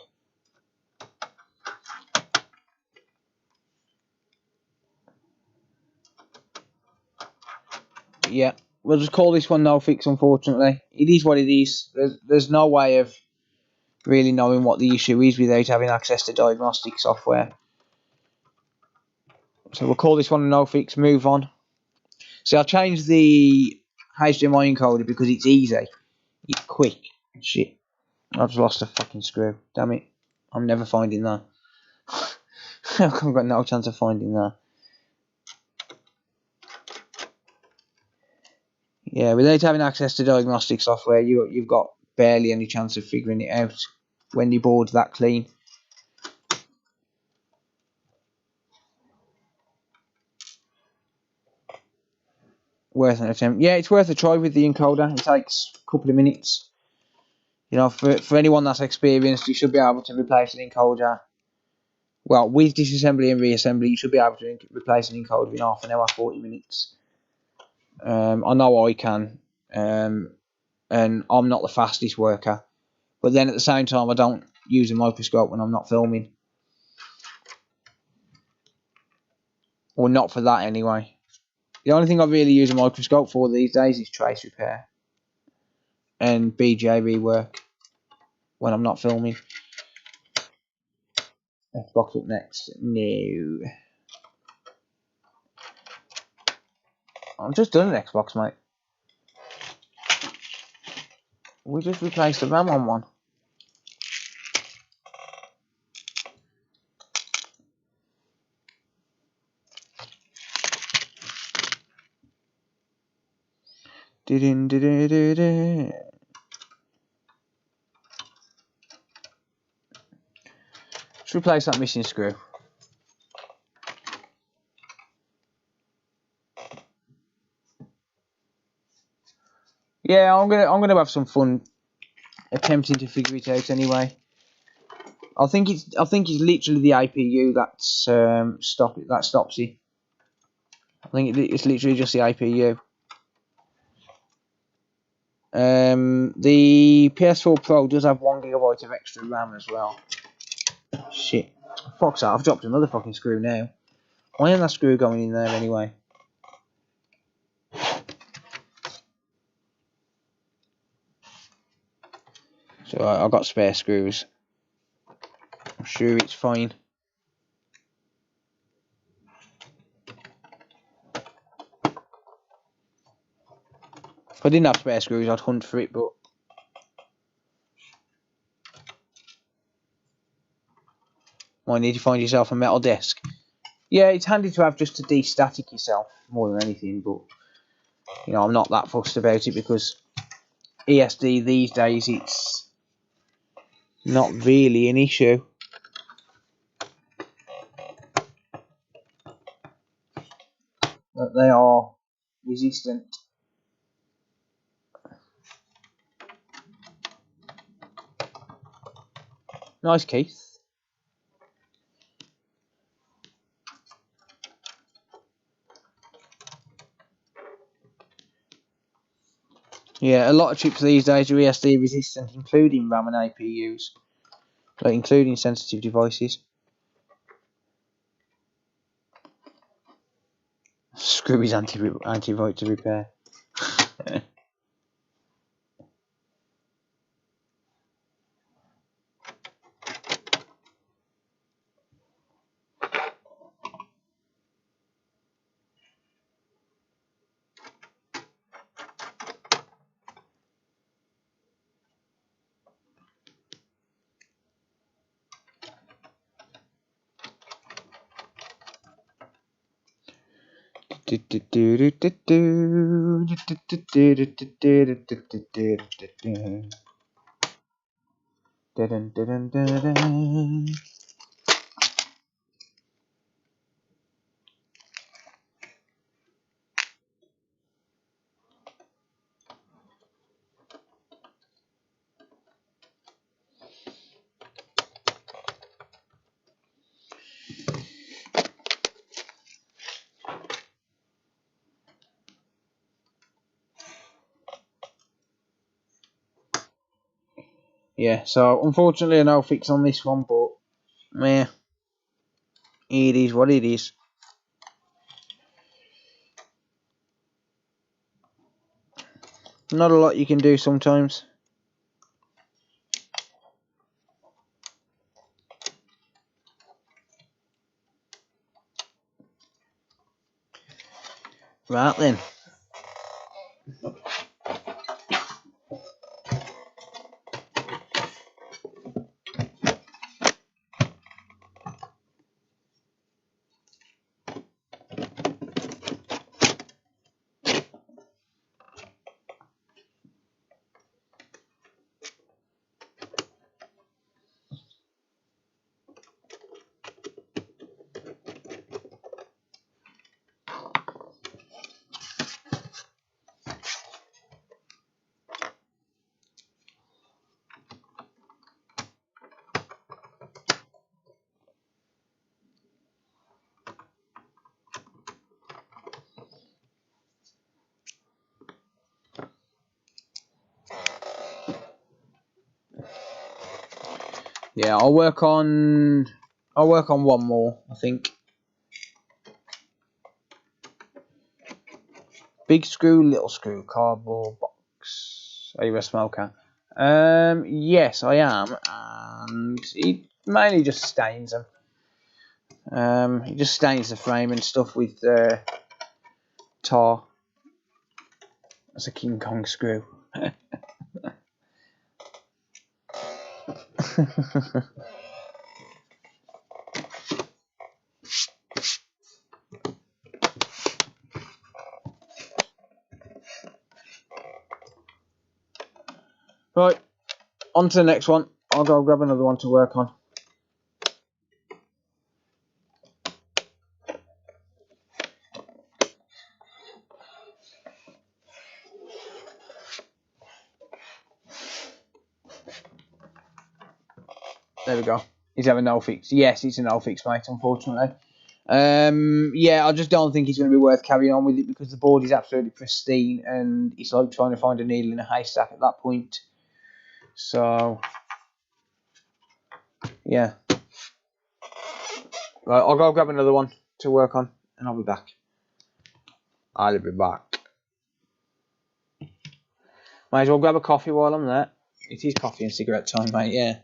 Yeah, we'll just call this one no fix, unfortunately. It is what it is. There's no way of really knowing what the issue is without having access to diagnostic software. So we'll call this one a no fix, move on. See, I'll change the HDMI encoder because it's easy. It's quick. Shit. I've just lost a fucking screw. Damn it. I'm never finding that. I've got no chance of finding that. Yeah, without having access to diagnostic software, you've got barely any chance of figuring it out when your board's that clean. Worth an attempt. Yeah, it's worth a try with the encoder. It takes a couple of minutes. You know, for anyone that's experienced, you should be able to replace an encoder. Well, with disassembly and reassembly, you should be able to replace an encoder in half an hour, 40 minutes. I know I can, and I'm not the fastest worker. But then at the same time, I don't use a microscope when I'm not filming. Or not for that anyway. The only thing I really use a microscope for these days is trace repair. And BJ rework when I'm not filming. Xbox up next. No. I've just done an Xbox, mate. We just replaced the RAM on one. Let's replace that missing screw. Yeah, I'm gonna have some fun attempting to figure it out anyway. I think it's literally the APU that's that stops it. I think it's literally just the APU. The PS4 Pro does have 1 GB of extra RAM as well. Shit. Fuck's that, I've dropped another fucking screw now. Why isn't that screw going in there anyway? So I've got spare screws. I'm sure it's fine. If I didn't have spare screws, I'd hunt for it, but might need to find yourself a metal disc. Yeah, it's handy to have just to de-static yourself more than anything, but you know, I'm not that fussed about it because ESD these days, it's not really an issue. But they are resistant. Nice, Keith. Yeah, a lot of chips these days are ESD resistant, including RAM and APUs, like including sensitive devices. Screw is anti-void to repair. Yeah, so unfortunately no fix on this one, but meh, it is what it is. Not a lot you can do sometimes. Right then. Yeah, I'll work on one more, I think. Big screw, little screw, cardboard box. Are you a smoker? Yes, I am, and it mainly just stains them. It just stains the frame and stuff with tar. That's a King Kong screw. Right, on to the next one. I'll go grab another one to work on. There we go. He's having no fix. Yes, it's a no fix, mate, unfortunately. Yeah, I just don't think it's going to be worth carrying on with it because the board is absolutely pristine and it's like trying to find a needle in a haystack at that point. So, yeah. Right, I'll go grab another one to work on and I'll be back. I'll be back. Might as well grab a coffee while I'm there. It is coffee and cigarette time, mate, yeah.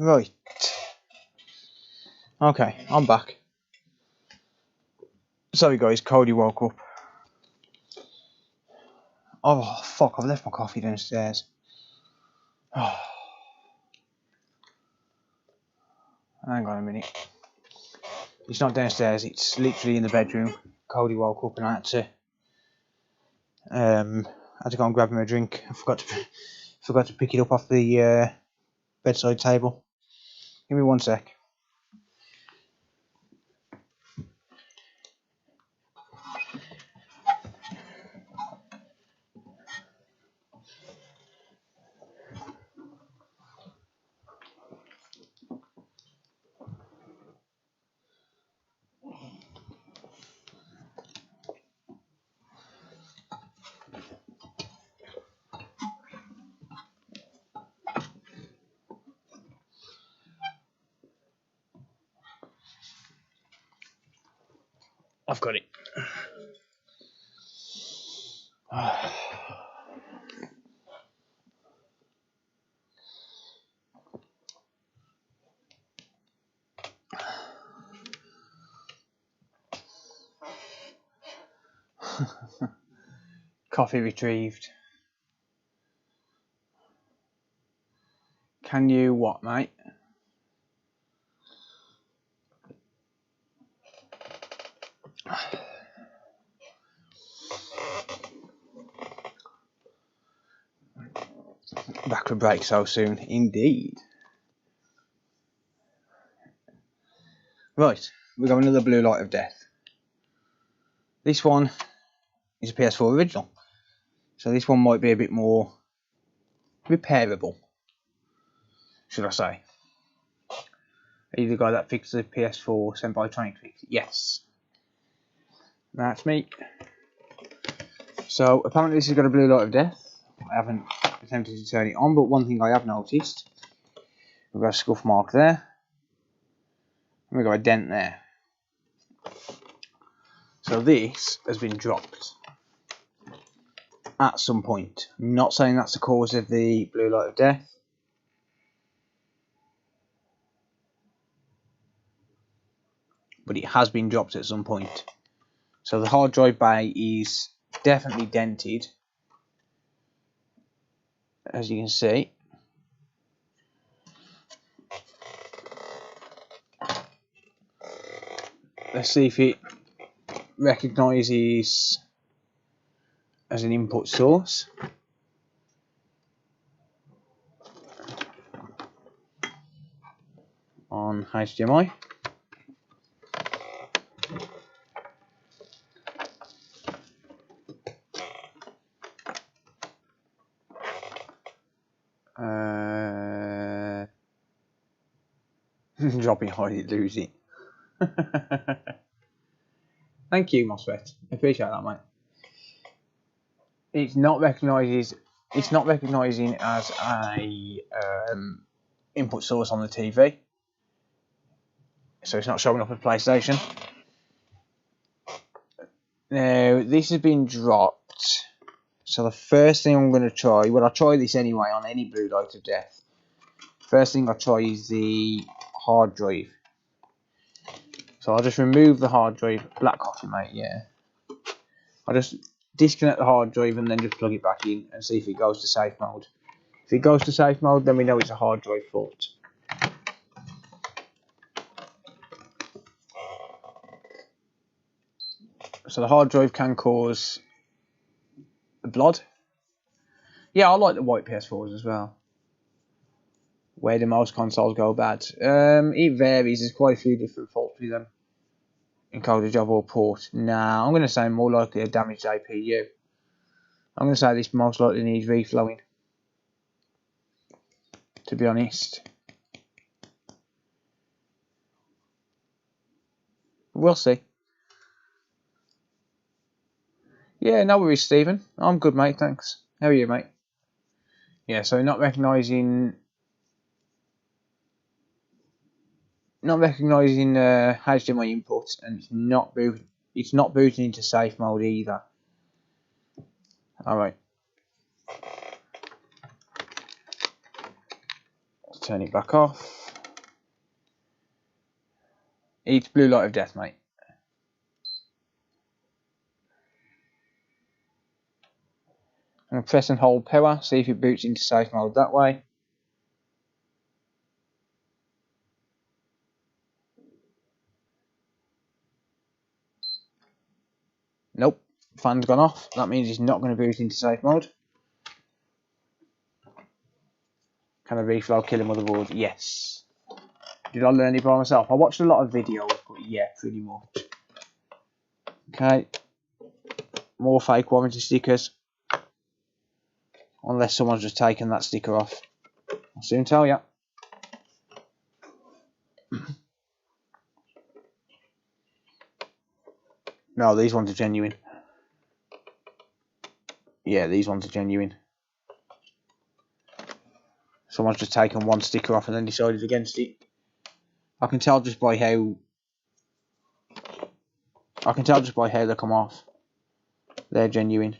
Right. Okay, I'm back. Sorry guys, Cody woke up. Oh fuck, I've left my coffee downstairs. Oh. Hang on a minute. It's not downstairs, it's literally in the bedroom. Cody woke up and I had to go and grab him a drink. I forgot to pick it up off the bedside table. Give me 1 sec. I've got it. Coffee retrieved. Can you what, mate? Backward break so soon, indeed. Right, we've got another blue light of death. This one is a PS4 original, so this one might be a bit more repairable, should I say. Are you the guy that fixed the PS4 sent by Tronic Fix? Yes. That's me. So apparently this has got a blue light of death. I haven't attempted to turn it on, but one thing I have noticed, we've got a scuff mark there, and we've got a dent there. So this has been dropped at some point. I'm not saying that's the cause of the blue light of death. But it has been dropped at some point. So the hard drive bay is definitely dented, as you can see. Let's see if it recognises as an input source. On HDMI. Dropping hard, it lose it. Thank you, Mosfet. I appreciate that, mate. It's not recognising as a input source on the TV, so it's not showing up at PlayStation. Now this has been dropped, so the first thing I'm going to try, well, I'll try this anyway on any blue light of death. First thing I'll try is the hard drive. So I'll just remove the hard drive. Black coffee, mate, yeah. I'll just disconnect the hard drive and then just plug it back in and see if it goes to safe mode. If it goes to safe mode, then we know it's a hard drive fault. So the hard drive can cause the blood. Yeah, I like the white PS4s as well. Where do most consoles go bad? It varies. There's quite a few different faults with them. Encoder job or port. Nah, I'm going to say more likely a damaged APU. I'm going to say this most likely needs reflowing, to be honest. We'll see. Yeah, no worries, Stephen. I'm good, mate, thanks. How are you, mate? Yeah, so not recognising HDMI input, and it's not booting into safe mode either. Alright. Turn it back off. It's blue light of death, mate. I'm going to press and hold power, see if it boots into safe mode that way. Nope, fan's gone off. That means it's not going to boot into safe mode. Can I reflow killing motherboard? Yes. Did I learn it by myself? I watched a lot of videos, but yeah, pretty much. Okay. More fake warranty stickers. Unless someone's just taken that sticker off. I'll soon tell you. No, these ones are genuine. Yeah, these ones are genuine. Someone's just taken one sticker off and then decided against it. I can tell just by how they come off. They're genuine.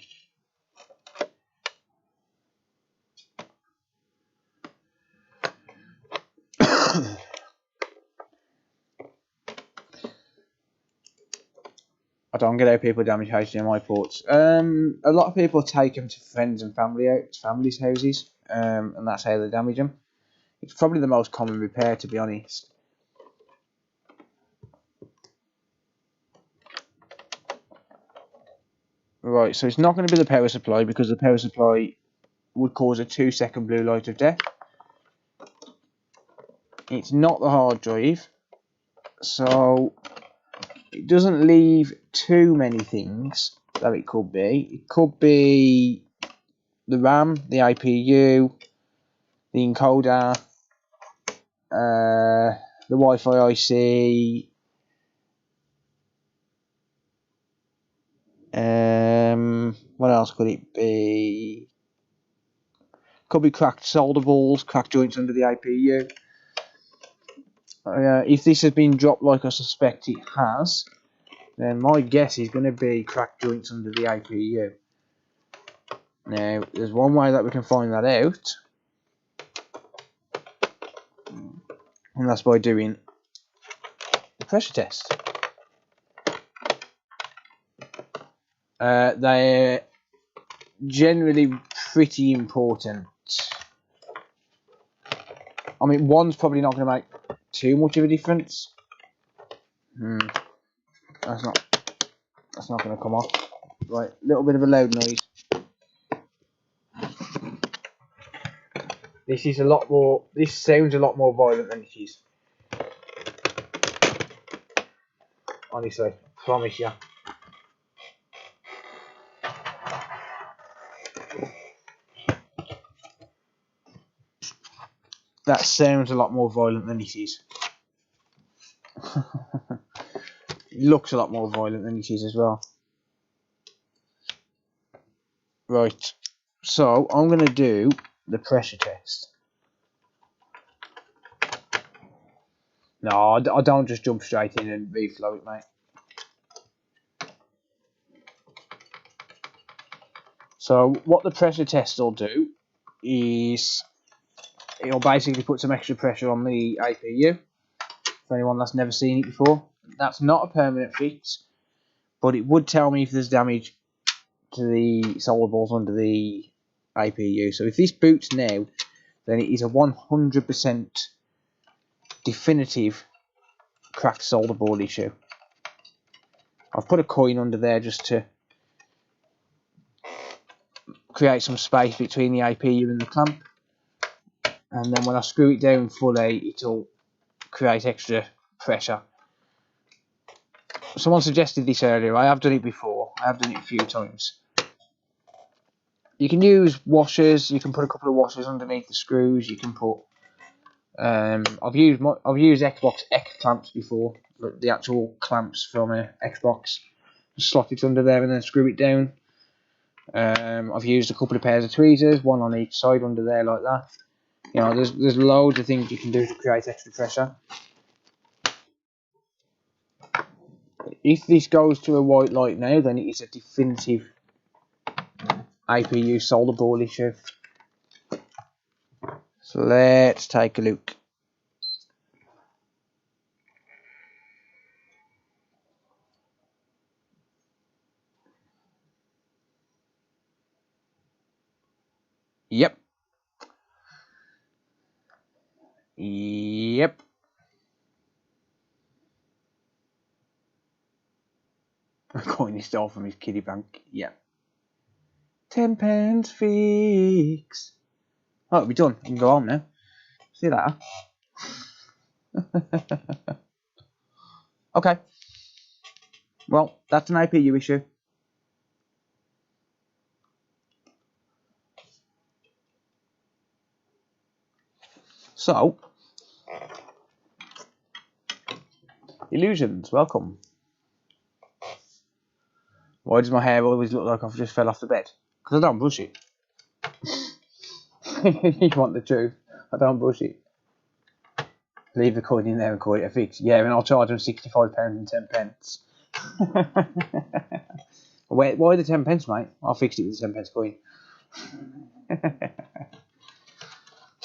I don't get how people damage HDMI ports. A lot of people take them to friends and families' houses, and that's how they damage them. It's probably the most common repair, to be honest. Right, so it's not going to be the power supply, because the power supply would cause a 2-second blue light of death. It's not the hard drive, so it doesn't leave too many things that it could be. It could be the RAM, the IPU, the encoder, the Wi-Fi IC, what else could it be? Could be cracked solder balls, cracked joints under the IPU. If this has been dropped like I suspect it has, then my guess is going to be cracked joints under the IPU. Now, there's one way that we can find that out, and that's by doing a pressure test. They're generally pretty important. I mean, one's probably not going to make too much of a difference. That's not going to come off. Right, a little bit of a loud noise. This sounds a lot more violent than it is. Honestly, promise you. That sounds a lot more violent than it is. It looks a lot more violent than it is as well. Right, so I'm going to do the pressure test. No, I don't just jump straight in and reflow it, mate. So what the pressure test will do is it'll basically put some extra pressure on the APU. For anyone that's never seen it before, that's not a permanent fix, but it would tell me if there's damage to the solder balls under the APU. So if this boots now, then it is a 100% definitive cracked solder ball issue. I've put a coin under there just to create some space between the APU and the clamp, and then when I screw it down fully, it'll create extra pressure. Someone suggested this earlier. I have done it before. I have done it a few times. You can use washers. You can put a couple of washers underneath the screws. You can put. I've used Xbox X clamps before. The actual clamps from a Xbox. Just slot it under there and then screw it down. I've used a couple of pairs of tweezers, one on each side under there like that. You know, there's loads of things you can do to create extra pressure. If this goes to a white light now, then it is a definitive APU solder ball issue. So let's take a look. Yep. Yep. I'm calling this doll from his kiddie bank. Yep. 10 pence fix. Oh, it'll be done. You can go home now. See you later. Okay. Well, that's an IPU issue. So, illusions, welcome. Why does my hair always look like I've just fell off the bed? Because I don't brush it. You want the truth? I don't brush it. Leave the coin in there and call it a fix. Yeah, and I'll charge them £65 and 10 pence. Why the 10 pence, mate? I'll fix it with the 10 pence coin.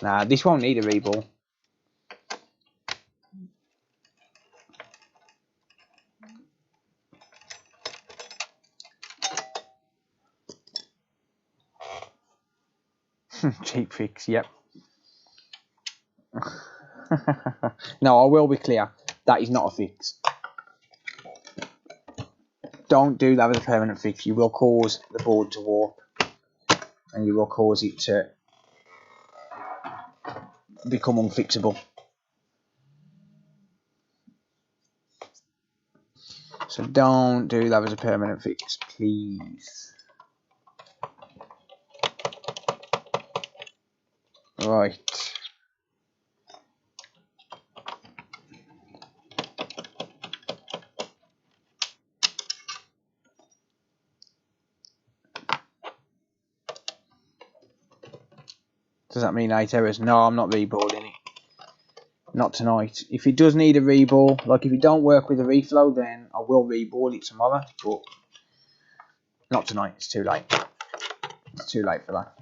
Nah, this won't need a reball. Cheap fix, yep. No, I will be clear. That is not a fix. Don't do that with a permanent fix. You will cause the board to warp. And you will cause it to become unfixable. So don't do that as a permanent fix, please. Right. Does that mean 8 hours? No, I'm not reballing it. Not tonight. If it does need a reball, like if it don't work with a reflow, then I will reball it tomorrow, but not tonight. It's too late. It's too late for that.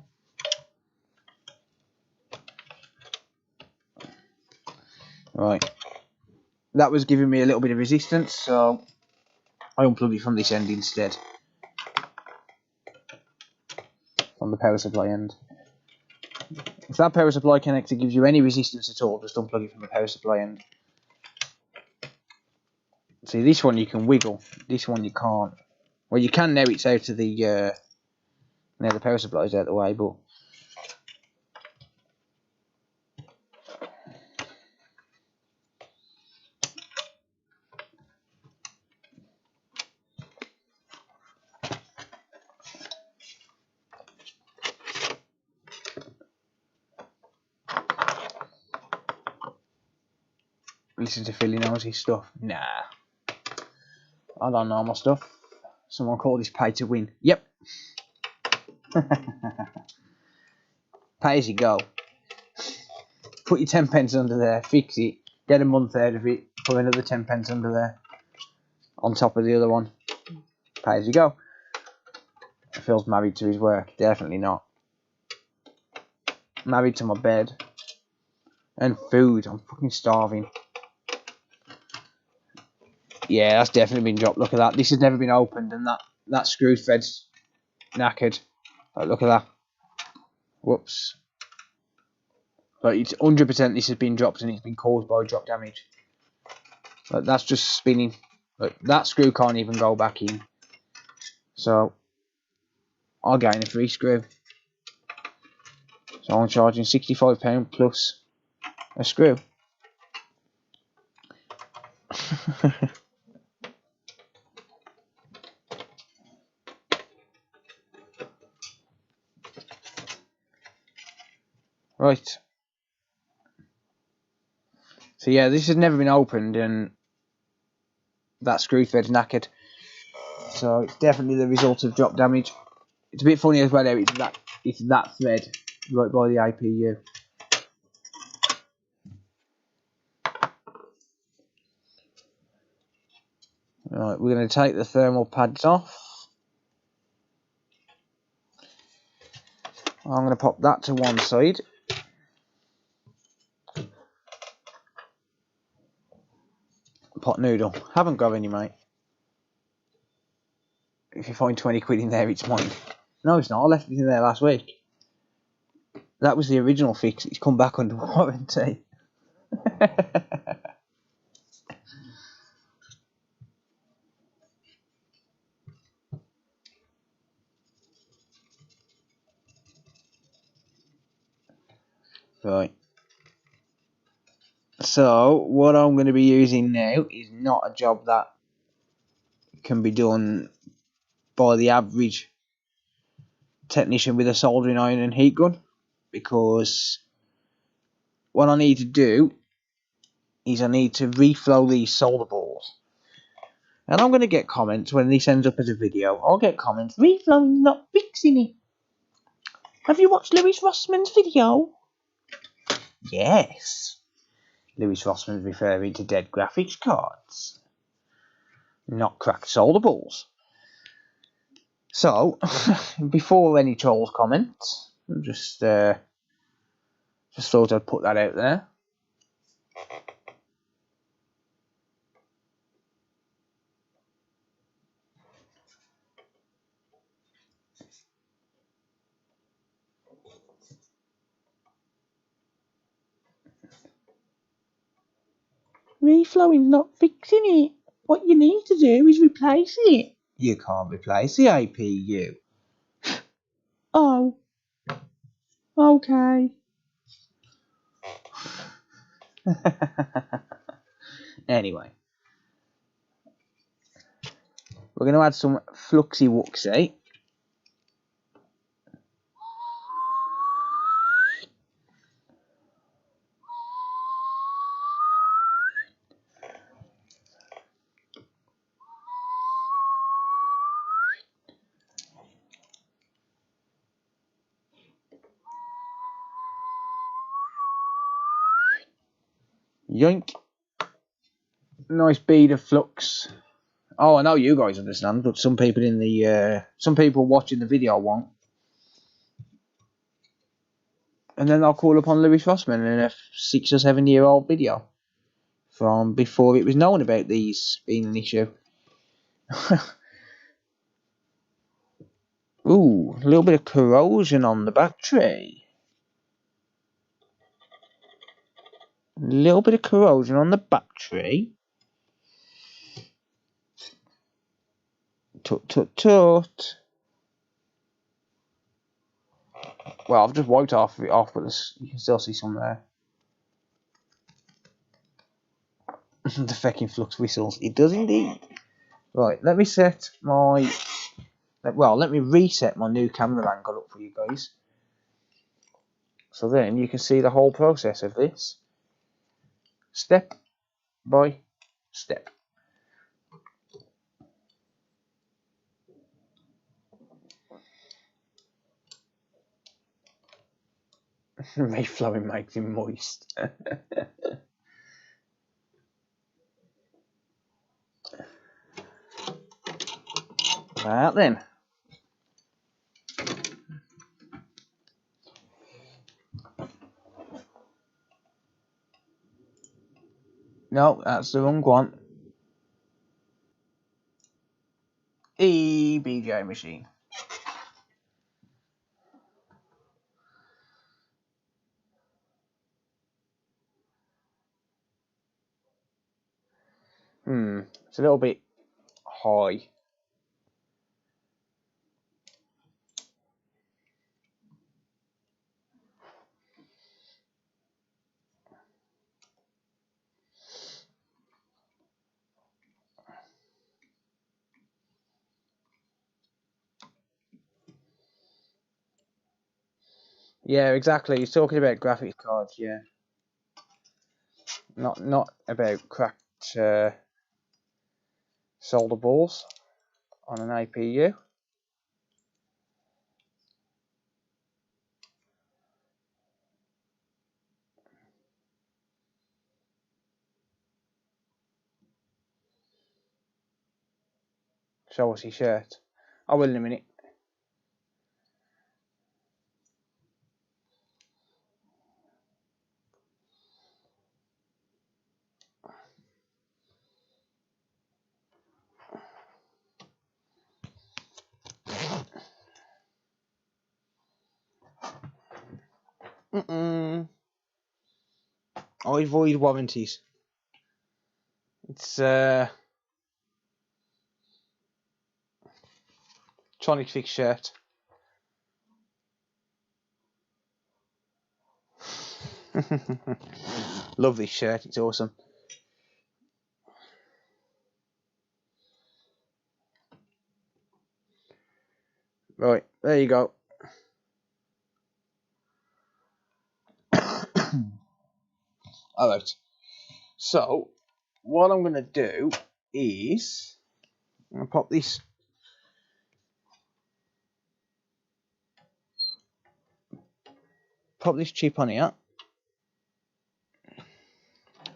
Right. That was giving me a little bit of resistance, so I unplugged it from this end instead. From the power supply end. If that power supply connector gives you any resistance at all, just unplug it from the power supply end. See, this one you can wiggle. This one you can't. Well, you can now. It's out of the now the power supply's out of the way, but listen to Philly knows his stuff. Nah, I don't know my stuff. Someone called this pay to win. Yep. Pay as you go. Put your 10 pence under there, fix it, get a month out of it, put another 10 pence under there, on top of the other one. Pay as you go. Phil's married to his work. Definitely not. Married to my bed. And food. I'm fucking starving. Yeah, that's definitely been dropped. Look at that. This has never been opened, and that screw thread's knackered. Like, look at that. Whoops. But it's 100% this has been dropped, and it's been caused by drop damage. But that's just spinning. But that screw can't even go back in. So I'll gain a free screw. So I'm charging £65 plus a screw. Right. So yeah, this has never been opened, and that screw thread's knackered. So it's definitely the result of drop damage. It's a bit funny as well. It's that thread right by the IPU. Right, we're going to take the thermal pads off. I'm going to pop that to one side. Pot noodle. Haven't got any, mate. If you find 20 quid in there, it's mine. No, it's not. I left it in there last week. That was the original fix. It's come back under warranty. Right. So, what I'm going to be using now is not a job that can be done by the average technician with a soldering iron and heat gun, because what I need to do is I need to reflow these solder balls. And I'm going to get comments when this ends up as a video. I'll get comments, reflowing, not fixing it. Have you watched Lewis Rossman's video? Yes. Lewis Rossman's referring to dead graphics cards, not cracked solder balls. So, before any trolls comment, just thought I'd put that out there. Reflowing, not fixing it. What you need to do is replace it. You can't replace the APU. Oh. Okay. Anyway. We're going to add some fluxy wuxy. Yoink. Nice bead of flux. Oh, I know you guys understand, but some people in the some people watching the video won't. And then I'll call upon Lewis Rossman in a 6 or 7 year old video from before it was known about these being an issue. Ooh, a little bit of corrosion on the battery. A little bit of corrosion on the battery. Tut tut tut. Well, I've just wiped off it off, but you can still see some there. The fucking flux whistles. It does indeed. Right, let me set my... Well, let me reset my new camera angle up for you guys. So then you can see the whole process of this. Step by step. Reflowing makes him moist. Right then. No, that's the wrong one. BJ machine. It's a little bit high. Yeah, exactly. He's talking about graphics cards, yeah. Not about cracked solder balls on an APU. Show us his shirt. I will in a minute. I avoid warranties. It's Tronic Fix shirt. Love this shirt, it's awesome. Right, there you go. Alright, so what I'm going to do is I'm going to pop this chip on here.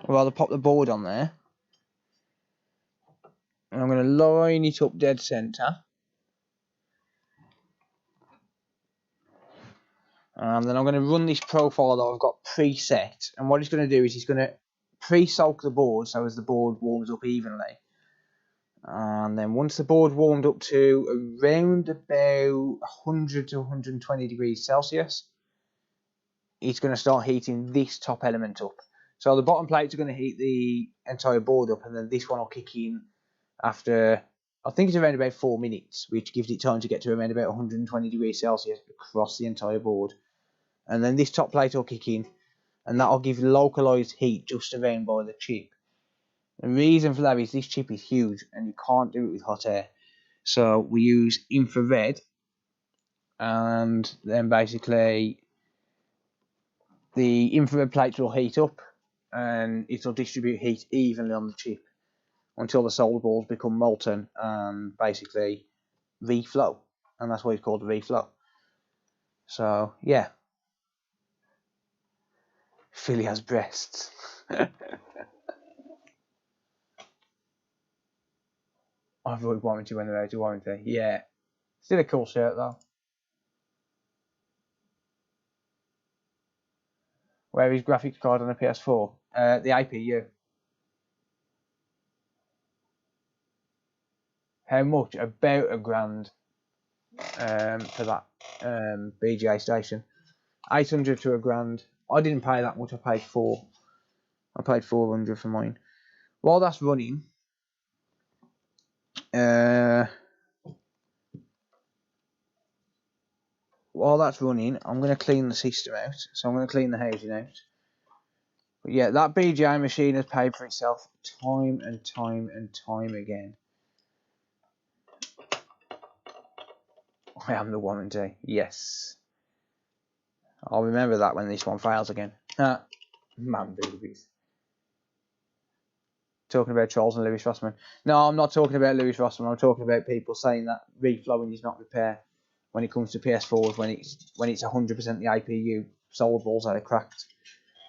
Or rather pop the board on there. And I'm going to line it up dead centre. And then I'm going to run this profile that I've got preset. And what it's going to do is it's going to pre-soak the board so as the board warms up evenly. And then once the board warmed up to around about 100 to 120 degrees Celsius, it's going to start heating this top element up. So the bottom plates are going to heat the entire board up, and then this one will kick in after, I think it's around about 4 minutes, which gives it time to get to around about 120 degrees Celsius across the entire board. And then this top plate will kick in, and that'll give localized heat just around by the chip. The reason for that is this chip is huge, and you can't do it with hot air. So we use infrared, and then basically the infrared plates will heat up, and it'll distribute heat evenly on the chip until the solder balls become molten and basically reflow, and that's why it's called reflow. So yeah, Philly has breasts. I've avoid warranty when they're out of warranty. Yeah, still a cool shirt though. Where is graphics card on a PS4? The APU. How much? About $1,000 for that BGA station. 800 to $1,000. I didn't pay that much. I paid $400 for mine. While that's running, I'm going to clean the system out. So I'm going to clean the housing out. But yeah, that BGA machine has paid for itself time and time and time again. I am the warranty. Yes. I'll remember that when this one fails again. Man boobies. Talking about Charles and Lewis Rossman. No, I'm not talking about Lewis Rossman. I'm talking about people saying that reflowing is not repair when it comes to PS4s, when it's 100% the APU solder balls that are cracked.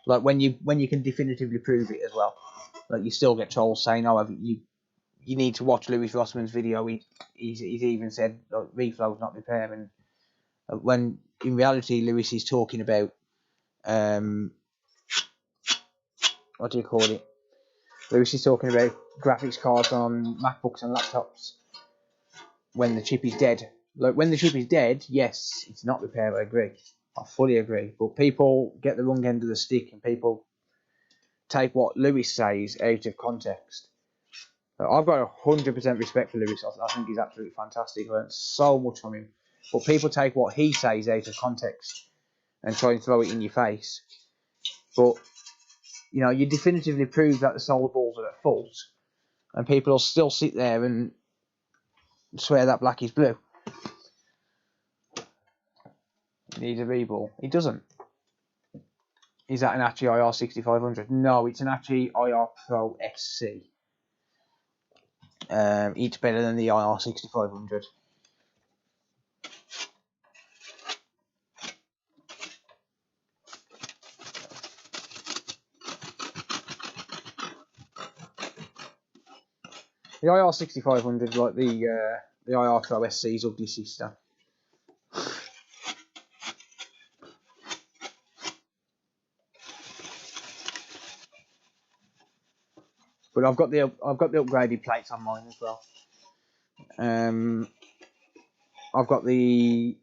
Like when you can definitively prove it as well. Like you still get trolls saying, "Oh, you need to watch Lewis Rossman's video. He's even said like, reflow is not repair." And when in reality, Lewis is talking about what do you call it? Lewis is talking about graphics cards on MacBooks and laptops when the chip is dead. Like when the chip is dead, yes, it's not repair. I agree. I fully agree. But people get the wrong end of the stick, and people take what Lewis says out of context. I've got 100% respect for Lewis. I think he's absolutely fantastic. I learned so much from him. But people take what he says out of context and try and throw it in your face. But you know, you definitively prove that the solder balls are at fault, and people will still sit there and swear that black is blue. It needs a reball. It doesn't. Is that an Achi IR 6500? No, it's an Achi IR Pro SC. It's better than the IR 6500. The IR 6500, like the IR Pro SC's ugly sister. But I've got the upgraded plates on mine as well. I've got the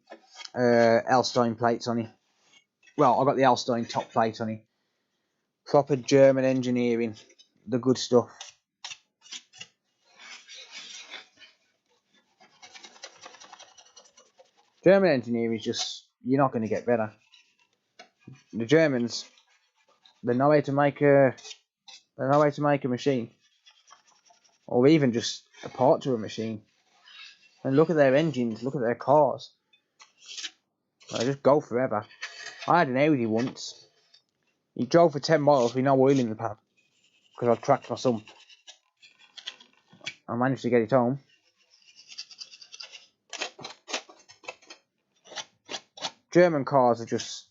Elstein plates on it. Well, I got the Alstein top plate on it. Proper German engineering, the good stuff. German engineering is just, you're not going to get better. The Germans, they know how to make a machine, or even just a part to a machine. And look at their engines, look at their cars. They just go forever. I had an Audi once. He drove for 10 miles with no oil in the pan because I tracked my son. I managed to get it home. German cars are just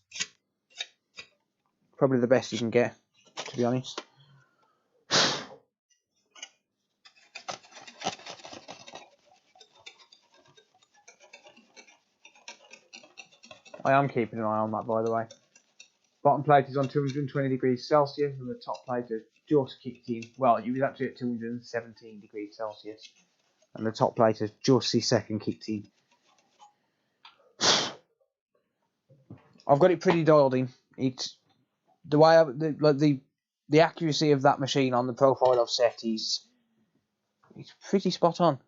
probably the best you can get, to be honest. I am keeping an eye on that, by the way. Bottom plate is on 220 degrees Celsius and the top plate has just kicked in. Well, it was actually at 217 degrees Celsius and the top plate has just this second kicked in. I've got it pretty dialed in. It's the way the accuracy of that machine on the profile I've set is it's pretty spot on.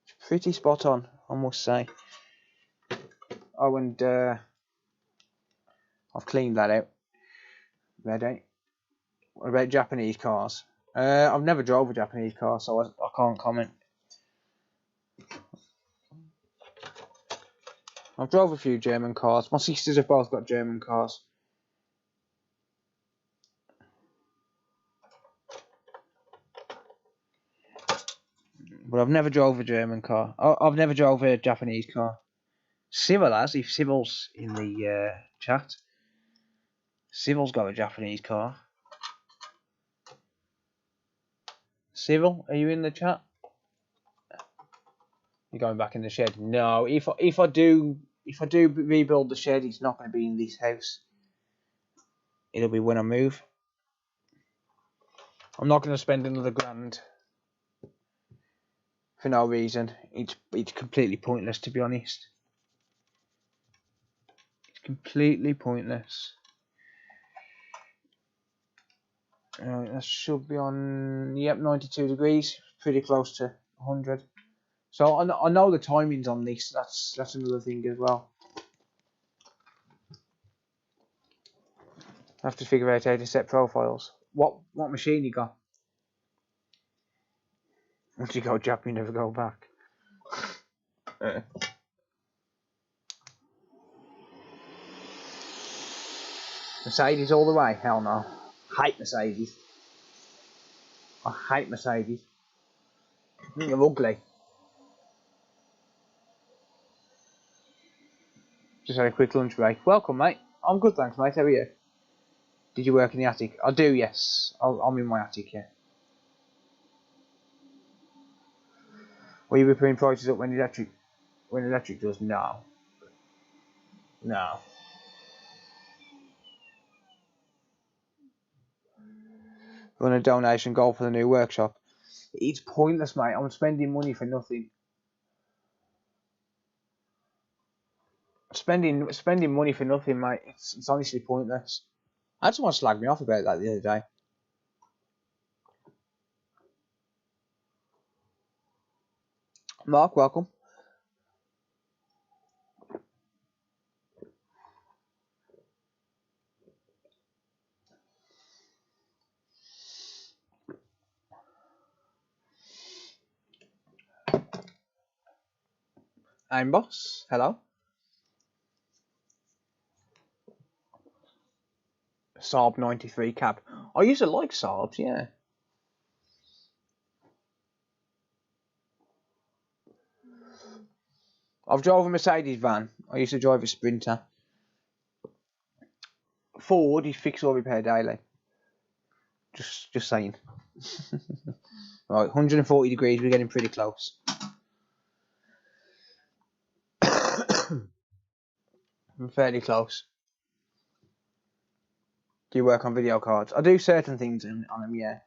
It's pretty spot on, I must say. Oh, and I've cleaned that out. Ready? What about Japanese cars? I've never drove a Japanese car, so I can't comment. I've drove a few German cars. My sisters have both got German cars. But I've never drove a German car. I've never drove a Japanese car. Civil has, if Civil's in the chat. Civil's got a Japanese car. Civil, are you in the chat? You're going back in the shed. No, if I do rebuild the shed, it's not going to be in this house. It'll be when I move. I'm not going to spend another grand for no reason. It's completely pointless, to be honest. It's completely pointless. That should be on, yep, 92 degrees, pretty close to 100. So I know the timings on this. That's another thing as well. I have to figure out how to set profiles. What machine you got? Once you go Jap, you never go back. Mercedes all the way? Hell no. Hate Mercedes. I hate Mercedes. I think they're ugly. Just had a quick lunch break. Welcome, mate. I'm good, thanks, mate. How are you? Did you work in the attic? I do, yes. I'm in my attic, yeah. Will you be putting prices up when electric does? No. No. Run a donation goal for the new workshop. It's pointless, mate. I'm spending money for nothing. Spending money for nothing, mate. It's honestly pointless. I had someone slag me off about that the other day. Mark, welcome. I'm boss. Hello. Saab 93 cab. I used to like Saabs, yeah. I've drove a Mercedes van. I used to drive a Sprinter. Ford is fix or repair daily. Just saying. Right, 140 degrees. We're getting pretty close. I'm fairly close. Do you work on video cards? I do certain things on them, yeah.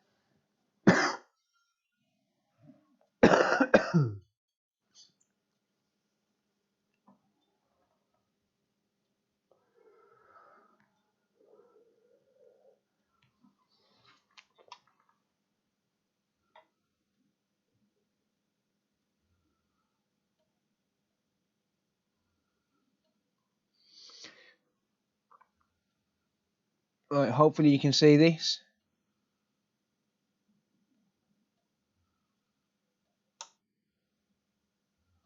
Right, hopefully you can see this.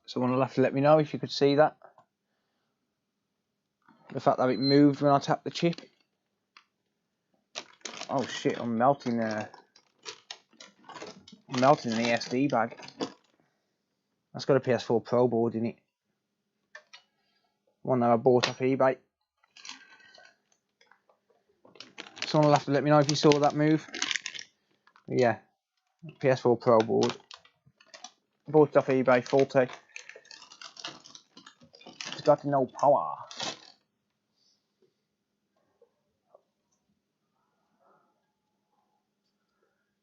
Someone will have to let me know if you could see that. The fact that it moved when I tapped the chip. Oh shit, I'm melting the SD bag. That's got a PS4 Pro board in it. One that I bought off eBay. Someone will have to let me know if you saw that move. Yeah, PS4 Pro board. Bought it off eBay, faulty. It's got no power.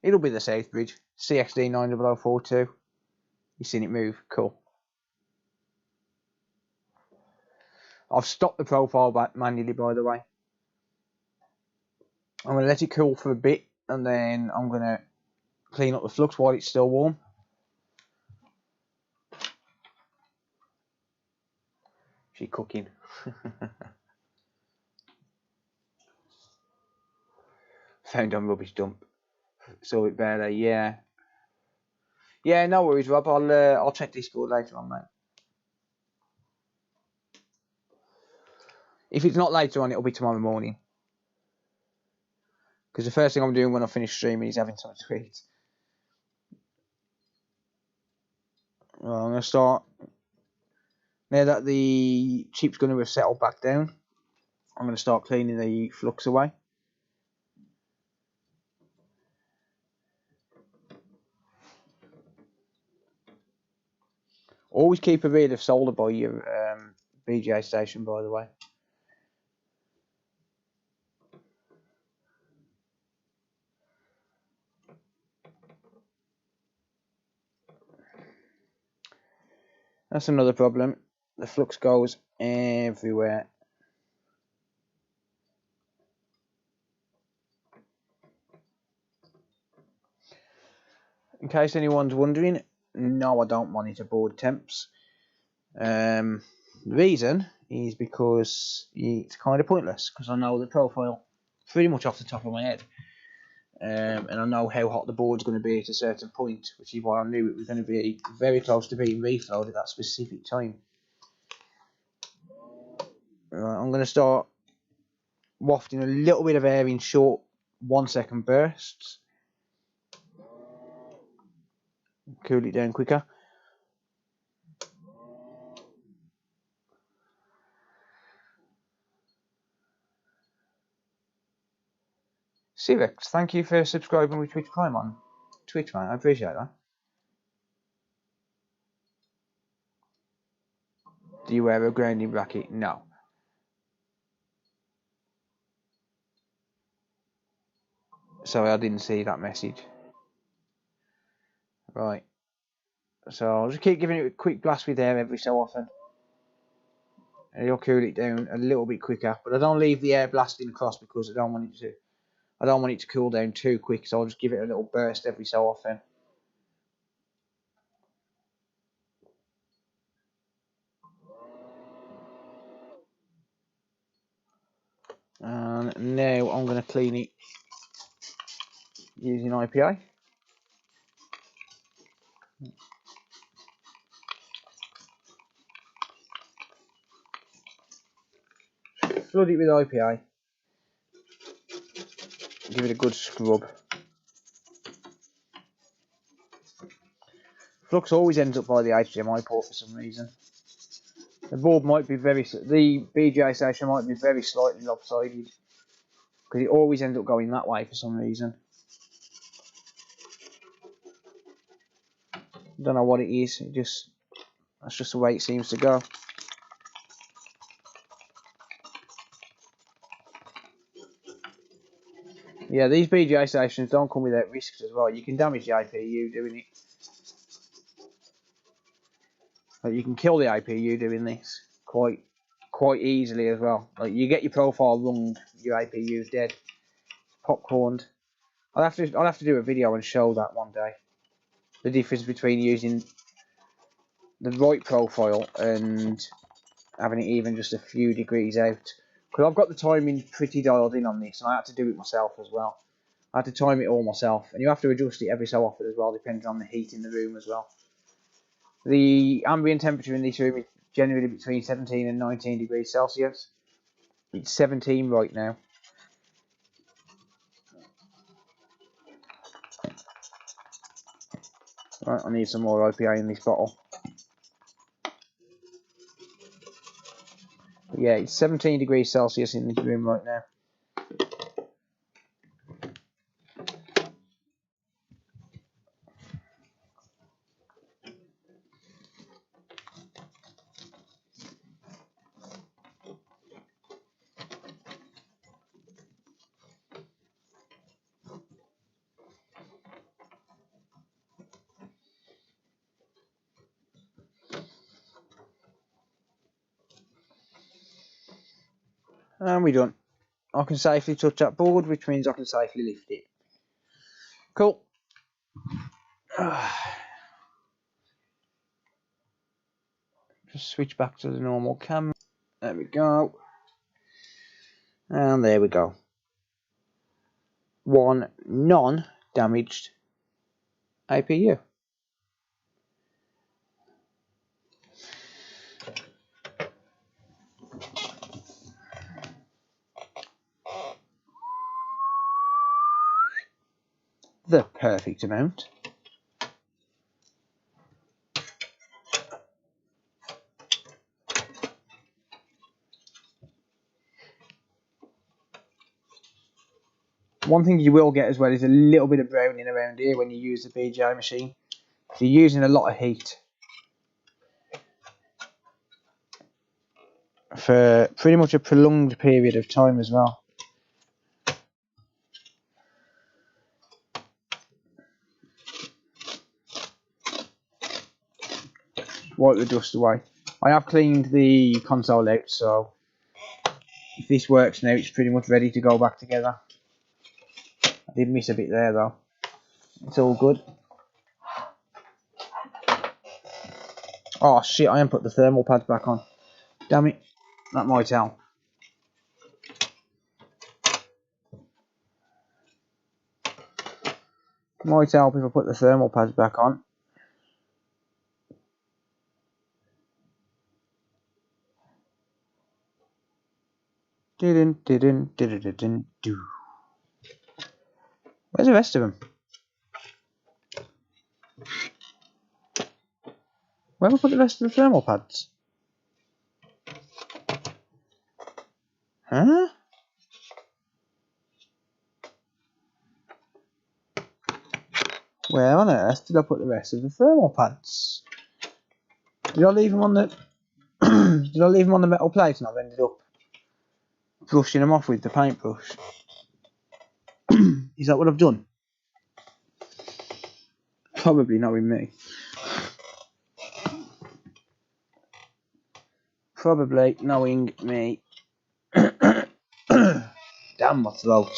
It'll be the South Bridge. CXD 90042. You seen it move? Cool. I've stopped the profile back manually, by the way. I'm going to let it cool for a bit, and then I'm going to clean up the flux while it's still warm. She's cooking. Found on rubbish dump. Saw it better, yeah. Yeah, no worries, Rob. I'll check Discord later on, mate. If it's not later on, it'll be tomorrow morning. Because the first thing I'm doing when I finish streaming is having something to eat. Well, I'm going to start. Now that the chip's going to have settled back down, I'm going to start cleaning the flux away. Always keep a reel of solder by your BGA station, by the way. That's another problem. The flux goes everywhere. In case anyone's wondering, no, I don't monitor board temps. The reason is because it's kind of pointless, because I know the profile pretty much off the top of my head. And I know how hot the board's going to be at a certain point, which is why I knew it was going to be very close to being reflowed at that specific time. Right, I'm going to start wafting a little bit of air in short 1 second bursts. Cool it down quicker. Civex, thank you for subscribing with Twitch Prime on Twitch, man. I appreciate that. Do you wear a grounding bracket? No. Sorry, I didn't see that message. Right. So I'll just keep giving it a quick blast with air every so often. And it'll cool it down a little bit quicker. But I don't leave the air blasting across because I don't want it to cool down too quick, so I'll just give it a little burst every so often. And now I'm going to clean it using IPA. Flood it with IPA. Give it a good scrub. Flux always ends up by the HDMI port for some reason. The board might be the BGA station might be very slightly lopsided, because it always ends up going that way for some reason. Don't know what it is. That's just the way it seems to go. Yeah, these BGA stations don't come without risks as well. You can damage the IPU doing it. Like, you can kill the IPU doing this quite easily as well. Like, you get your profile wrong, your IPU's dead, popcorned. I'll have to do a video and show that one day. The difference between using the right profile and having it even just a few degrees out. because I've got the timing pretty dialed in on this, and I had to do it myself as well. I had to time it all myself, and you have to adjust it every so often as well, depending on the heat in the room as well. The ambient temperature in this room is generally between 17 and 19 degrees Celsius. It's 17 right now. Right, I need some more IPA in this bottle. But yeah, it's 17 degrees Celsius in this room right now. And we're done. I can safely touch that board, which means I can safely lift it. Cool. Just switch back to the normal camera. There we go. And there we go. One non-damaged APU. The perfect amount. One thing you will get as well is a little bit of browning around here when you use the BGA machine. If you're using a lot of heat for pretty much a prolonged period of time as well. Wipe the dust away. I have cleaned the console out, so if this works now, it's pretty much ready to go back together. I did miss a bit there though. It's all good. Oh shit, I haven't put the thermal pads back on. Damn it, that might help. Might help if I put the thermal pads back on. Where's the rest of them? Where have I put the rest of the thermal pads? Huh? Where on earth did I put the rest of the thermal pads? Did I leave them on the did I leave them on the metal plate and I've ended up brushing them off with the paintbrush? Is that what I've done? Probably knowing me. Probably knowing me. Damn my throat.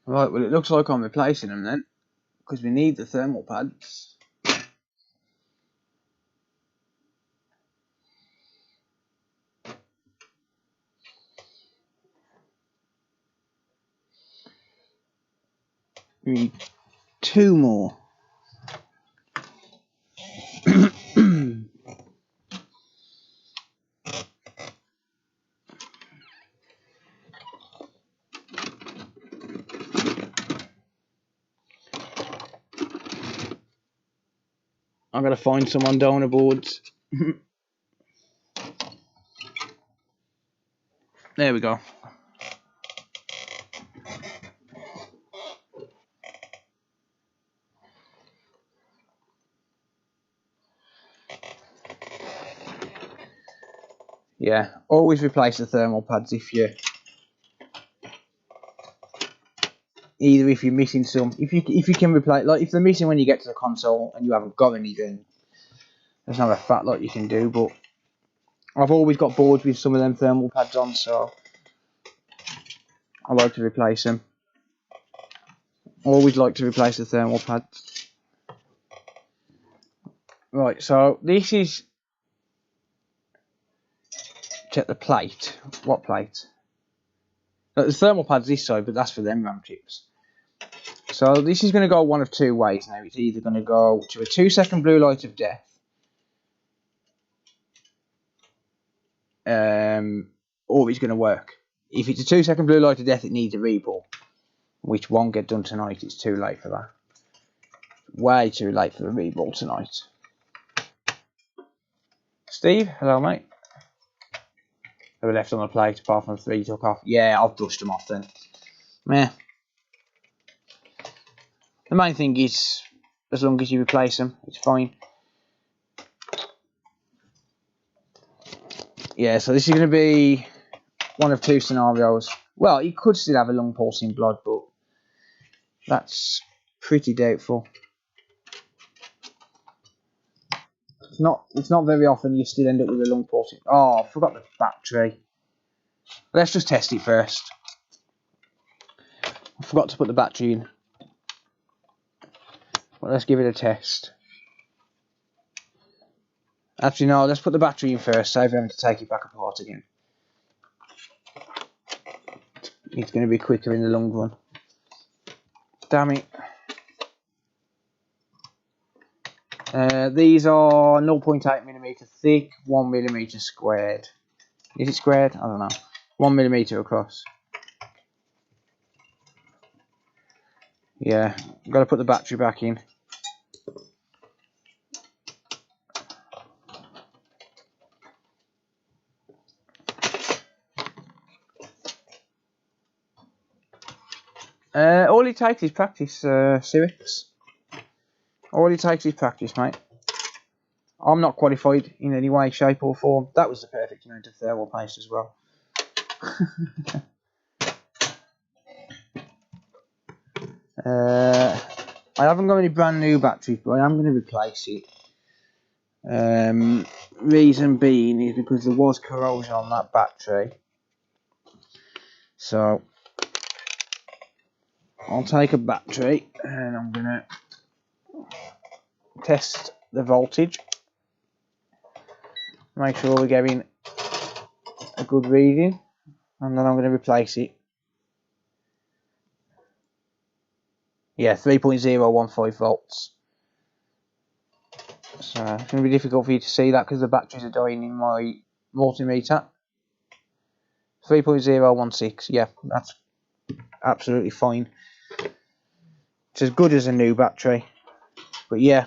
Right, well it looks like I'm replacing them then, because we need the thermal pads. We need 2 more. I'm going to find some on donor boards. There we go. Yeah, always replace the thermal pads if you're missing some. If you can replace, like if they're missing when you get to the console and you haven't got any, then there's not a fat lot you can do. But I've always got boards with some of them thermal pads on, so I like to replace them. Always like to replace the thermal pads. Right, so this is, check the plate. What plate? The thermal pad's this side, but that's for them RAM chips. So this is going to go one of two ways now. It's either going to go to a 2-second blue light of death, or it's going to work. If it's a 2-second blue light of death, it needs a reball, which won't get done tonight. It's too late for that. Way too late for the reball tonight. Steve, hello mate. They were left on the plate apart from 3 took off. Yeah, I'll dust them off then. Meh. The main thing is, as long as you replace them, it's fine. Yeah, so this is going to be one of two scenarios. Well, you could still have a lung pulsing blood, but that's pretty doubtful. It's not very often you still end up with a lung pulsing. Oh, I forgot the battery. Let's just test it first. I forgot to put the battery in. Well, let's give it a test. Actually, no, let's put the battery in first, save having to take it back apart again. It's going to be quicker in the long run. Damn it. These are 0.8mm thick, 1mm squared. Is it squared? I don't know. 1mm across. Yeah, I've got to put the battery back in. All it takes is practice, Sirix. All it takes is practice, mate. I'm not qualified in any way, shape or form. That was the perfect amount of thermal paste as well. I haven't got any brand new batteries, but I am going to replace it. Reason being is because there was corrosion on that battery. So I'll take a battery and I'm going to test the voltage. Make sure we're getting a good reading, and then I'm going to replace it. Yeah, 3.015 volts. So it's going to be difficult for you to see that because the batteries are dying in my multimeter. 3.016, yeah, that's absolutely fine. It's as good as a new battery. But yeah,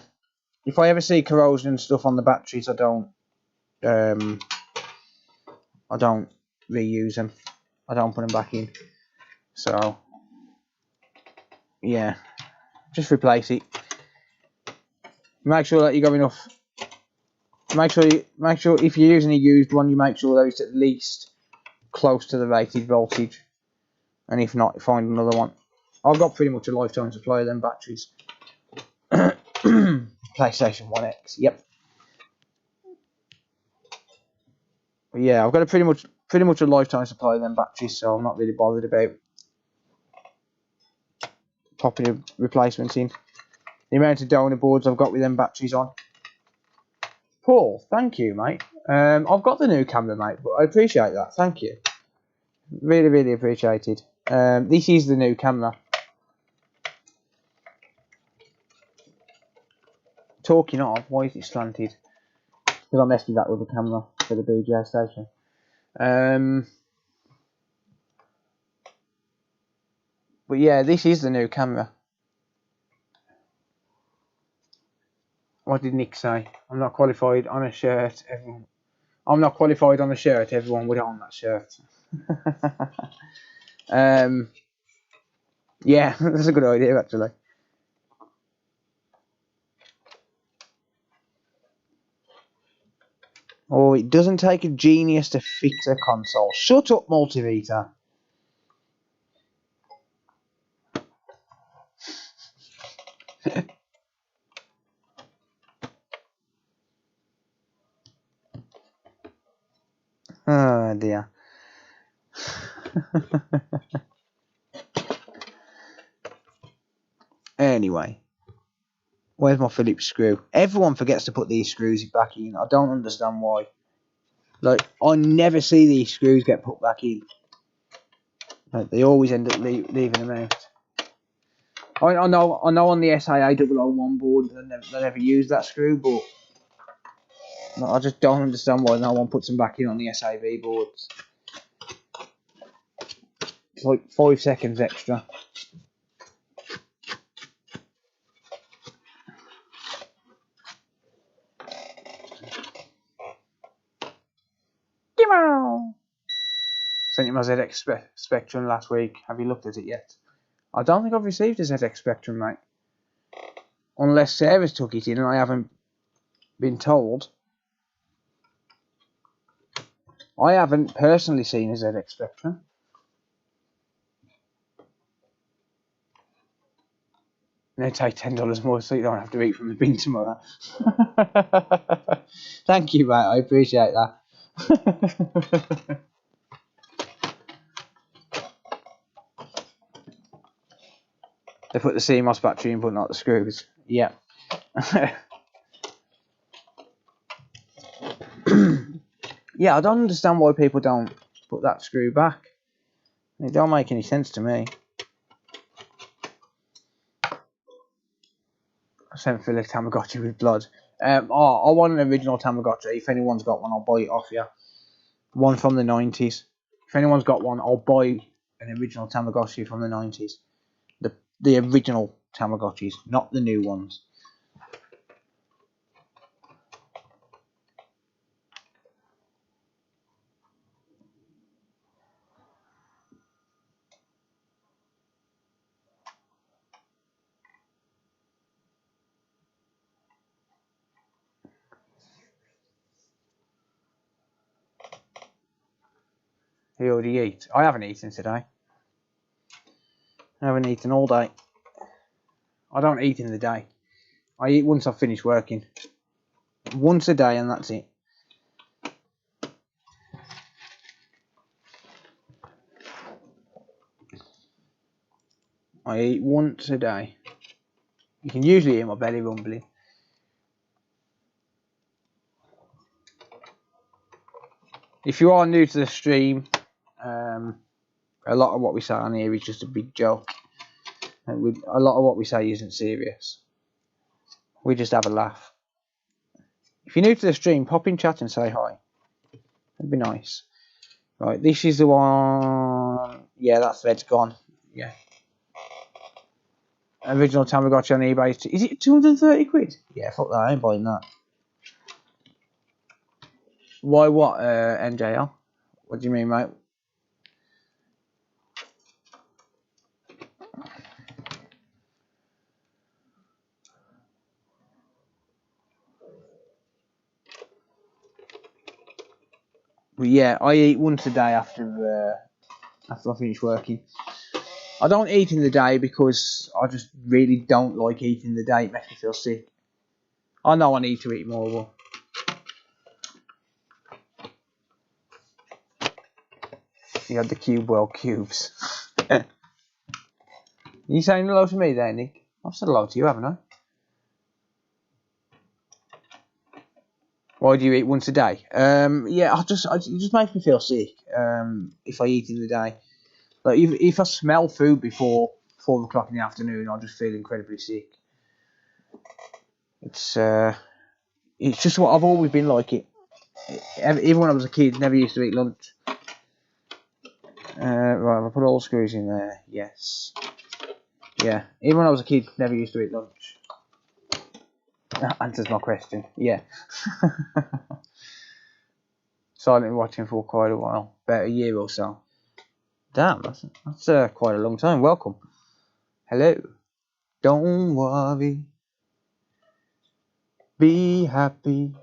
if I ever see corrosion and stuff on the batteries, I don't reuse them. I don't put them back in. So yeah, just replace it. Make sure that you got enough. Make sure if you're using a used one, you make sure that it's at least close to the rated voltage, and if not, find another one. I've got pretty much a lifetime supply of them batteries. PlayStation 1X, yep. But yeah, I've got a pretty much a lifetime supply of them batteries, so I'm not really bothered about popping replacements in. The amount of donor boards I've got with them batteries on. Paul, thank you, mate. I've got the new camera, mate, but I appreciate that. Thank you. Really, really appreciated. This is the new camera. Talking of, why is it slanted? Because I messed with that with the camera for the BJ station. But yeah, this is the new camera. What did Nick say? I'm not qualified on a shirt. I'm not qualified on a shirt. Everyone would own that shirt. Yeah, that's a good idea actually. Oh, it doesn't take a genius to fix a console. Shut up, Multimeter. Oh dear. Anyway, where's my Phillips screw? Everyone forgets to put these screws back in. I don't understand why. Like, I never see these screws get put back in. Like, they always end up leaving them out. I know on the SIA 001 board they never use that screw, but I just don't understand why no one puts them back in on the SIB boards. It's like 5 seconds extra. Sent you my ZX Spectrum last week. Have you looked at it yet? I don't think I've received a ZX Spectrum, mate. Unless Sarah's took it in and I haven't been told. I haven't personally seen a ZX Spectrum. And they take $10 more so you don't have to eat from the bin tomorrow. Thank you, mate. I appreciate that. They put the CMOS battery in, but not the screws. Yeah. Yeah, I don't understand why people don't put that screw back. It don't make any sense to me. I sent Phil a Tamagotchi with blood. I want an original Tamagotchi. If anyone's got one, I'll buy it off you. One from the 90s. If anyone's got one, I'll buy an original Tamagotchi from the 90s. The original Tamagotchis, not the new ones. He already eat. I haven't eaten today. I haven't eaten all day. I don't eat in the day. I eat once I've finished working. Once a day and that's it. I eat once a day. You can usually hear my belly rumbling. If you are new to the stream, a lot of what we say on here is just a big joke. And a lot of what we say isn't serious. We just have a laugh. If you're new to the stream, pop in chat and say hi. That'd be nice. Right, this is the one. Yeah, that's red's gone. Yeah. Original Tamagotchi on eBay. Is it 230 quid? Yeah, fuck that. I ain't buying that. Why what, NJL? What do you mean, mate? But yeah, I eat once a day after I finish working. I don't eat in the day because I just really don't like eating in the day. It makes me feel sick. I know I need to eat more. You had the Cube World cubes. You saying hello to me there, Nick? I've said hello to you, haven't I? Why do you eat once a day? Yeah, it just makes me feel sick. If I eat in the day, like if I smell food before 4 o'clock in the afternoon, I just feel incredibly sick. It's just what I've always been like it. Even when I was a kid, never used to eat lunch. Right, I put all the screws in there. Yes. Yeah. Even when I was a kid, never used to eat lunch. That answers my question. Yeah. Silently watching for quite a while. About a year or so. Damn, that's quite a long time. Welcome. Hello. Don't worry. Be happy.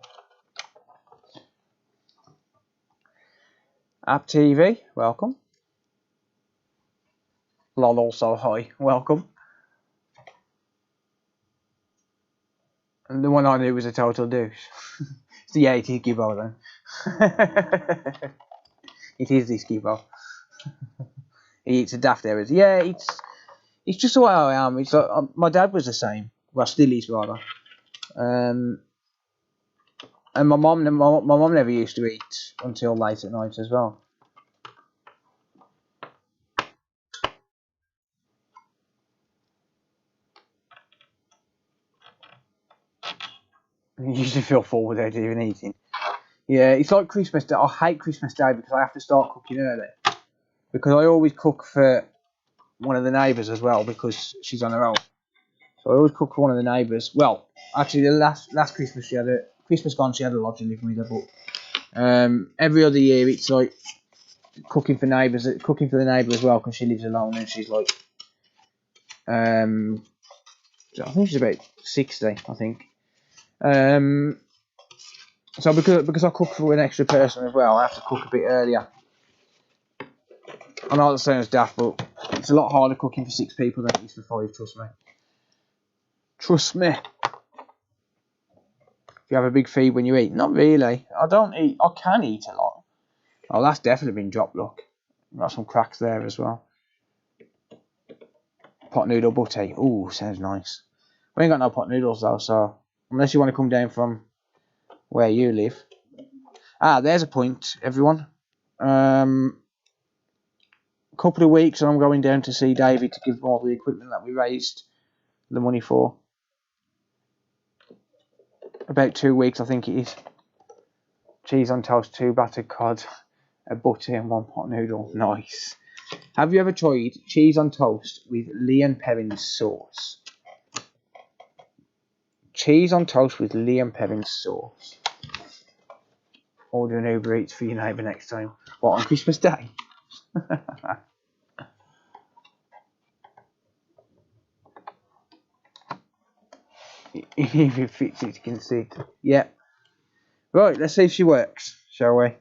App TV, welcome. LOL also, hi, welcome. And the one I knew was a total douche. It's the 80 Gibbo then. It is this Gibbo. He eats a daft errors. Yeah, it's just the way I am. It's like, my dad was the same. Well, still is rather. And my mom never used to eat until late at night as well. You usually feel full without even eating. Yeah, it's like Christmas Day. I hate Christmas Day because I have to start cooking early. Because I always cook for one of the neighbours as well because she's on her own. So I always cook for one of the neighbours. Well, actually, the last Christmas Christmas gone she had a lodger living with her, but every other year it's like cooking for the neighbour as well because she lives alone and she's like, I think she's about 60, I think. So because I cook for an extra person as well, I have to cook a bit earlier. I know that sounds daft, but it's a lot harder cooking for 6 people than it is for 5, trust me. Trust me. If you have a big feed when you eat. Not really. I don't eat. I can eat a lot. Oh, that's definitely been dropped, look. Got some cracks there as well. Pot noodle butty. Ooh, sounds nice. We ain't got no pot noodles though, so unless you want to come down from where you live. Ah, there's a point, everyone. Couple of weeks and I'm going down to see David to give him all the equipment that we raised the money for. About 2 weeks, I think it is. Cheese on toast, 2 battered cod, a butty and 1 pot noodle. Nice. Have you ever tried cheese on toast with Leon Perrin's sauce? Cheese on toast with Leon Perrin's sauce. Order an Uber Eats for your neighbour next time. What, on Christmas Day? If it fits it, you can see it. Yeah. Right, let's see if she works, shall we?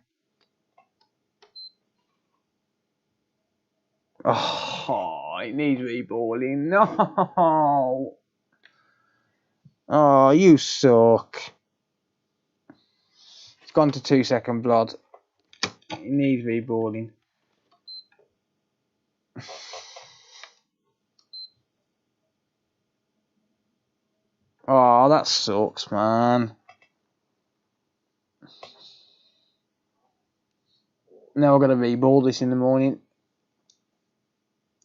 Oh, it needs reballing. No. Oh, you suck. It's gone to 2-second blood. It needs reballing. Oh, that sucks, man. Now I've got to reball this in the morning.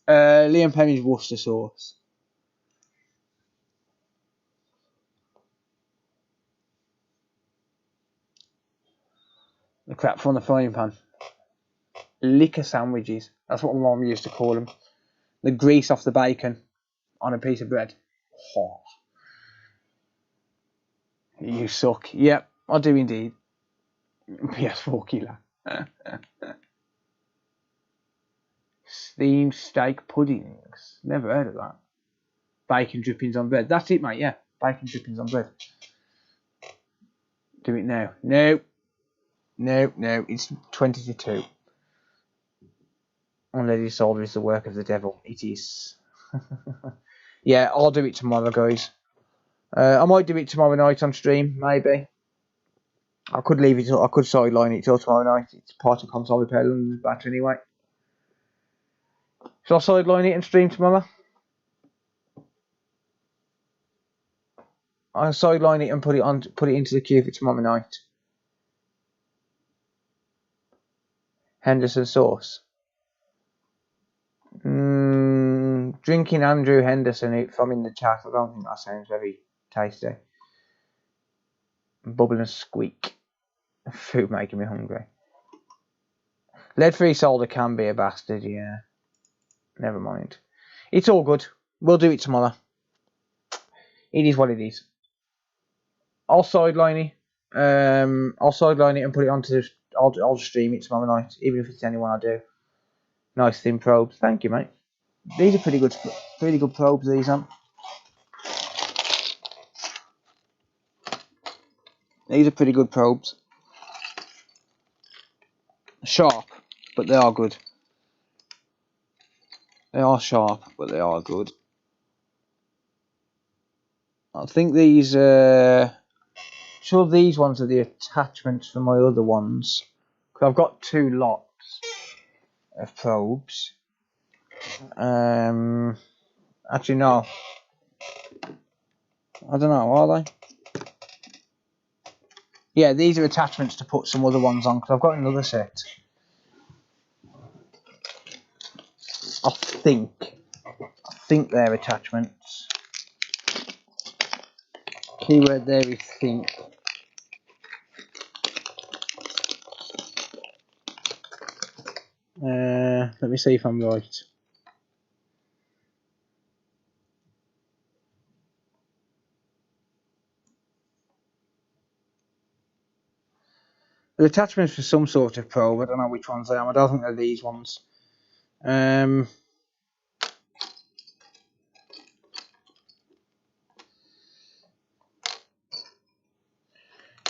Liam Perry's Worcester sauce. The crap from the frying pan. Liquor sandwiches. That's what my mum used to call them. The grease off the bacon on a piece of bread. Oh. You suck. Yep, I do indeed. Ps4 killer. Steamed steak puddings. Never heard of that. Bacon drippings on bread. That's it, mate, yeah. Bacon drippings on bread. Do it now. No. No, no. It's 20 to 2. Unlady solder is the work of the devil. It is. Yeah, I'll do it tomorrow, guys. I might do it tomorrow night on stream, maybe. I could leave it. I could sideline it till tomorrow night. It's part of console repair London's battery anyway. Shall I sideline it and stream tomorrow? I'll sideline it and put it into the queue for tomorrow night. Henderson sauce. Drinking Andrew Henderson from in the chat. I don't think that sounds very tasty. Bubble and squeak. Food making me hungry. Lead-free solder can be a bastard, yeah. Never mind. It's all good. We'll do it tomorrow. It is what it is. I'll sideline it. I'll sideline it and put it onto. I'll just stream it tomorrow night, even if it's anyone I do. Nice thin probes. Thank you, mate. These are pretty good probes. These aren't. These are pretty good probes. Sharp. but they are good. They are sharp, but they are good. I think these, sure these ones are the attachments for my other ones. Because I've got 2 lots of probes. Actually no. I don't know, are they? Yeah, these are attachments to put some other ones on, because I've got another set. I think they're attachments. Keyword there is think. Let me see if I'm right. The attachments for some sort of probe. I don't know which ones they are. I don't think they're these ones.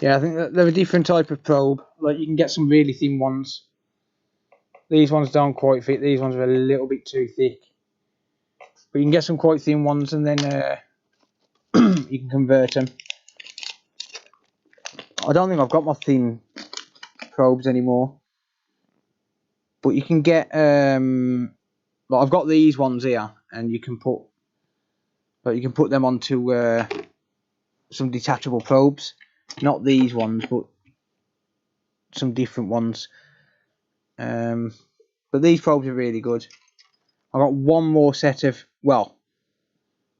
Yeah, I think that they're a different type of probe. Like, you can get some really thin ones. These ones don't quite fit. These ones are a little bit too thick. But you can get some quite thin ones, and then you can convert them. I don't think I've got my thin probes anymore. But you can get like, I've got these ones here, and you can put them onto some detachable probes. Not these ones, but some different ones. But these probes are really good. I've got one more set of, well,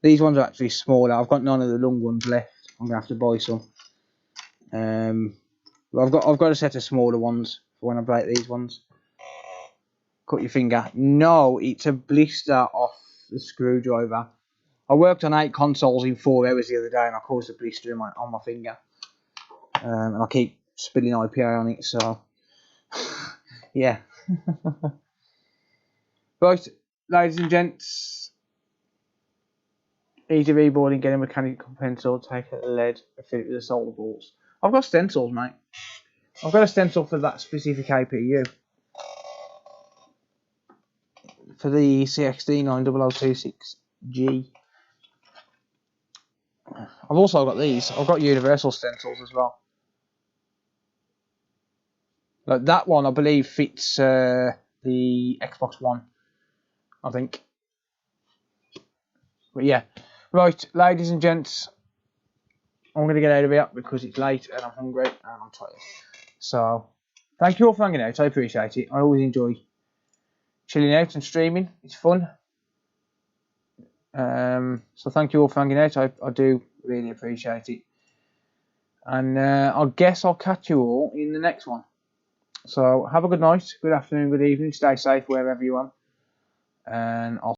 these ones are actually smaller. I've got none of the long ones left. I'm gonna have to buy some. But I've got a set of smaller ones for when I break these ones. Cut your finger. No, it's a blister off the screwdriver. I worked on 8 consoles in 4 hours the other day, and I caused a blister on my finger. And I keep spilling IPA on it, so yeah. Right, ladies and gents, easy reboarding, get a mechanical pencil, take a lead, fill it with the solder balls. I've got stencils, mate. I've got a stencil for that specific APU. For the CXD90026G. I've also got these. I've got universal stencils as well. Like that one, I believe, fits the Xbox One, I think. But yeah. Right, ladies and gents, I'm going to get out of here because it's late and I'm hungry and I'm tired. So, thank you all for hanging out. I appreciate it. I always enjoy chilling out and streaming. It's fun. So thank you all for hanging out. I do really appreciate it. And I guess I'll catch you all in the next one. So have a good night, good afternoon, good evening. Stay safe wherever you are. And I'll